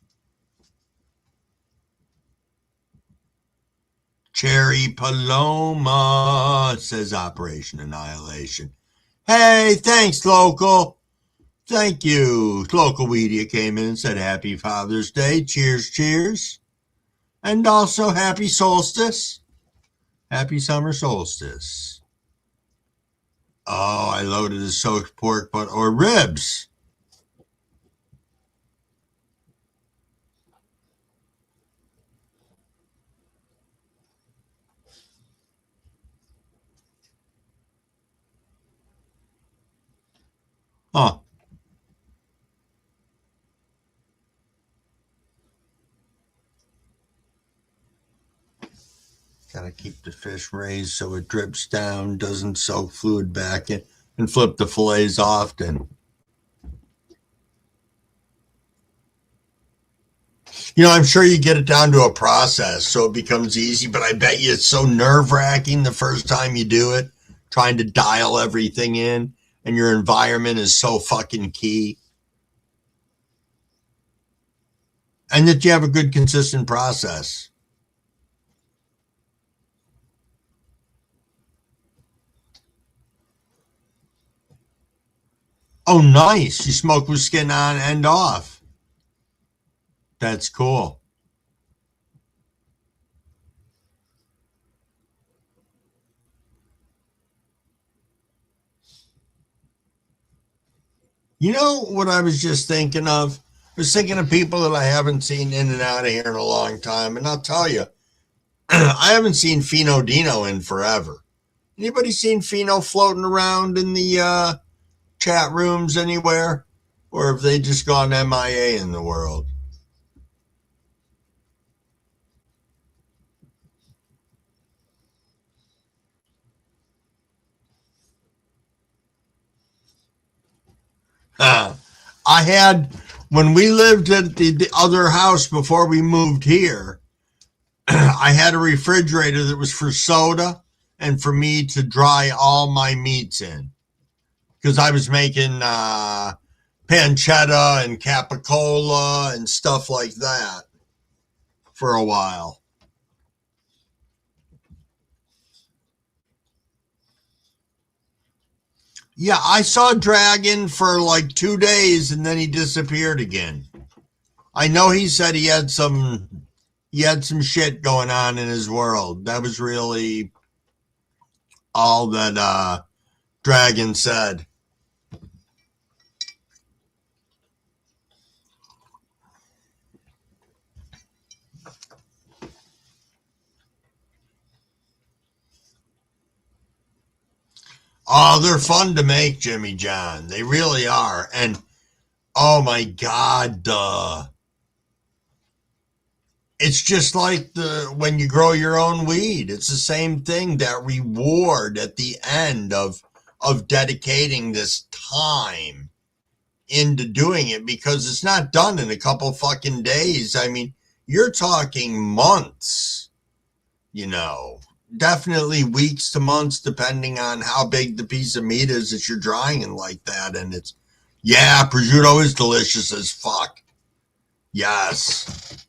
Cherry Paloma, says Operation Annihilation. Hey, thanks, Local. Thank you. Local Media came in and said Happy Father's Day. Cheers. And also Happy Solstice. Happy Summer Solstice. Oh, I loaded a soaked pork butt or ribs. Huh. Gotta keep the fish raised so it drips down, doesn't soak fluid back in, and flip the fillets often. I'm sure you get it down to a process so it becomes easy, but I bet you it's so nerve-wracking the first time you do it, trying to dial everything in, and your environment is so fucking key. And that you have a good, consistent process. Oh, nice. You smoke with skin on and off. That's cool. You know what I was just thinking of? I was thinking of people that I haven't seen in and out of here in a long time. And I'll tell you, I haven't seen Fino Dino in forever. Anybody seen Fino floating around in the chat rooms anywhere? Or have they just gone MIA in the world? I had, when we lived at the other house before we moved here, I had a refrigerator that was for soda and for me to dry all my meats in. Because I was making pancetta and capicola and stuff like that for a while. Yeah, I saw Dragon for like 2 days and then he disappeared again. I know he said he had some he had some shit going on in his world. That was really all that Dragon said. Oh, they're fun to make, Jimmy John. They really are. And oh my God, it's just like when you grow your own weed. It's the same thing. That reward at the end of dedicating this time into doing it, because it's not done in a couple fucking days. I mean, you're talking months, definitely weeks to months, depending on how big the piece of meat is that you're drying and like that. And prosciutto is delicious as fuck. Yes.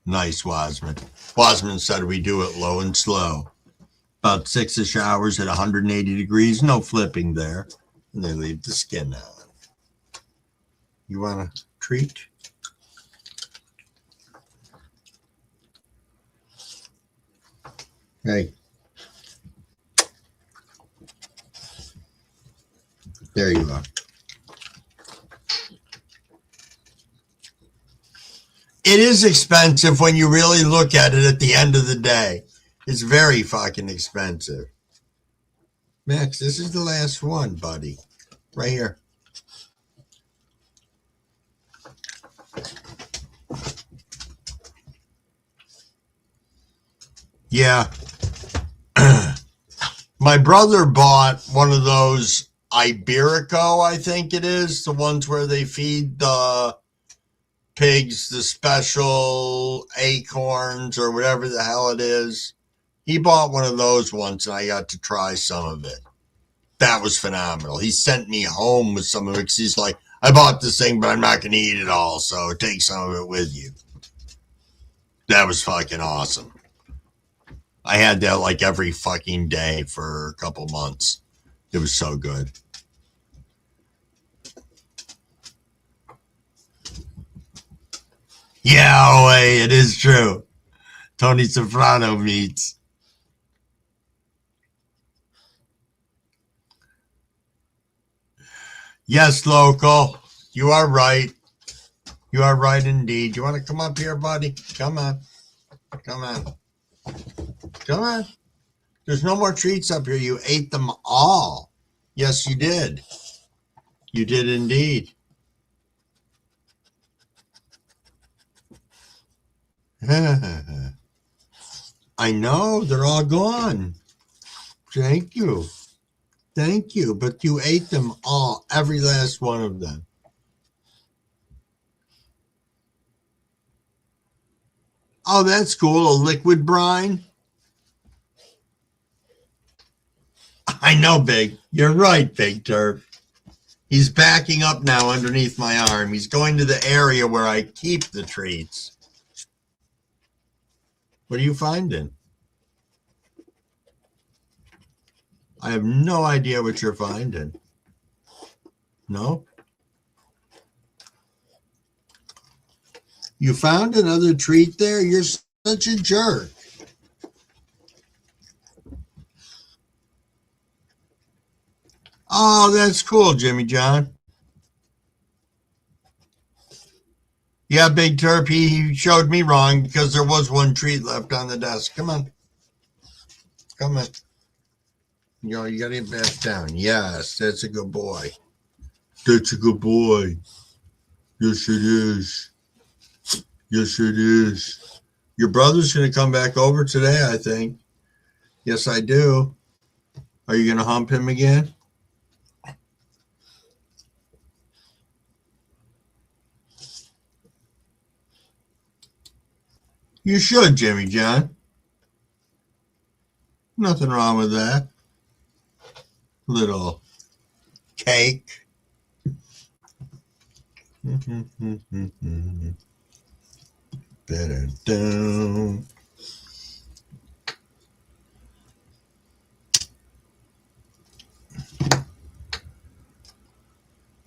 Nice, Wasman. Wasman said we do it low and slow. About 6-ish hours at 180 degrees, no flipping there. And they leave the skin on. You want a treat? Hey. There you are. It is expensive when you really look at it at the end of the day. It's very fucking expensive. Max, this is the last one, buddy. Right here. Yeah. My brother bought one of those Iberico, I think it is. The ones where they feed the pigs the special acorns or whatever the hell it is. He bought one of those once and I got to try some of it. That was phenomenal. He sent me home with some of it because he's like, I bought this thing, but I'm not going to eat it all, so take some of it with you. That was fucking awesome. I had that like every fucking day for a couple months. It was so good. Yeah, oh, hey, it is true. Tony Soprano meets. Yes, local. You are right. You are right indeed. You want to come up here, buddy? Come on. Come on. Come on. There's no more treats up here. You ate them all. Yes, you did. You did indeed. I know. They're all gone. Thank you. Thank you. But you ate them all. Every last one of them. Oh, that's cool. A liquid brine. I know, Big. You're right, Big Turf. He's backing up now underneath my arm. He's going to the area where I keep the treats. What are you finding? I have no idea what you're finding. No? You found another treat there? You're such a jerk. Oh, that's cool, Jimmy John. Yeah, Big Turp, he showed me wrong because there was one treat left on the desk. Come on. Come on. You got to get back down. Yes, that's a good boy. That's a good boy. Yes, it is. Yes, it is. Your brother's going to come back over today, I think. Yes, I do. Are you going to hump him again? You should, Jimmy John. Nothing wrong with that. Little cake. Better down.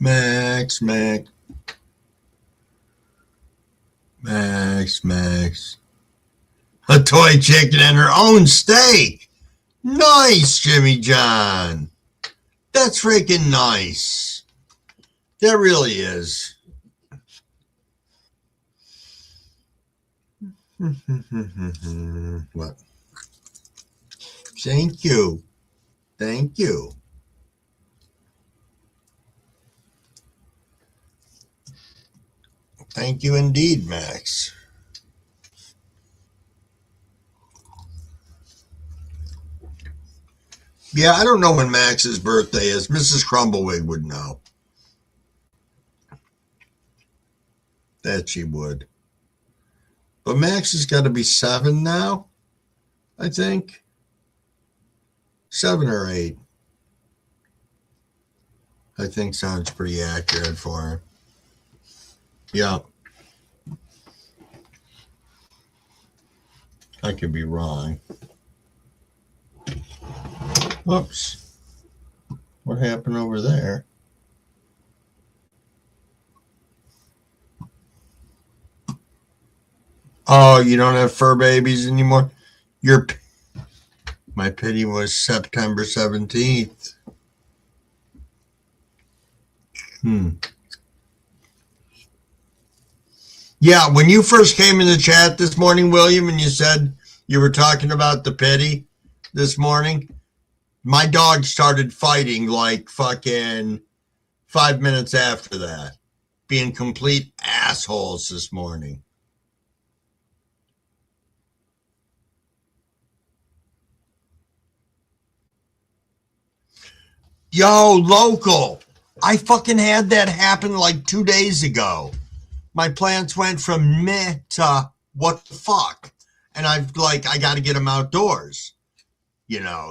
Max. A toy chicken and her own steak. Nice, Jimmy John. That's freaking nice. That really is. What? Thank you. Thank you. Thank you indeed, Max. Yeah, I don't know when Max's birthday is. Mrs. Crumblewick would know. That she would. But Max has got to be 7 now, I think. 7 or 8. I think sounds pretty accurate for her. Yeah. I could be wrong. Whoops. What happened over there? Oh, you don't have fur babies anymore? My pity was September 17th. Yeah, when you first came in the chat this morning, William, and you said you were talking about the pity this morning, my dog started fighting like fucking 5 minutes after that, being complete assholes this morning. Yo, local. I fucking had that happen like 2 days ago. My plants went from meh to what the fuck. And I got to get them outdoors,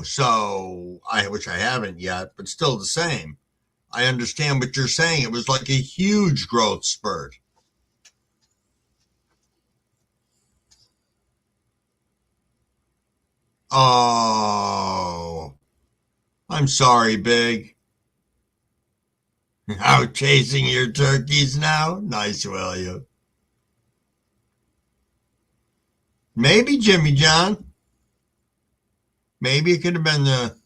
so which I haven't yet, but still the same. I understand what you're saying. It was like a huge growth spurt. Oh, I'm sorry, Big. Out chasing your turkeys now? Nice, William. Maybe, Jimmy John. Maybe it could have been the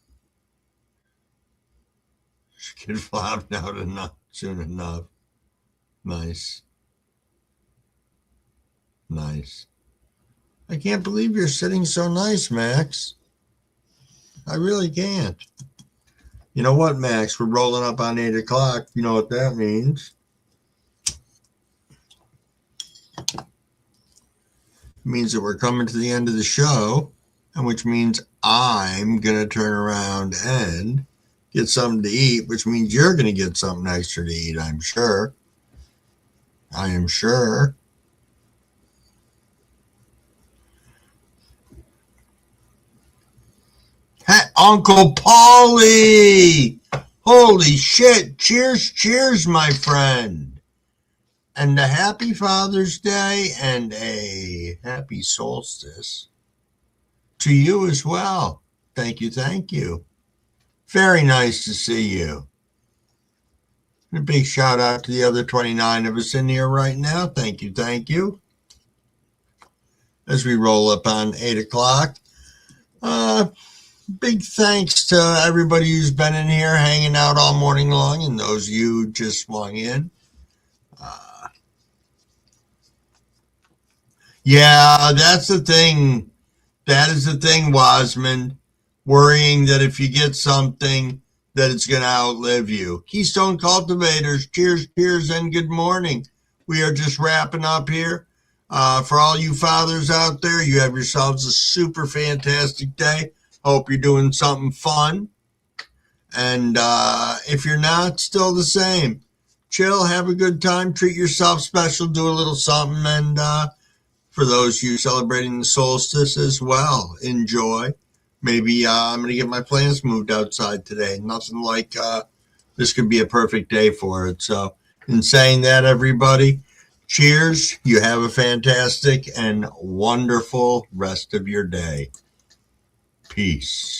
kid flopped out enough soon enough. Nice. I can't believe you're sitting so nice, Max. I really can't. You know what, Max? We're rolling up on 8 o'clock. You know what that means. It means that we're coming to the end of the show, and which means I'm going to turn around and get something to eat, which means you're going to get something extra to eat, I'm sure. I am sure. Hey, Uncle Paulie! Holy shit! Cheers, my friend! And a happy Father's Day and a happy solstice to you as well. Thank you. Very nice to see you. And a big shout out to the other 29 of us in here right now. Thank you. As we roll up on 8 o'clock. Big thanks to everybody who's been in here hanging out all morning long and those of you who just swung in. Yeah, that's the thing. That is the thing, Wasman. Worrying that if you get something, that it's going to outlive you. Keystone Cultivators, cheers, and good morning. We are just wrapping up here. For all you fathers out there, you have yourselves a super fantastic day. Hope you're doing something fun. And if you're not, still the same. Chill, have a good time, treat yourself special, do a little something. And for those of you celebrating the solstice as well, enjoy. Maybe I'm going to get my plants moved outside today. Nothing like this could be a perfect day for it. So in saying that, everybody, cheers. You have a fantastic and wonderful rest of your day. Peace.